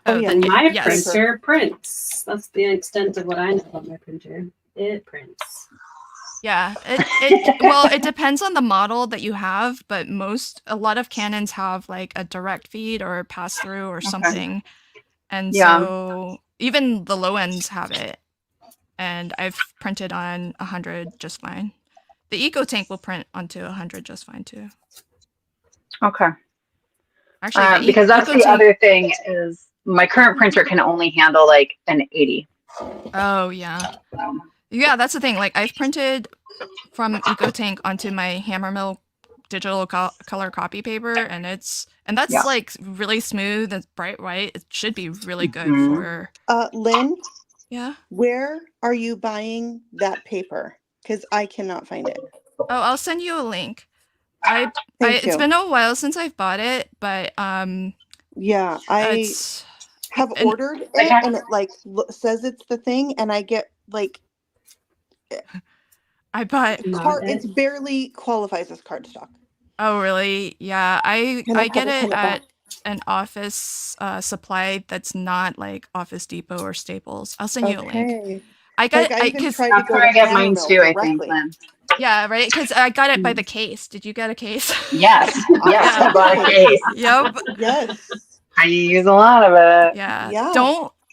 Oh, yeah. then My yes. printer prints. That's the extent of what I know about my printer. It prints. Yeah, it depends on the model that you have, but a lot of Canons have like a direct feed or pass through or something. And Yeah. so even the low ends have it. And I've printed on 100 just fine. The Eco Tank will print onto 100 just fine too. Okay. Actually, because that's Eco the Tank, other thing is my current printer can only handle like an 80. oh yeah. Yeah, that's the thing. Like I've printed from Eco Tank onto my Hammermill digital color copy paper, and that's Yeah. like really smooth and bright white. It should be really good Mhm. for. Lynn, Yeah. where are you buying that paper? Because I cannot find it. Oh, I'll send you a link. Thank It's you. been a while since I've bought it, but Yeah, I it's have and- ordered it, and it like says it's the thing, and I get like I bought. it's barely qualifies as cardstock. Oh really? Yeah, I Can I get have it it at back? an office supply that's not like Office Depot or Staples. I'll send you a link. Okay. I got Like I even because tried to That's go where I to get mine Hammermill too, I think, directly. Lynn. yeah, right. Because I got it by the case. Did you get a case? Yes. Yes, Yeah. I bought a case. Yep. Yes. I use a lot of it. Yeah. Yeah.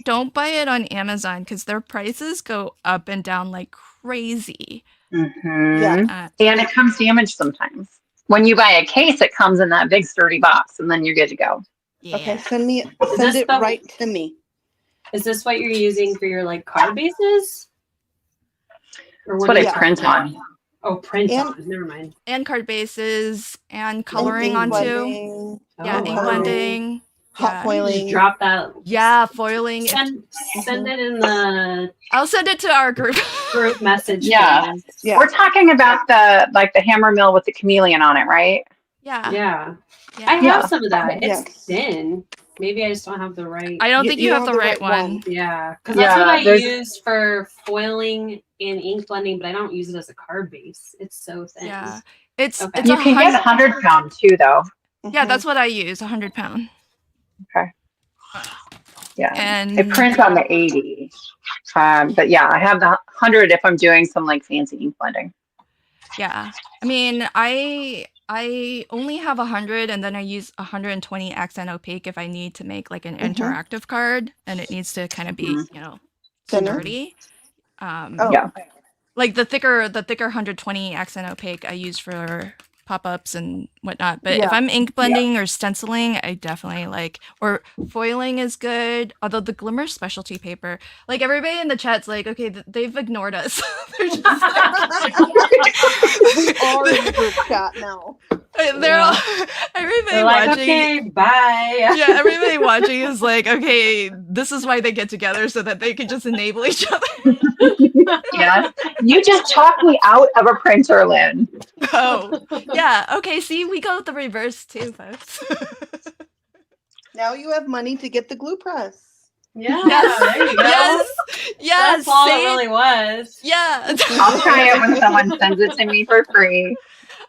Don't buy it on Amazon because their prices go up and down like crazy. Mm-hmm. Yeah. And it comes damaged sometimes. When you buy a case, it comes in that big sturdy box, and then you're good to go. Yeah. Okay, send this it the- right to me. Is this what you're using for your like card bases? Or That's what are I you print talking about? on. Oh, print And- on. Never mind. And card bases and And coloring ink onto. blending, Yeah, Oh, ink wow. blending. hot Yeah. Just foiling. drop that. Yeah, foiling. Send it in the I'll send it to our group. group message. Yeah. thing. Yeah. We're talking about the hammer mill with the chameleon on it, right? Yeah. Yeah. Yeah. I have Yeah. some of that. It's Yes. thin. Maybe I just don't have the right. I don't think you have don't the right one. Yeah, because that's what Yeah, I there's- use for foiling and ink blending, but I don't use it as a card base. It's so thin. Yeah. It's Okay. it's You a can get 100. 100 pound too, though. Yeah, Mhm. that's what I use, 100 pound. Yeah. And I print on the 80. But yeah, I have the 100 if I'm doing some like fancy ink blending. yeah. I mean, I only have 100 and then I use 120 accent opaque if I need to make like an Mhm. interactive card and it needs to kind of be, Thinner? sturdy. Oh, Yeah. Like the thicker 120 accent opaque I use for pop-ups and whatnot. But if Yeah. I'm ink blending or stenciling, I definitely like, or foiling is good. Although the Glimmer specialty paper, like everybody in the chat's like, okay, they've ignored us. They're just like, we are in the group chat now. they're all, everybody They're like, watching. okay, bye. Yeah, everybody watching is like, okay, this is why they get together so that they can just enable each other. Yeah. You just talked me out of a printer, Lynn. Oh, yeah. Okay, see, we go the reverse too, folks. Now you have money to get the glue press. Yeah, Yes. there you go. Yes, That's all see? it really was. Yeah. I'll try it when someone sends it to me for free.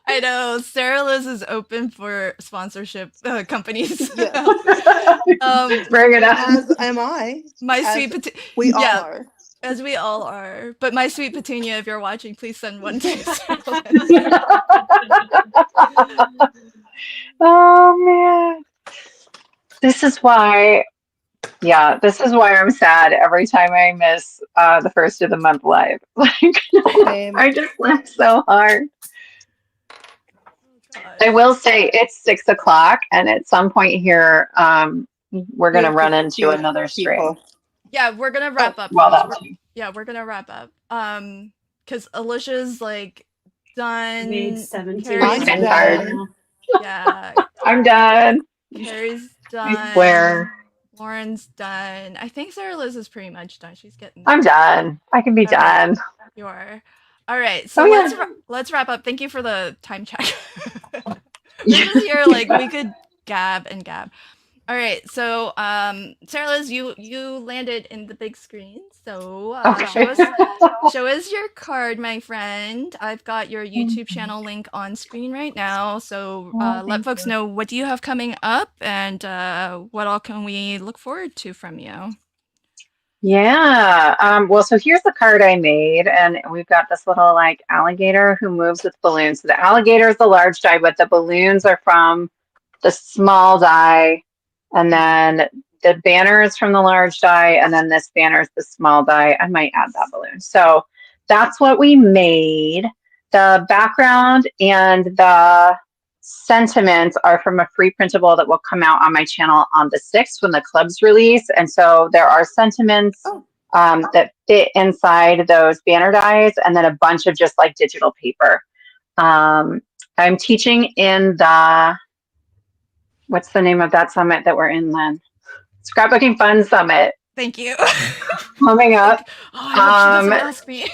I know. Sarah Liz is open for sponsorship companies. Yeah. Bring it up. As am I. My As sweet Petunia. We all Yeah. are. As we all are. But my sweet Petunia, if you're watching, please send one to Sarah Liz. Oh man. This is why I'm sad every time I miss the first of the month live. Like Same. I just laugh so hard. I will say it's 6 o'clock, and at some point here, we're gonna run into another stream. Yeah, we're gonna wrap up. Well, folks. that too. Yeah, we're gonna wrap up. Because Alicia's like done. Made 17. Carrie's I'm done. Yeah, I'm done. Carrie's done. I swear. Lauren's done. I think Sarah Liz is pretty much done. She's getting. I'm done. I can be Okay. done. You are. All right, so Oh, yeah. let's wrap up. Thank you for the time check. We're just here, like we could gab and gab. All right, so Sarah Liz, you landed in the big screen. So Okay. show us your card, my friend. I've got your YouTube channel link on screen right now. So let folks know, what do you have coming up, and what all can we look forward to from you? Yeah. Well, so here's the card I made, and we've got this little like alligator who moves with balloons. So the alligator is the large die, but the balloons are from the small die, and then the banner is from the large die, and then this banner is the small die. I might add that balloon. So that's what we made. The background and the sentiments are from a free printable that will come out on my channel on the 6th when the clubs release. And so there are sentiments that fit inside those banner dies, and then a bunch of just like digital paper. I'm teaching in the, what's the name of that summit that we're in, Len? Scrapbooking Fun Summit. Thank you. Coming up. Oh, I hope she doesn't ask me.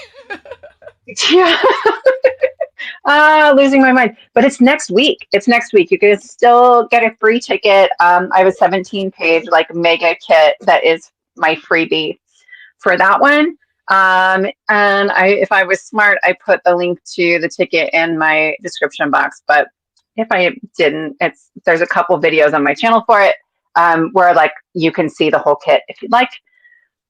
Yeah. Losing my mind. But it's next week. It's next week. You can still get a free ticket. I have a 17-page like mega kit that is my freebie for that one. And if I was smart, I put the link to the ticket in my description box. But if I didn't, there's a couple videos on my channel for it, where like you can see the whole kit if you'd like.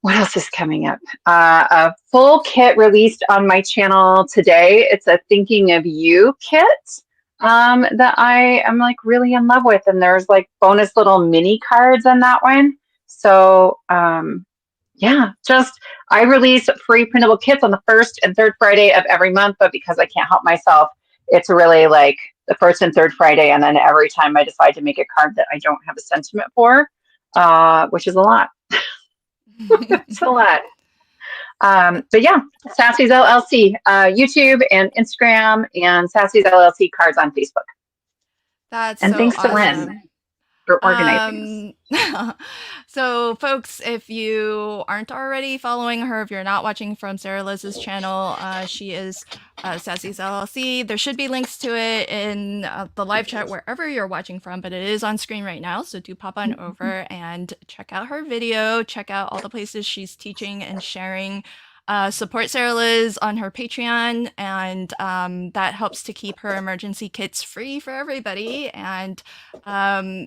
What else is coming up? A full kit released on my channel today. It's a Thinking of You kit that I am like really in love with. And there's like bonus little mini cards in that one. So yeah, I release free printable kits on the 1st and 3rd Friday of every month. But because I can't help myself, it's really like the 1st and 3rd Friday. And then every time I decide to make a card that I don't have a sentiment for, which is a lot. It's a lot. But yeah, Sassy's LLC, YouTube and Instagram, and Sassy's LLC cards on Facebook. That's and so thanks awesome. to Lynn for organizing. So folks, if you aren't already following her, if you're not watching from Sarah Liz's channel, she is Sassy's LLC. There should be links to it in the live chat wherever you're watching from, but it is on screen right now. So do pop on over and check out her video, check out all the places she's teaching and sharing. Support Sarah Liz on her Patreon, and that helps to keep her emergency kits free for everybody. And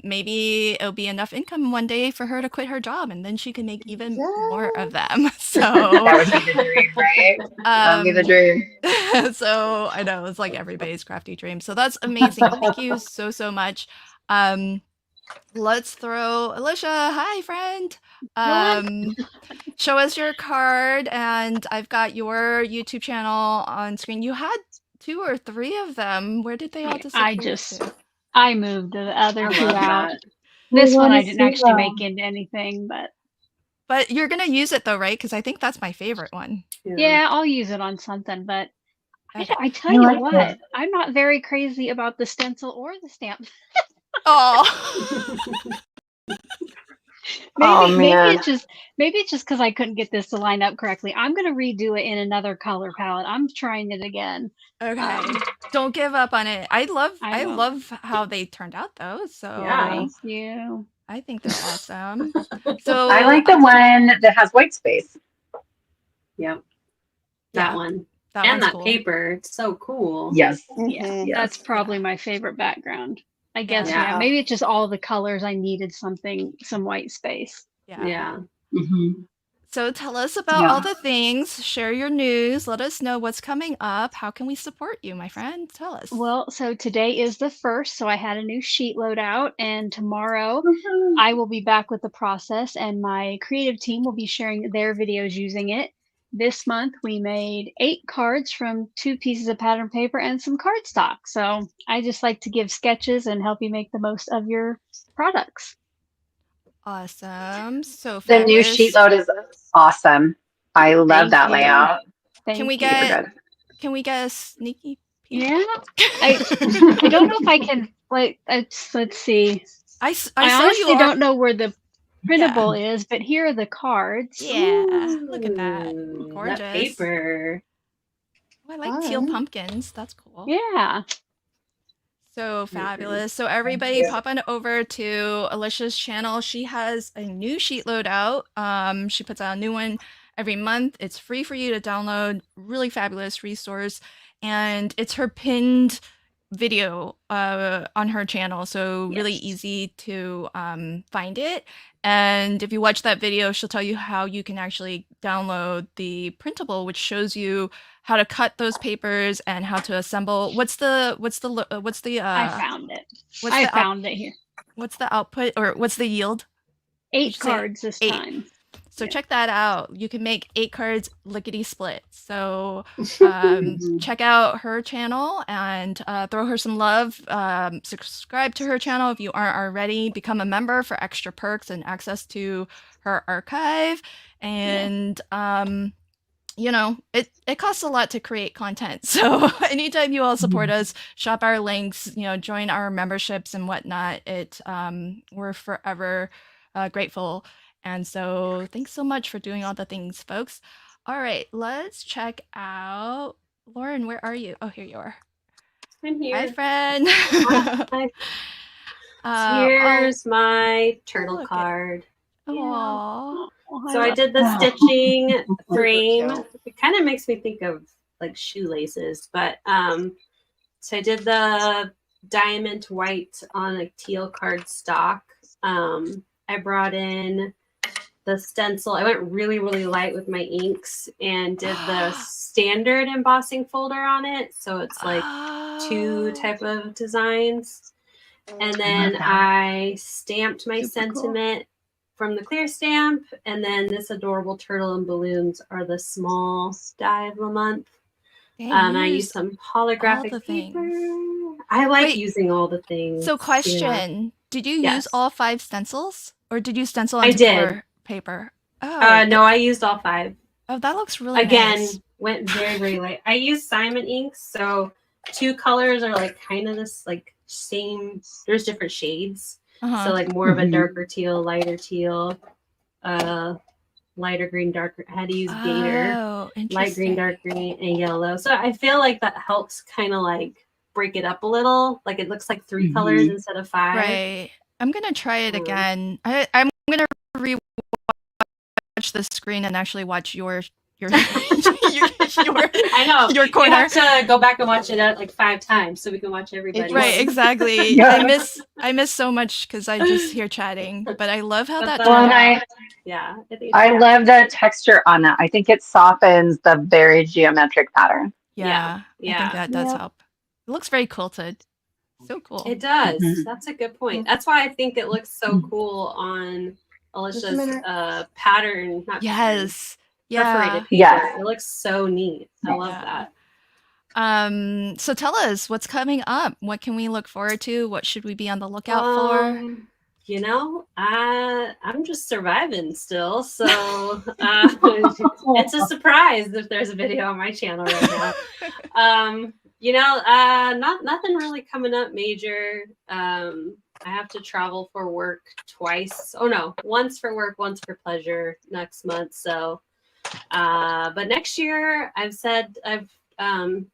maybe it'll be enough income one day for her to quit her job, and then she can make even more of them. So that would be the dream, right? That would be the dream. So I know it's like everybody's crafty dream. So that's amazing. Thank you so much. Let's throw Alicia. Hi, friend. Show us your card, and I've got your YouTube channel on screen. You had 2 or 3 of them. Where did they all disappear? I moved the other 2 out. This one I didn't actually make into anything, but you're gonna use it though, right? Because I think that's my favorite one. Yeah, I'll use it on something. But I tell you what, I'm not very crazy about the stencil or the stamp. Oh. Maybe it's just because I couldn't get this to line up correctly. I'm gonna redo it in another color palette. I'm trying it again. Okay. Don't give up on it. I love how they turned out though. So yeah. Thank you. I think they're awesome. So I like the one that has white space. Yep. That one. That and that cool. paper. It's so cool. Yes. Yeah. That's probably my favorite background. I guess, maybe it's just all the colors. I needed some white space. Yeah. Mm-hmm. So tell us about all the things. Share your news. Let us know what's coming up. How can we support you, my friend? Tell us. Well, so today is the 1st, so I had a new sheet load out, and tomorrow I will be back with the process, and my creative team will be sharing their videos using it. This month, we made 8 cards from 2 pieces of pattern paper and some cardstock. So I just like to give sketches and help you make the most of your products. Awesome. So the new sheet load is awesome. I love that layout. Can we get a sneaky peek? Yeah. I don't know if I can. Let's see. I honestly don't know where the printable is, but here are the cards. Yeah, look at that. Gorgeous. That paper. Oh, I like teal pumpkins. That's cool. Yeah. So fabulous. So everybody pop on over to Alicia's channel. She has a new sheet load out. She puts out a new one every month. It's free for you to download. Really fabulous resource. And it's her pinned video on her channel. So really Yes. easy to find it. And if you watch that video, she'll tell you how you can actually download the printable, which shows you how to cut those papers and how to assemble. What's the I found it. what's I the found it here. what's the output, or what's the yield? Did you 8 say cards this 8? time. So Yeah. check that out. You can make 8 cards lickety split. So Mhm. check out her channel and throw her some love. Subscribe to her channel if you aren't already. Become a member for extra perks and access to her archive. And you know, it costs a lot to create content. So anytime you all support us, shop our links, you know, join our memberships and whatnot, we're forever grateful. And so thanks so much for doing all the things, folks. All right, let's check out Lauren. Where are you? Oh, here you are. I'm here. Hi, friend. Hi. Here's my turtle look it. card. Aw. So I did the stitching frame. It kind of makes me think of like shoelaces, but so I did the diamond white on a teal card stock. I brought in the stencil. I went really, really light with my inks and did the standard embossing folder on it. So it's like 2 type of designs. And then I stamped my sentiment from the clear stamp. And then this adorable turtle and balloons are the small die of the month. I used some holographic paper. I like using all the things. So question, did you use all 5 stencils? Or did you stencil onto clear paper? Oh, no, I used all 5. Oh, that looks really nice. Went very, very light. I used Simon inks, so 2 colors are like kind of this like same. There's different shades, so like more of a darker teal, lighter teal, lighter green, darker. I had to use Gator, light green, dark green, and yellow. So I feel like that helps kind of like break it up a little. Like it looks like 3 colors instead of 5. Right. I'm gonna try it again. I'm gonna rewatch the screen and actually watch your I know your corner. You have to go back and watch it like 5 times so we can watch everybody. Right, exactly. I miss so much because I just hear chatting, but I love how that turned out. I love the texture on that. I think it softens the very geometric pattern. I think that does help. It looks very quilted. So cool. It does. That's a good point. That's why I think it looks so cool on Alicia's pattern. Perforated paper. It looks so neat. I love that. So tell us what's coming up. What can we look forward to? What should we be on the lookout for? You know, I'm just surviving still, so it's a surprise if there's a video on my channel right now. You know, nothing really coming up major. I have to travel for work twice. Oh no, once for work, once for pleasure next month. So, but next year I've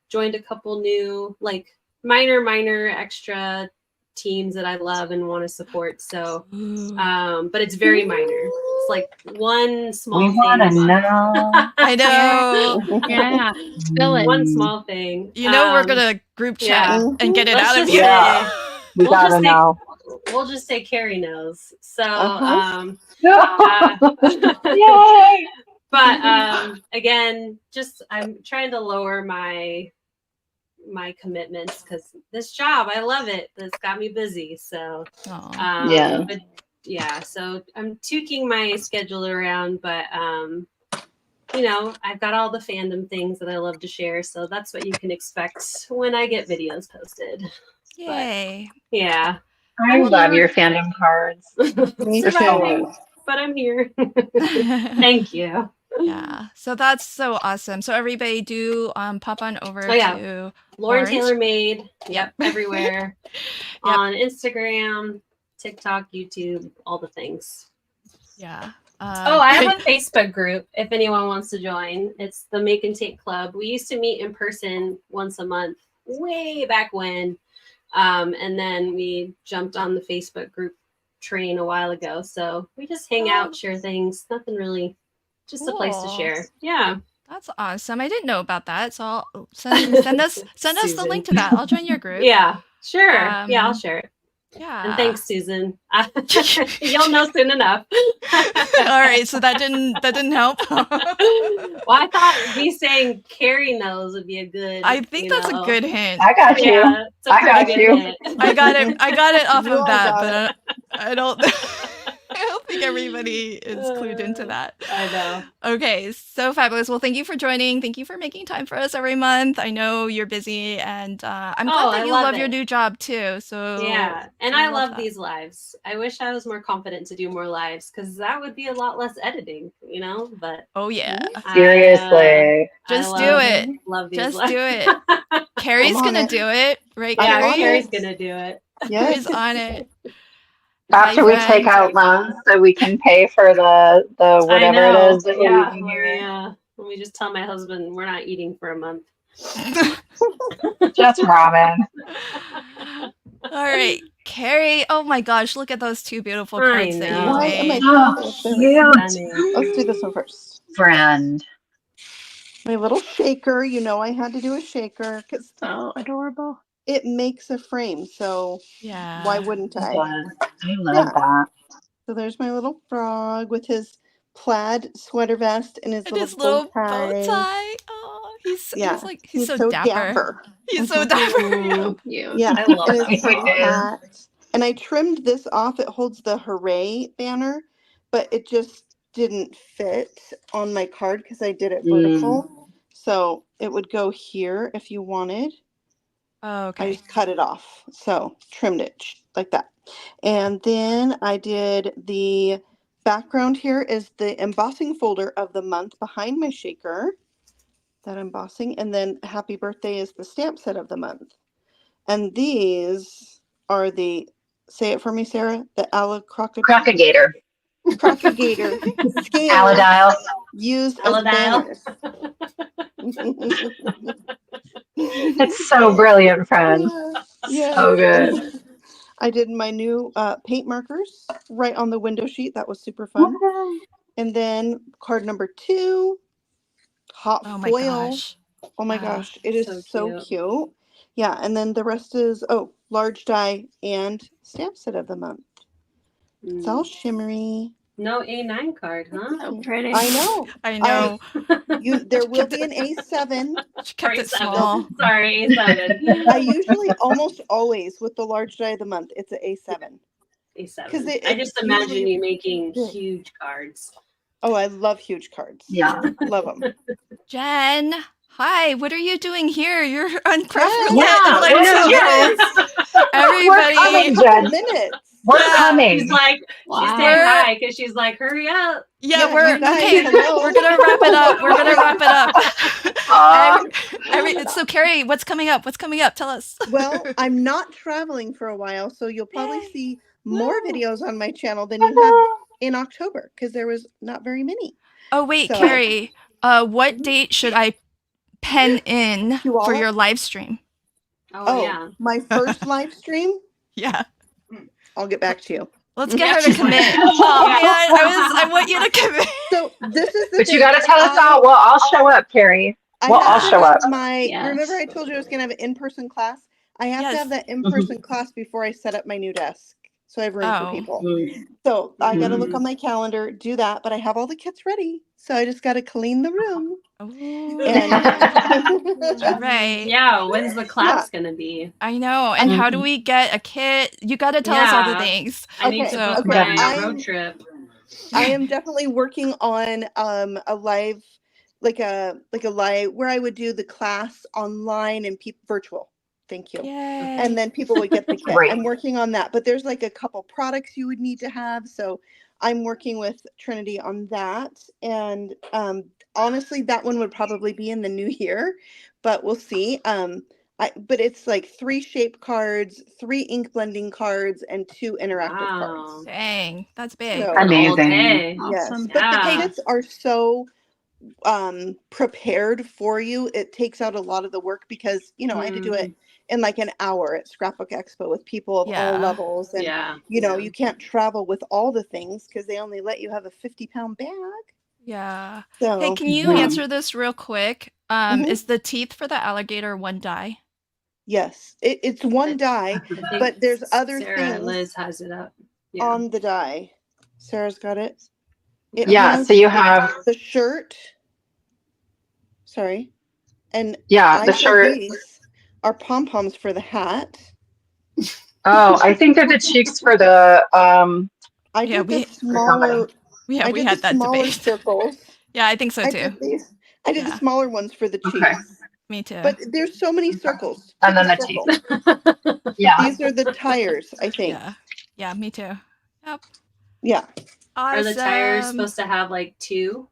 joined a couple new like minor extra teams that I love and want to support. So, but it's very minor. It's like one small thing. We want to know. I know. One small thing. You know, we're gonna group chat and get it out of you. We gotta know. We'll just say Carrie knows. So, yay! But again, just I'm trying to lower my commitments because this job, I love it. It's got me busy. So, but so I'm tweaking my schedule around, but you know, I've got all the fandom things that I love to share. So that's what you can expect when I get videos posted. Yay. But, I love your fandom cards. Me too. But I'm here. Thank you. Yeah, so that's so awesome. So everybody do pop on over to Lauren Taylor Made. Yep, everywhere. On Instagram, TikTok, YouTube, all the things. Yeah. I have a Facebook group if anyone wants to join. It's the Make and Take Club. We used to meet in person once a month, way back when. And then we jumped on the Facebook group train a while ago. So we just hang out, share things. Nothing really, just a place to Cool. share. Yeah. That's awesome. I didn't know about that, so I'll send us the link to that. I'll join your group. Yeah, sure. Yeah, I'll share it. Yeah. And thanks, Susan. You'll know soon enough. All right, so that didn't help. Well, I thought me saying Carrie knows would be a good. I think that's a good hint. I got you. Yeah, it's a I got pretty you. good hint. I got it off You of all that, got but I don't. I don't think everybody is clued into that. I know. Okay, so fabulous. Well, thank you for joining. Thank you for making time for us every month. I know you're busy, and I'm glad that I you love love your it. new job too. So Yeah, and I I love love that. these lives. I wish I was more confident to do more lives because that would be a lot less editing, But Oh yeah, Seriously. just I do it. Love these Just lives. do it. Carrie's I'm on gonna it. do it, right? I'm Yeah, on Carrie's it. gonna do it. Carrie's Yes. on it. After we take out loans so we can pay for the whatever it is that we're Yeah, using here. let me just tell my husband we're not eating for a month. Just ramen. All right, Carrie. Oh my gosh, look at those two beautiful I cards that you know. Why am I? made. Oh, There we go. cute. Let's do this one first. Friend. My little shaker. You know I had to do a shaker because So adorable. it makes a frame. So Yeah. why wouldn't It I? does. I love Yeah. that. So there's my little frog with his plaid sweater vest and his And little his little bow tie. Oh, he's Yeah. like He's so dapper. He's so dapper. Mm, Cute. Yeah. I love And his that. pretty It is. hat. And I trimmed this off. It holds the hooray banner, but it just didn't fit on my card because I did it vertical. So it would go here if you wanted. Oh, I okay. just cut it off. So trimmed it like that. And then I did the background here is the embossing folder of the month behind my shaker. That embossing. And then happy birthday is the stamp set of the month. And these are the, say it for me, Sarah, the Crocagator. Crocagator scales Aladiles. used as Aladiles. banners. It's so brilliant, friend. Yeah. So good. I did my new paint markers right on the window sheet. That was super fun. And then card number 2, hot Oh my foil. gosh. Oh my Wow. gosh, it is So so cute. Yeah, and then the rest is large die and stamp set of the month. It's all shimmery. No A9 card, huh? So pretty. I know. I know. There will be an A7. She kept it A7. small. Sorry, A7. I usually almost always with the large die of the month, it's an A7. A7. I just imagine you making huge cards. Oh, I love huge cards. Yeah. Love them. Jen, hi. What are you doing here? You're on Craft Yes. Roulette in like Yeah, 2 minutes. We're Everybody. coming, Couple Jen. minutes. We're Yeah. coming. She's like, she's saying We're- hi because she's like, hurry up. Yeah, Yeah, we're you guys, okay. hello. We're gonna wrap it up. We're gonna wrap it up. Aw. So Carrie, what's coming up? What's coming up? Tell us. Well, I'm not traveling for a while, so you'll probably Yay. see more videos on my channel than you have in October because there was not very many. Oh wait, So- Carrie. What date should I pen in You all for are- your live stream? Oh, yeah. My first live stream, Yeah. I'll get back to you. Let's get her to commit. Yeah. Oh man, I want you to commit. So this is the But you thing. got to tell us all. Well, I'll show up, Carrie. Well, have I'll to show have up. Yes. Remember I told you I was going to have an in-person class? I have to Yes. have that in-person class before I set up my new desk. So I have room Oh. for people. So I got to look Mhm. on my calendar, do that, but I have all the kits ready. So I just got to clean the room. Oh, And right. Yeah, when's the class going to be? I know. And how do we get a kit? You got to tell us all the Yeah. things. I need Okay, to book okay. my road trip. I am definitely working on a live, like a live where I would do the class online and virtual. Thank you. Yay. And then people would get the kit. Great. I'm working on that, but there's like a couple products you would need to have. So I'm working with Trinity on that. And honestly, that one would probably be in the new year, but we'll see. But it's like 3 shape cards, 3 ink blending cards, and 2 interactive cards. Dang, that's big. So- Amazing. Okay. Yes, Awesome. but the Yeah. kits are so prepared for you. It takes out a lot of the work because I had to do it in like an hour at Scrapbook Expo with people of all levels. And, Yeah. you know, you can't travel with all the things because they only let you have a 50-pound bag. Yeah. So, Hey, can you answer this real quick? Mhm. Is the teeth for the alligator one die? yes, it's one die, I think but there's other Sarah things Liz has it up. Yeah. on the die. Sarah's got it. It Yeah, has so you have the shirt. Sorry. And the shirt. these are pom-poms for the hat. Oh, I think they're the cheeks for the I Yeah, did the we smaller. yeah, I we did had the that smaller debate. circles. Yeah, I think so I too. did these. I did the Yeah. smaller ones for the cheeks. Okay. Me too. But there's so many circles. And Pick then a the circle. teeth. Yeah. These are the tires, I think. Yeah. Yeah, me too. Yep. Yeah. Are the tires Awesome. supposed to have like two?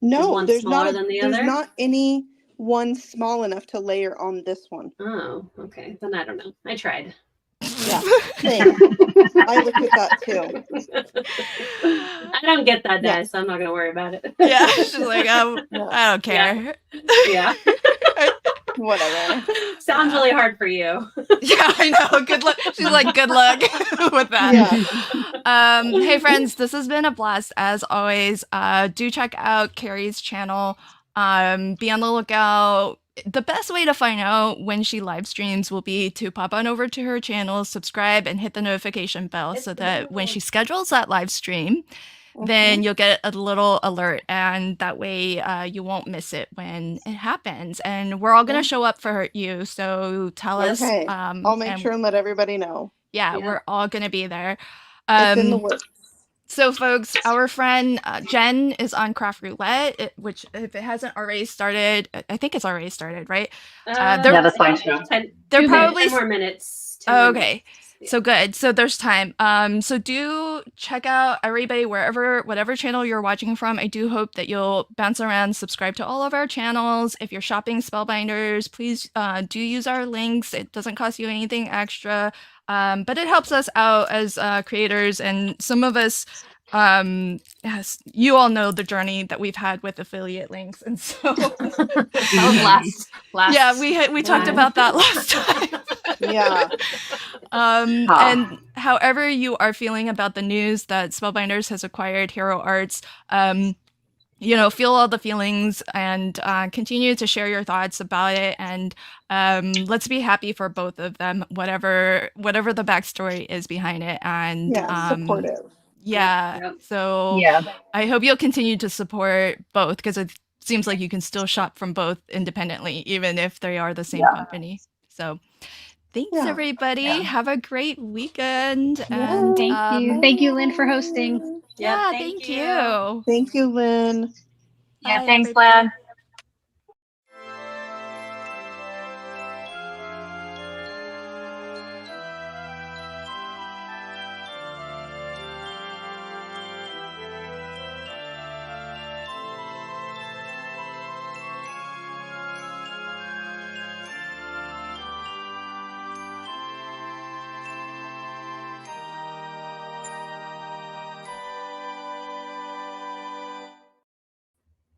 No, one there's smaller not. than the There's other? not any one small enough to layer on this one. Oh, okay. Then I don't know. I tried. Yeah. Same. I looked at that too. I don't get that Yeah. die, so I'm not gonna worry about it. Yeah, she's like, Yeah. I don't care. Yeah. Whatever. Sounds really hard for you. Yeah, I know. Good luck. She's like, good luck with that. Yeah. Hey friends, this has been a blast as always. Do check out Carrie's channel. Be on the lookout. The best way to find out when she live streams will be to pop on over to her channel, subscribe, and hit the notification bell so that when she schedules that live stream, then you'll get a little alert, and that way you won't miss it when it happens. And we're all gonna show up for you, so tell us. Okay. I'll make sure and let everybody know. Yeah, we're all gonna be there. It's in the works. So, folks, our friend Jen is on Craft Roulette, which, if it hasn't already started, I think it's already started, right? Yeah, the slideshow. They're probably 10 more minutes. 10 Oh, more okay. minutes. Yeah. So good. So there's time. So do check out everybody whatever channel you're watching from. I do hope that you'll bounce around, subscribe to all of our channels. If you're shopping Spellbinders, please do use our links. It doesn't cost you anything extra, but it helps us out as creators. And some of us, yes, you all know the journey that we've had with affiliate links, and so That was last. yeah, we talked about that last time. Yeah. And however you are feeling about the news that Spellbinders has acquired Hero Arts, you know, feel all the feelings and continue to share your thoughts about it. And let's be happy for both of them, whatever the backstory is behind it. And supportive. Yeah. Yep. So I hope you'll continue to support both, because it seems like you can still shop from both independently, even if they are the same company. So thanks, everybody. Have a great weekend. And Thank you. Thank you, Lynn, for hosting. Yeah, thank you. Thank you, Lynn. Yeah, Bye, thanks, everybody. Lynn.